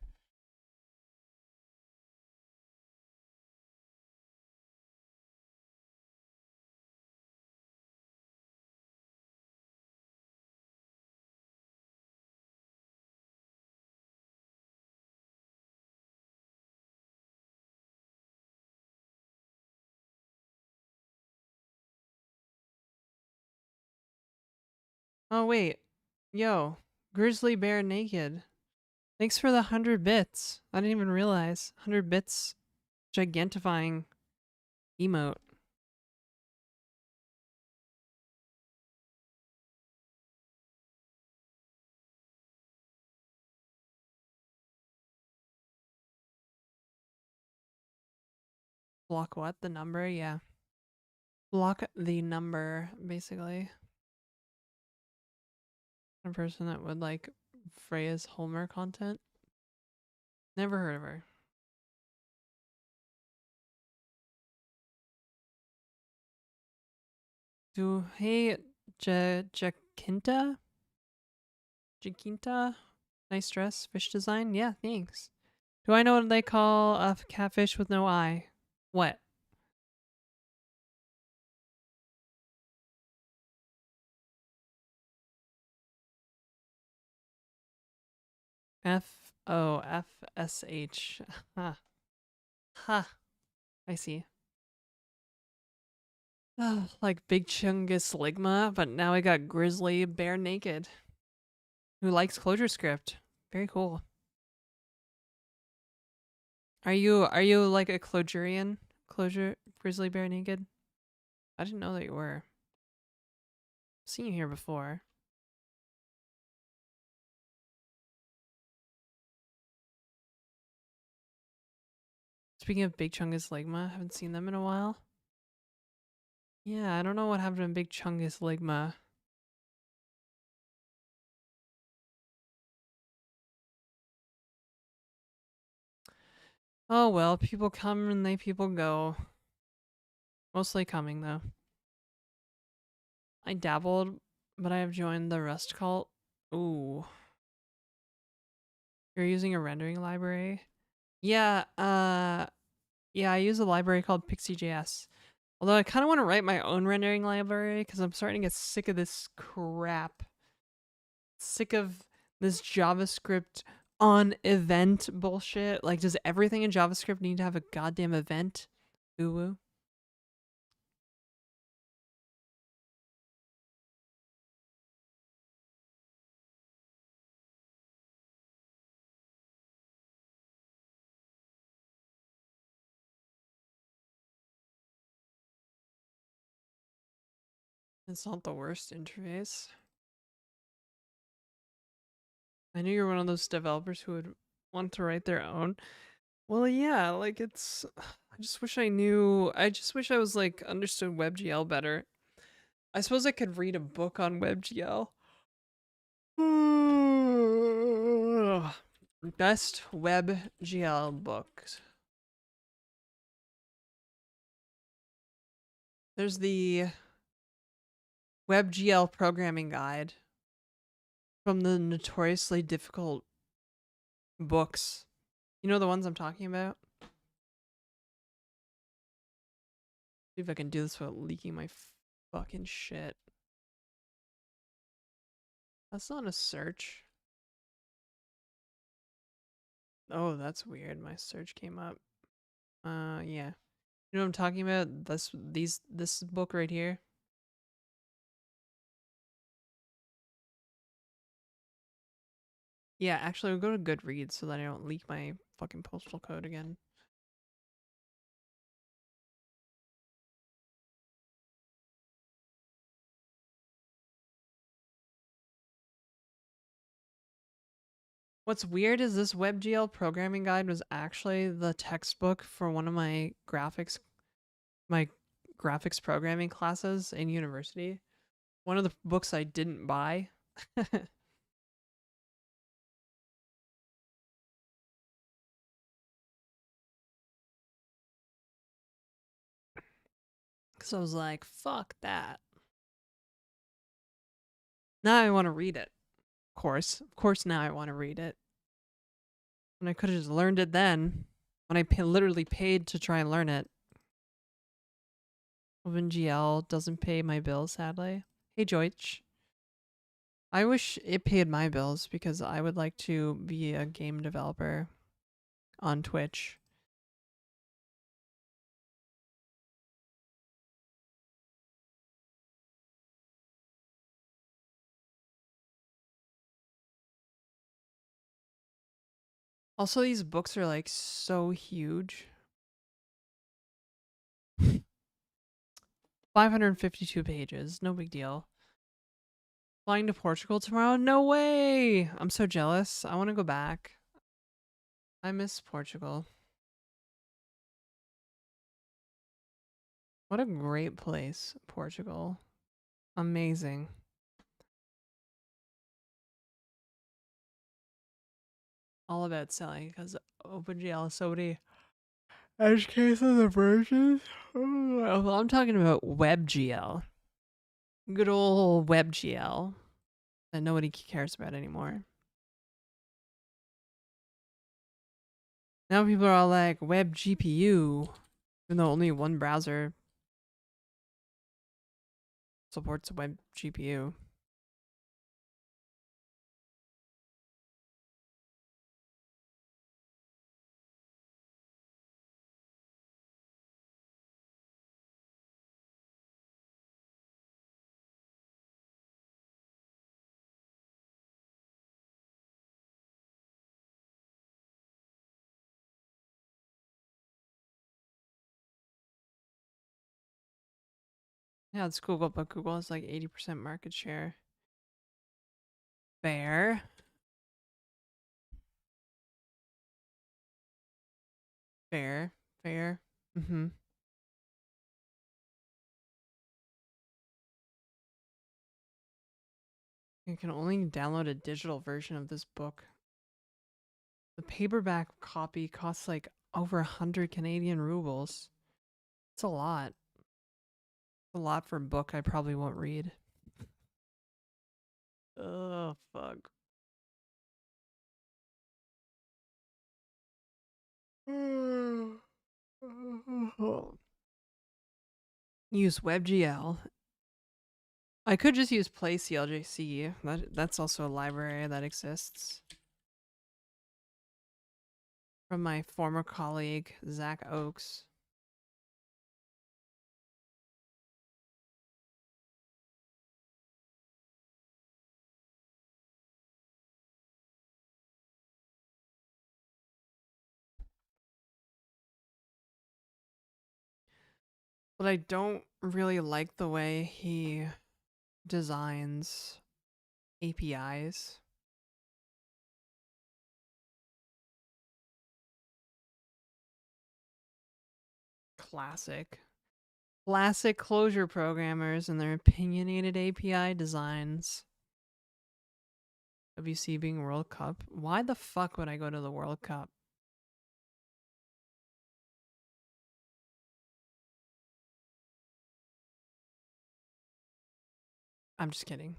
Oh, wait. Yo, Grizzly Bear Naked. Thanks for the 100 bits. I didn't even realize. 100 bits gigantifying emote. Block what? The number? Yeah. Block the number, basically. A person that would like Freya's Homer content. Never heard of her. Hey, Jacinta? Jacinta? Nice dress, fish design? Yeah, thanks. Do I know what they call a catfish with no eye? What? FOFSH. Huh. Huh. I see. Oh, like Big Chungus Ligma, but now I got Grizzly Bear Naked, who likes Clojure script. Very cool. Are you like a Clojurian? Clojure Grizzly Bear Naked? I didn't know that you were. I've seen you here before. speaking of Big Chungus Ligma, haven't seen them in a while. Yeah, I don't know what happened to Big Chungus Ligma. Oh well, people come and people go. Mostly coming though. I dabbled, but I have joined the Rust cult. Ooh. You're using a rendering library? Yeah, yeah, I use a library called Pixie.js. Although I kind of want to write my own rendering library because I'm starting to get sick of this crap. Sick of this JavaScript on event bullshit. Like, does everything in JavaScript need to have a goddamn event? Ooh woo. It's not the worst interface. I knew you were one of those developers who would want to write their own. Well, yeah, like it's. I just wish I knew. I just wish I was like understood WebGL better. I suppose I could read a book on WebGL. Best WebGL books. There's the WebGL programming guide from the notoriously difficult books. You know the ones I'm talking about? See if I can do this without leaking my fucking shit. That's not a search. Oh, that's weird. My search came up. Yeah. You know what I'm talking about? This book right here. Yeah, actually, we'll go to Goodreads so that I don't leak my fucking postal code again. What's weird is this WebGL programming guide was actually the textbook for one of my graphics programming classes in university. One of the books I didn't buy. Because I was like, fuck that. Now I want to read it. Of course, now I want to read it. And I could have just learned it then when I literally paid to try and learn it. OpenGL doesn't pay my bills, sadly. Hey, Joich. I wish it paid my bills because I would like to be a game developer on Twitch. Also, these books are like so huge. 552 pages, no big deal. Flying to Portugal tomorrow? No way! I'm so jealous. I want to go back. I miss Portugal. What a great place, Portugal. Amazing. All about selling because OpenGL is so many edge cases and versions. Well, I'm talking about WebGL. Good old WebGL that nobody cares about anymore. Now people are all like Web GPU, even though only one browser supports Web GPU. Yeah, it's Google, but Google has like 80% market share. Fair. Fair. Fair. Mm-hmm. You can only download a digital version of this book. The paperback copy costs like over 100 Canadian rubles. It's a lot. It's a lot for a book I probably won't read. Oh, fuck. Use WebGL. I could just use PlayCLJC. That's also a library that exists. From my former colleague, Zach Oakes. But I don't really like the way he designs APIs. Classic. Classic closure programmers and their opinionated API designs. WC being World Cup. Why the fuck would I go to the World Cup? I'm just kidding.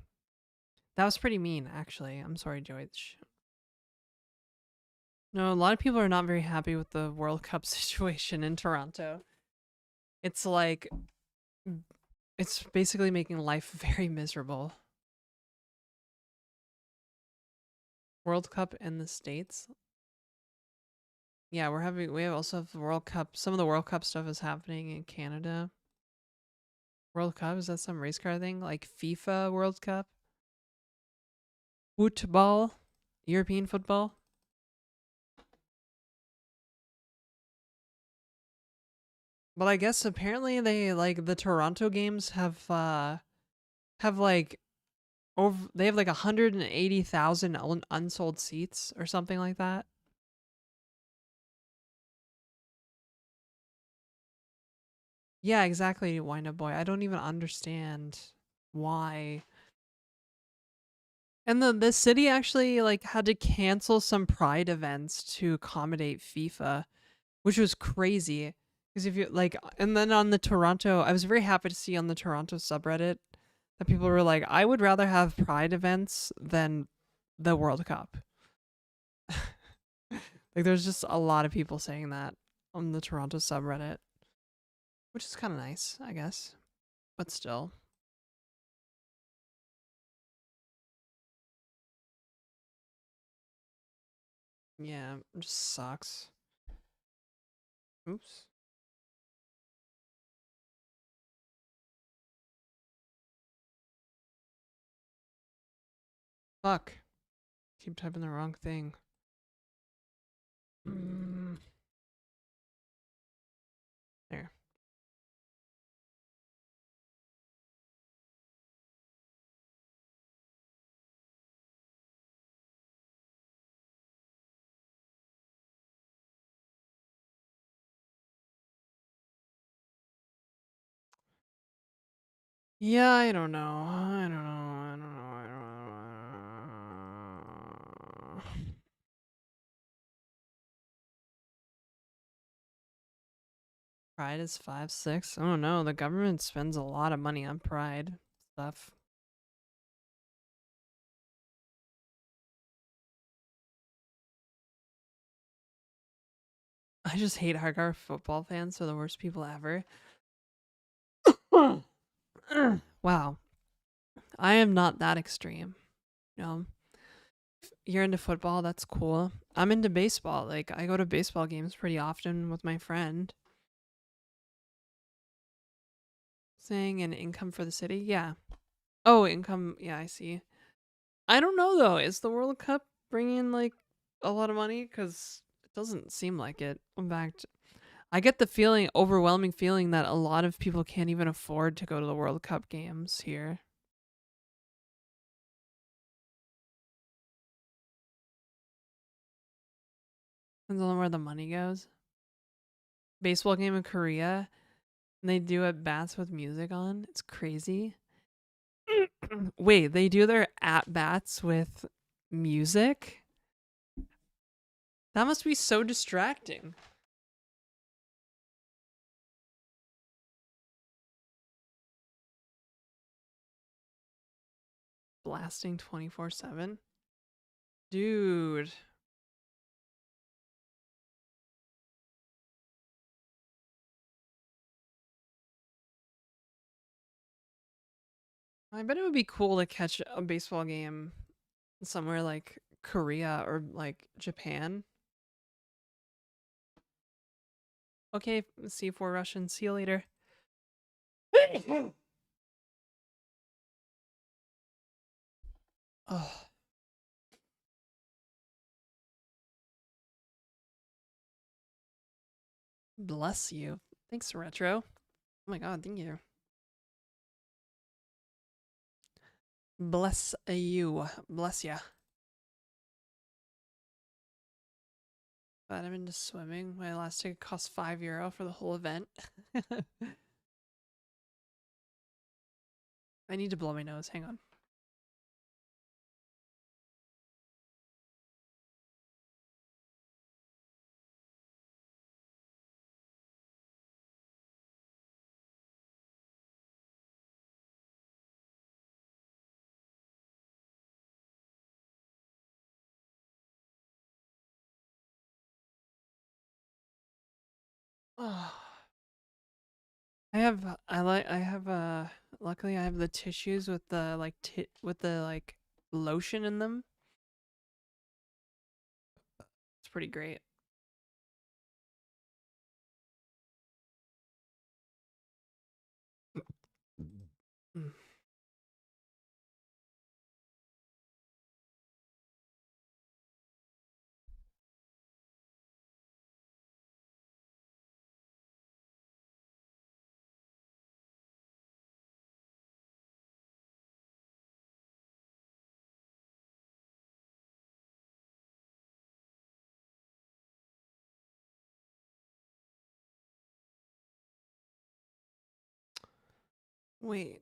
That was pretty mean, actually. I'm sorry, George. No, a lot of people are not very happy with the World Cup situation in Toronto. It's like, it's basically making life very miserable. World Cup in the States? Yeah, we also have the World Cup. Some of the World Cup stuff is happening in Canada. World Cup, is that some race car thing? Like FIFA World Cup? Football? European football? But I guess apparently they like the Toronto games have like they have like 180,000 unsold seats or something like that. Yeah, exactly, Wind Up Boy. I don't even understand why. And the city actually like had to cancel some pride events to accommodate FIFA, which was crazy. Because if you like, and then on the Toronto, I was very happy to see on the Toronto subreddit that people were like, I would rather have pride events than the World Cup. Like, there's just a lot of people saying that on the Toronto subreddit, which is kind of nice, I guess. But still, yeah, it just sucks. Oops. Fuck. Keep typing the wrong thing. Mm, there. Yeah, I don't know. I don't know. I don't know. I don't know. Pride is 5, 6. I don't know. The government spends a lot of money on pride stuff. I just hate hardcore football fans. They're the worst people ever. Wow. I am not that extreme. You know, you're into football, that's cool. I'm into baseball. Like, I go to baseball games pretty often with my friend. Saying an income for the city? Yeah. Oh, income. Yeah, I see. I don't know, though. Is the World Cup bringing, like, a lot of money? Because it doesn't seem like it. In fact, I get the feeling, overwhelming feeling, that a lot of people can't even afford to go to the World Cup games here. Depends on where the money goes. baseball game in Korea and they do at bats with music on. It's crazy. Wait, they do their at bats with music? That must be so distracting. Blasting 24/7? Dude. I bet it would be cool to catch a baseball game somewhere like Korea or like Japan. Okay, C4 Russian. See you later. Oh, bless you. Thanks, Retro. Oh my god, thank you. Bless you. Bless ya. But I'm into swimming. My last ticket cost €5 for the whole event. I need to blow my nose. Hang on. Oh. I have luckily I have the tissues with the with the like lotion in them. It's pretty great. Mm. Wait.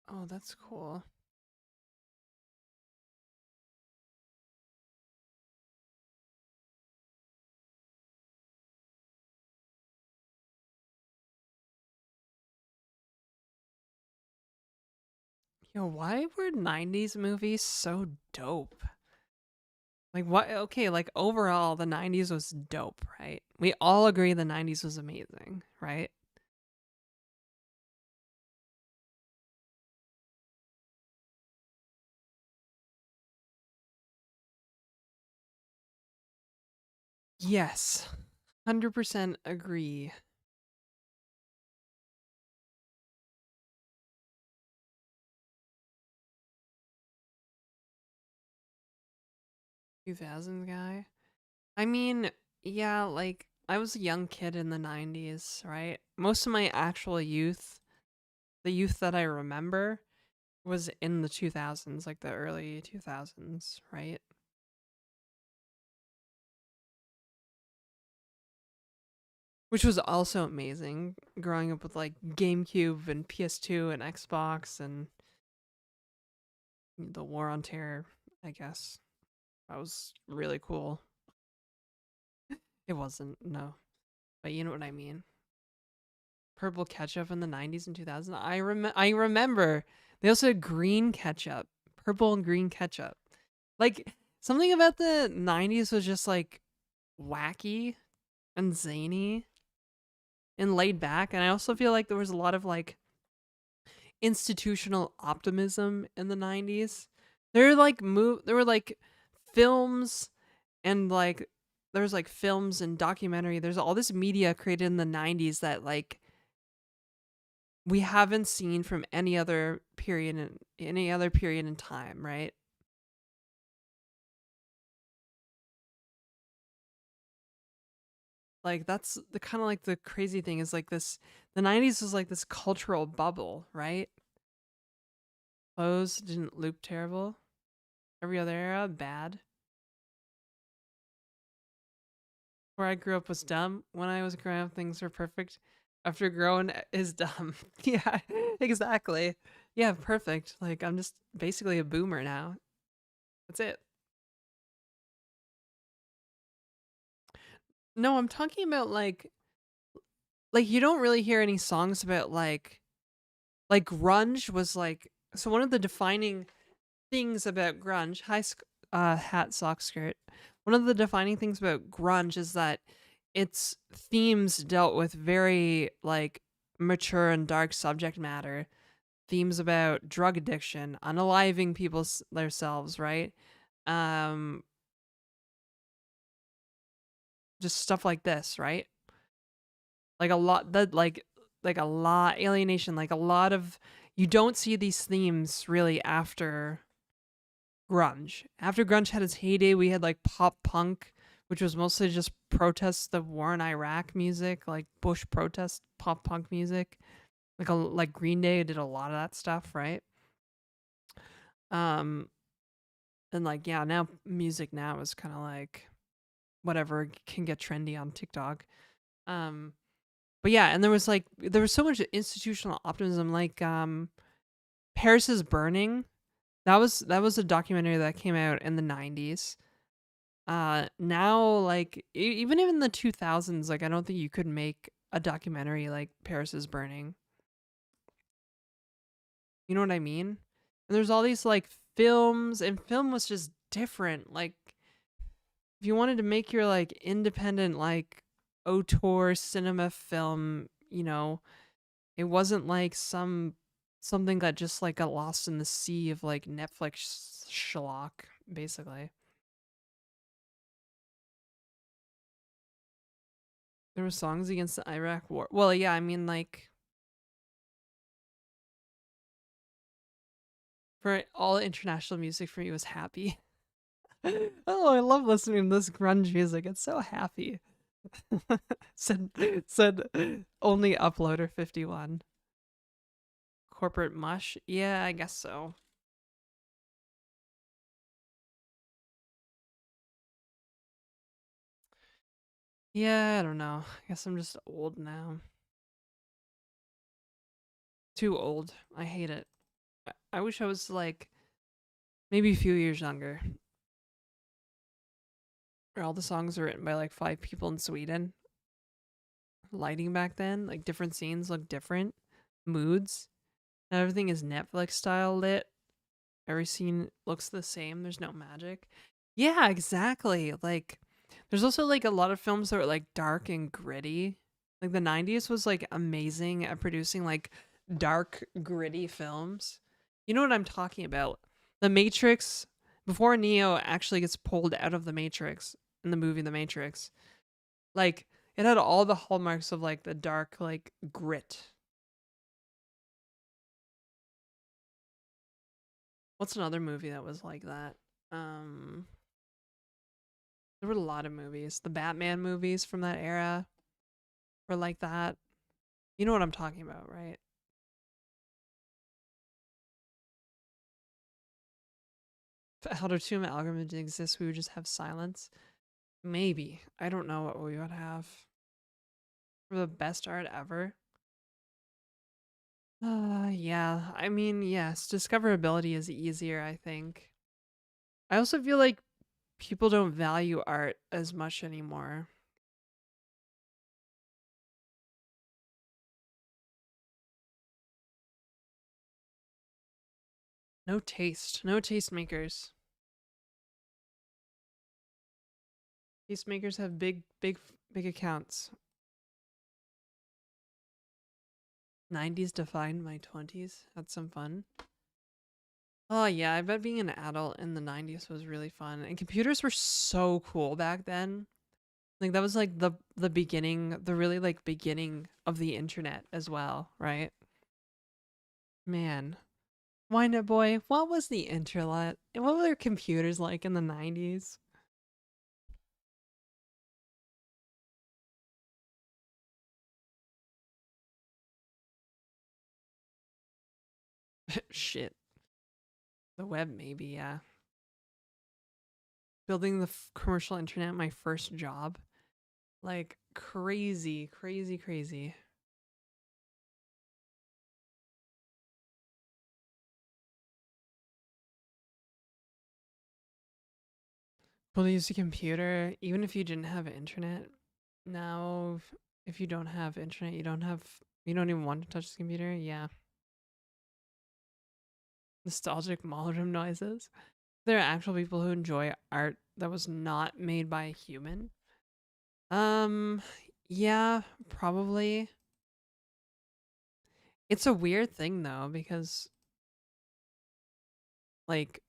Oh, that's cool. Yo, why were 90s movies so dope? Like what okay, like overall the 90s was dope, right? We all agree the 90s was amazing, right? Yes. 100% agree. 2000s guy. I mean, yeah, like I was a young kid in the 90s, right? Most of my actual youth, the youth that I remember was in the 2000s, like the early 2000s, right? Which was also amazing growing up with like GameCube and PS2 and Xbox and the War on Terror, I guess. That was really cool. It wasn't, no. But you know what I mean. Purple ketchup in the 90s and 2000s. I remember they also had green ketchup, purple and green ketchup. Like something about the 90s was just like wacky and zany and laid back, and I also feel like there was a lot of like institutional optimism in the 90s. There were like films and like there's like films and documentary. There's all this media created in the 90s that like we haven't seen from any other period in time, right? Like that's the kind of like the crazy thing is like this the 90s was like this cultural bubble, right? Clothes didn't look terrible. Every other era bad. Where I grew up was dumb. When I was growing up, things were perfect. After growing is dumb. Yeah, exactly. Yeah, perfect. Like I'm just basically a boomer now. That's it. No, I'm talking about like you don't really hear any songs about like grunge was like so one of the defining things about grunge, hat sock skirt. One of the defining things about grunge is that its themes dealt with very like mature and dark subject matter. Themes about drug addiction, unaliving people themselves, right? Um, just stuff like this, right? Like a lot that like a lot alienation, like a lot of you don't see these themes really after grunge. After grunge had its heyday, we had like pop punk, which was mostly just protests the war in Iraq music, like Bush protest pop punk music. Like Green Day did a lot of that stuff, right? Um and like yeah, now music now is kind of like whatever can get trendy on TikTok. Um but yeah, and there was so much institutional optimism like Paris is Burning. That was a documentary that came out in the 90s. Now like even in the 2000s, like I don't think you could make a documentary like Paris is Burning. You know what I mean? And there's all these like films, and film was just different. Like if you wanted to make your like independent like auteur cinema film, it wasn't like something that just like got lost in the sea of like Netflix schlock basically. There were songs against the Iraq war. Well, yeah, I mean like for all international music for me was happy. Oh, I love listening to this grunge music. It's so happy. said said only uploader 51. Corporate mush. Yeah, I guess so. Yeah, I don't know. I guess I'm just old now. Too old. I hate it. I wish I was like maybe a few years younger. Or all the songs are written by like five people in Sweden. Lighting back then, like different scenes look different. Moods. Now everything is Netflix style lit. Every scene looks the same. There's no magic. Yeah, exactly. Like there's also like a lot of films that are like dark and gritty. Like the 90s was like amazing at producing like dark gritty films. You know what I'm talking about? The Matrix before Neo actually gets pulled out of the Matrix in the movie The Matrix. Like it had all the hallmarks of like the dark like grit. What's another movie that was like that? Um There were a lot of movies. The Batman movies from that era were like that. You know what I'm talking about, right? If Elder Tomb algorithm didn't exist, we would just have silence. Maybe. I don't know what we would have for the best art ever. Yeah. I mean, yes, discoverability is easier, I think. I also feel like people don't value art as much anymore. No taste. No tastemakers. Tastemakers have big accounts. 90s defined my 20s. Had some fun. Oh yeah, I bet being an adult in the 90s was really fun. And computers were so cool back then. Like that was like the beginning, the really like beginning of the internet as well, right? Man. Wind Up Boy, what was the internet? And what were computers like in the 90s? Shit. The web maybe, yeah. Building the commercial internet, my first job. Like crazy, crazy, crazy. People use a computer even if you didn't have internet. Now, if you don't have internet, you don't even want to touch the computer. Yeah. Nostalgic mallroom noises. There are actual people who enjoy art that was not made by a human. Um, yeah, probably. It's a weird thing though because like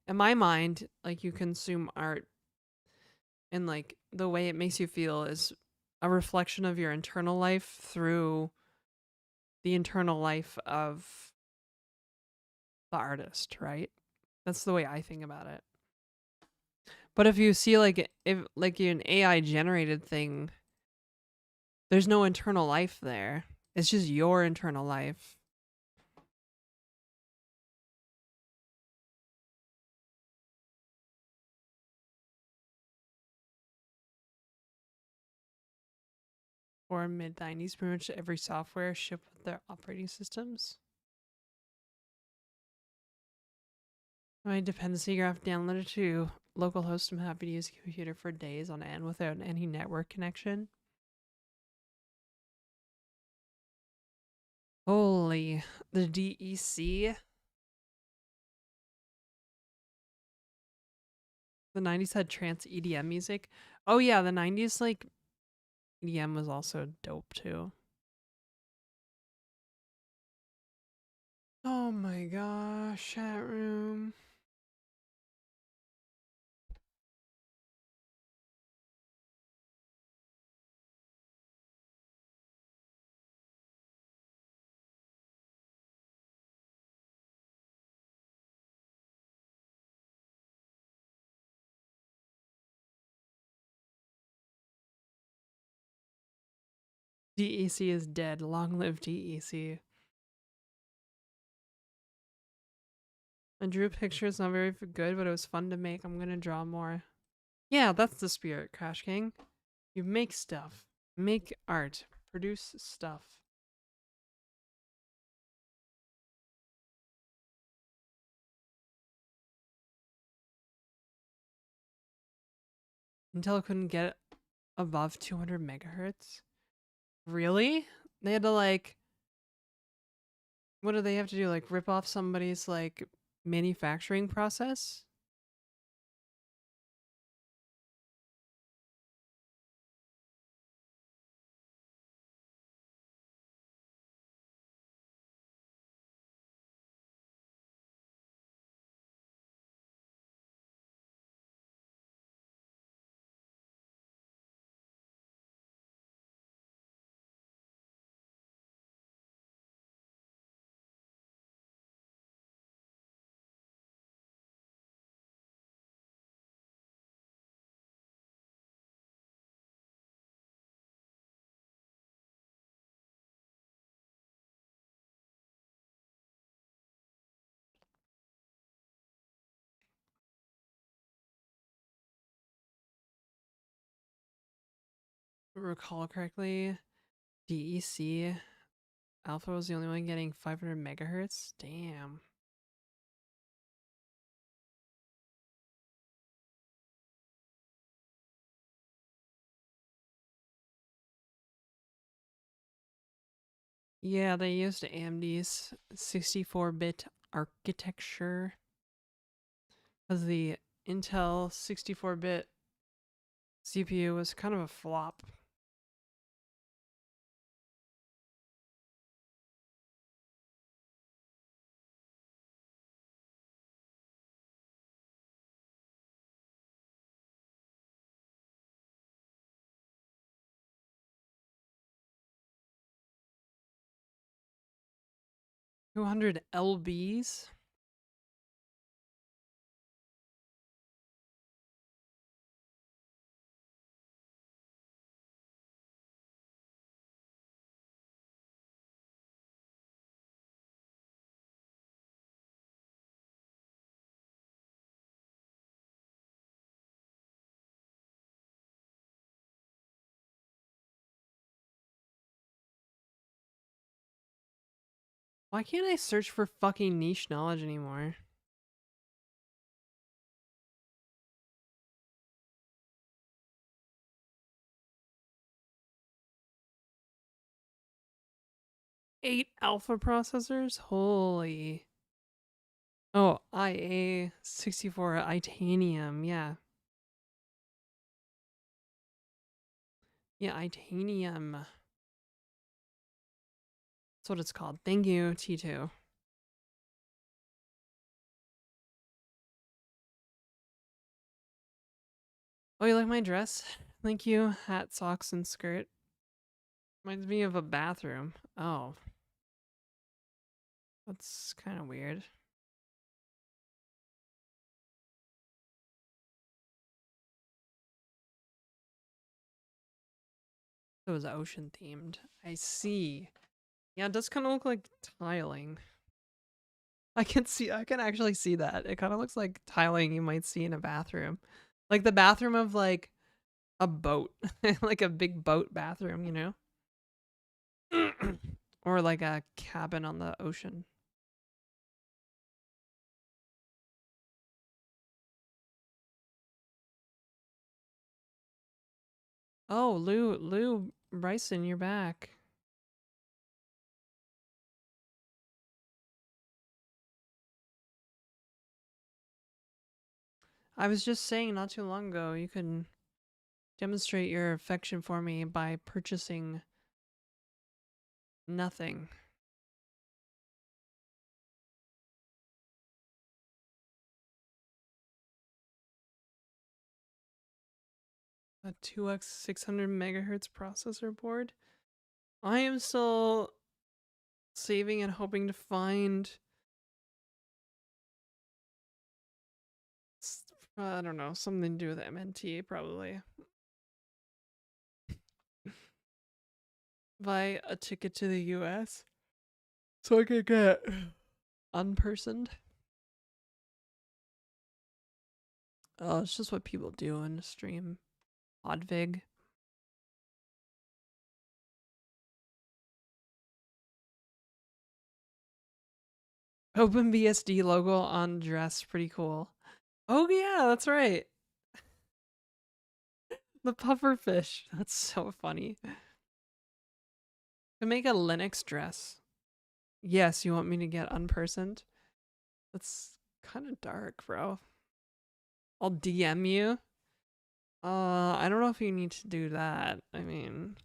in my mind, like you consume art and like the way it makes you feel is a reflection of your internal life through the internal life of the artist, right? That's the way I think about it. But if you see like if like an AI generated thing, there's no internal life there. It's just your internal life. Or mid 90s, pretty much every software shipped with their operating systems. My dependency graph downloaded to localhost. I'm happy to use a computer for days on end without any network connection. Holy, the DEC. The 90s had trance EDM music. Oh yeah, the 90s like EDM was also dope too. Oh my gosh, chat room. DEC is dead. Long live DEC. I drew a picture. It's not very good, but it was fun to make. I'm gonna draw more. Yeah, that's the spirit, Crash King. You make stuff. Make art. Produce stuff. Intel couldn't get above 200 megahertz. Really? They had to like, what do they have to do? Like rip off somebody's like manufacturing process? 'Recall correctly, DEC Alpha was the only one getting 500 megahertz. Damn. Yeah, they used AMD's 64-bit architecture because the Intel 64-bit CPU was kind of a flop. $200 LBs. Why can't I search for fucking niche knowledge anymore? Eight alpha processors? Holy. Oh, IA64 Itanium. Yeah. Yeah, Itanium. That's what it's called. Thank you, T2. Oh, you like my dress? Thank you. Hat, socks, and skirt. Reminds me of a bathroom. Oh, that's kind of weird. It was ocean themed. I see. Yeah, it does kind of look like tiling. I can actually see that. It kind of looks like tiling you might see in a bathroom. Like the bathroom of like a boat. Like a big boat bathroom, you know? Or like a cabin on the ocean. Oh, Lou Bryson, you're back. I was just saying not too long ago you can demonstrate your affection for me by purchasing nothing. A 2x 600 megahertz processor board. I am still saving and hoping to find I don't know, something to do with MNT probably. Buy a ticket to the US so I could get unpersoned. Oh, it's just what people do in a stream. Oddvig. OpenBSD logo on dress, pretty cool. Oh yeah, that's right. The pufferfish. That's so funny. To make a Linux dress. Yes, you want me to get unpersoned? That's kind of dark, bro. I'll DM you. I don't know if you need to do that. I mean,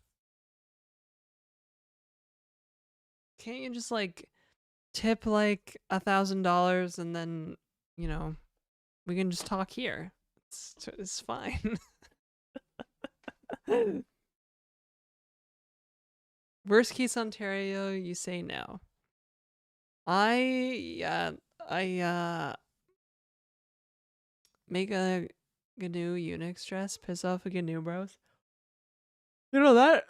can't you just like tip like $1,000 and then, you know, we can just talk here. It's fine. Worst case Ontario, you say no. I make a GNU Unix dress, piss off a GNU bros. You know that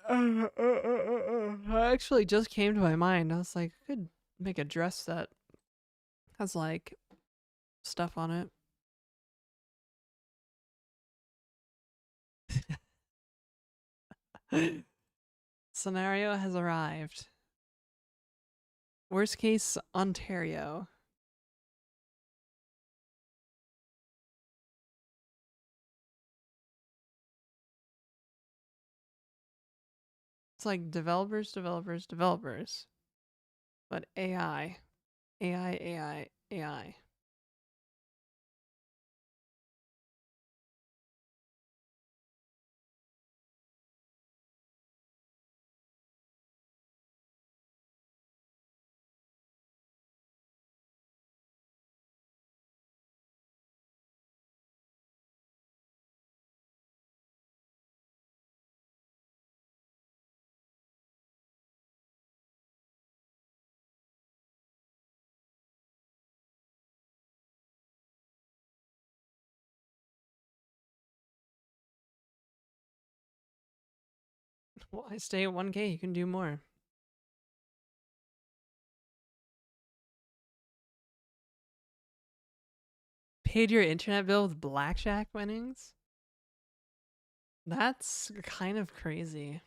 actually just came to my mind. I was like, I could make a dress that has like stuff on it. Scenario has arrived. Worst case Ontario. It's like developers, developers, developers. But AI. AI, AI, AI. Well, I stay at 1K. You can do more. Paid your internet bill with blackjack winnings? That's kind of crazy.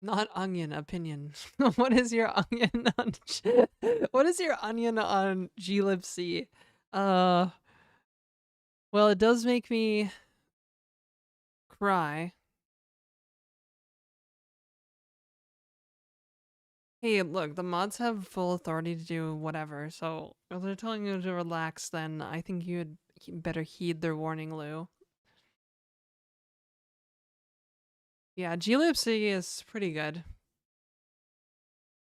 Not onion, opinion. What is your onion on what is your onion on glibc? Uh well, it does make me cry. Hey, look, the mods have full authority to do whatever, so if they're telling you to relax, then I think you'd better heed their warning, Lou. Yeah, glibc is pretty good.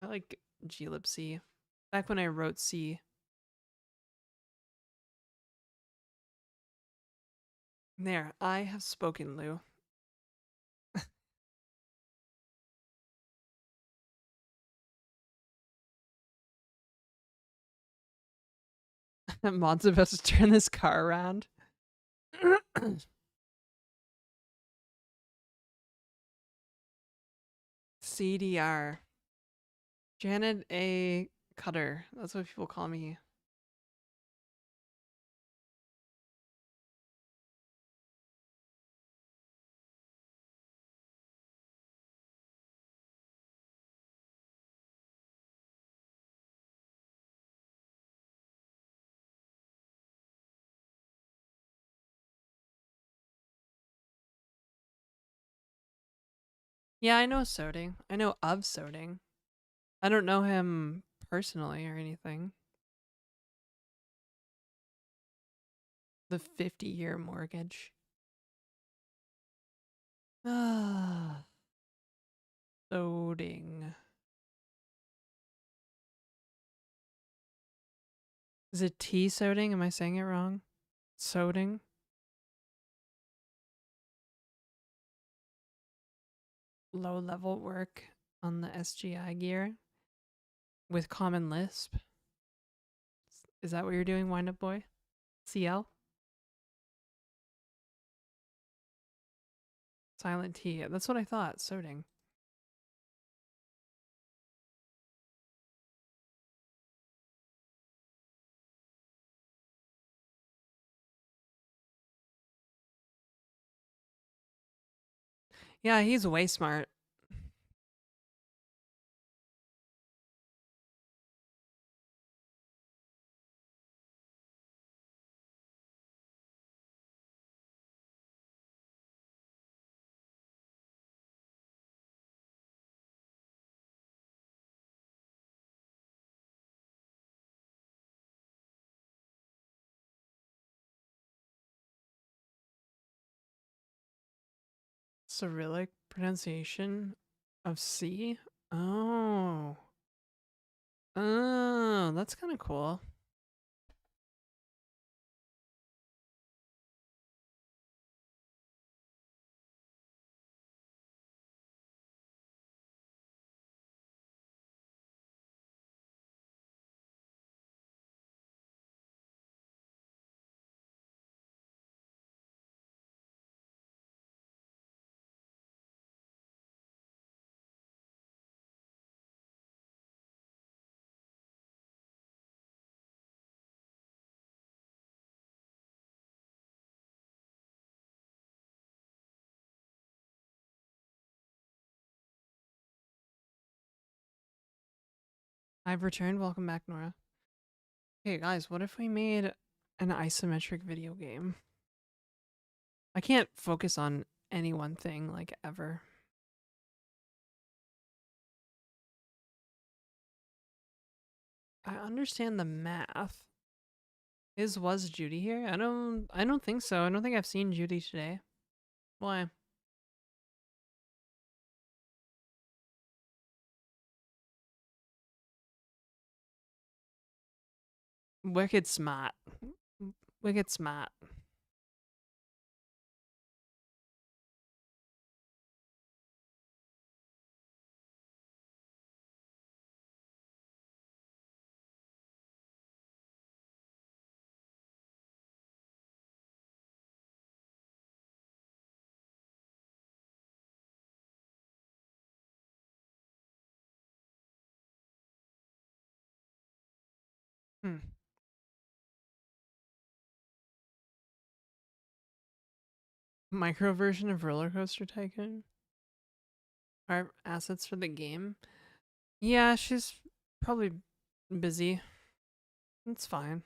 I like glibc. Back when I wrote C. There, I have spoken, Lou. Mod's supposed to turn this car around. CDR. Janet A. Cutter. That's what people call me. Yeah, I know Soding. I know of Soding. I don't know him personally or anything. The 50-year mortgage. Ah, Soding. Is it T Soding? Am I saying it wrong? Soding? Low level work on the SGI gear with Common Lisp. Is that what you're doing, Wind Up Boy? CL? Silent T. That's what I thought. Soding. Yeah, he's way smart. Cyrillic pronunciation of C? Oh. Oh, that's kind of cool. I've returned. Welcome back, Nora. Hey guys, what if we made an isometric video game? I can't focus on any one thing like ever. I understand the math. Was Judy here? I don't think so. I don't think I've seen Judy today. Why? Wicked smart. Wicked smart. Hmm. Micro version of Roller Coaster Tycoon? Our assets for the game. Yeah, she's probably busy. It's fine.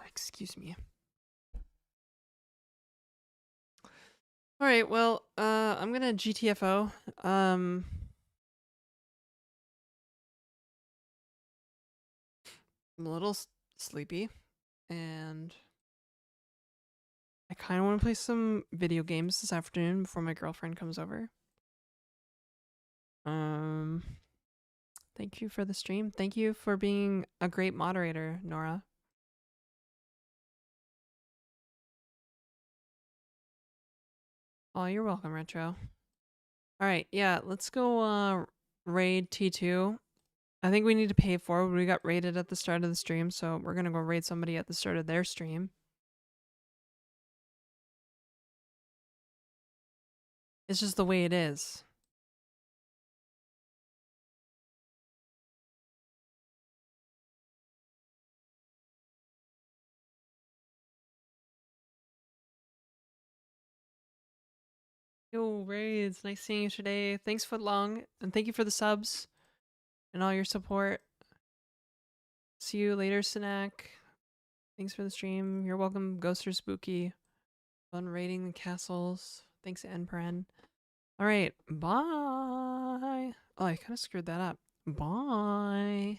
Excuse me. All right, well, I'm gonna GTFO. I'm a little sleepy, and I kind of want to play some video games this afternoon before my girlfriend comes over. Um, thank you for the stream. Thank you for being a great moderator, Nora. Oh, you're welcome, Retro. All right, yeah, let's go raid T2. I think we need to pay for it. We got raided at the start of the stream, so we're gonna go raid somebody at the start of their stream. It's just the way it is. Yo, raids, nice seeing you today. Thanks Footlong, and thank you for the subs and all your support. See you later, Snack. Thanks for the stream. You're welcome, Ghoster Spooky. Fun raiding the castles. Thanks, Npren. All right, bye. Oh, I kind of screwed that up. Bye.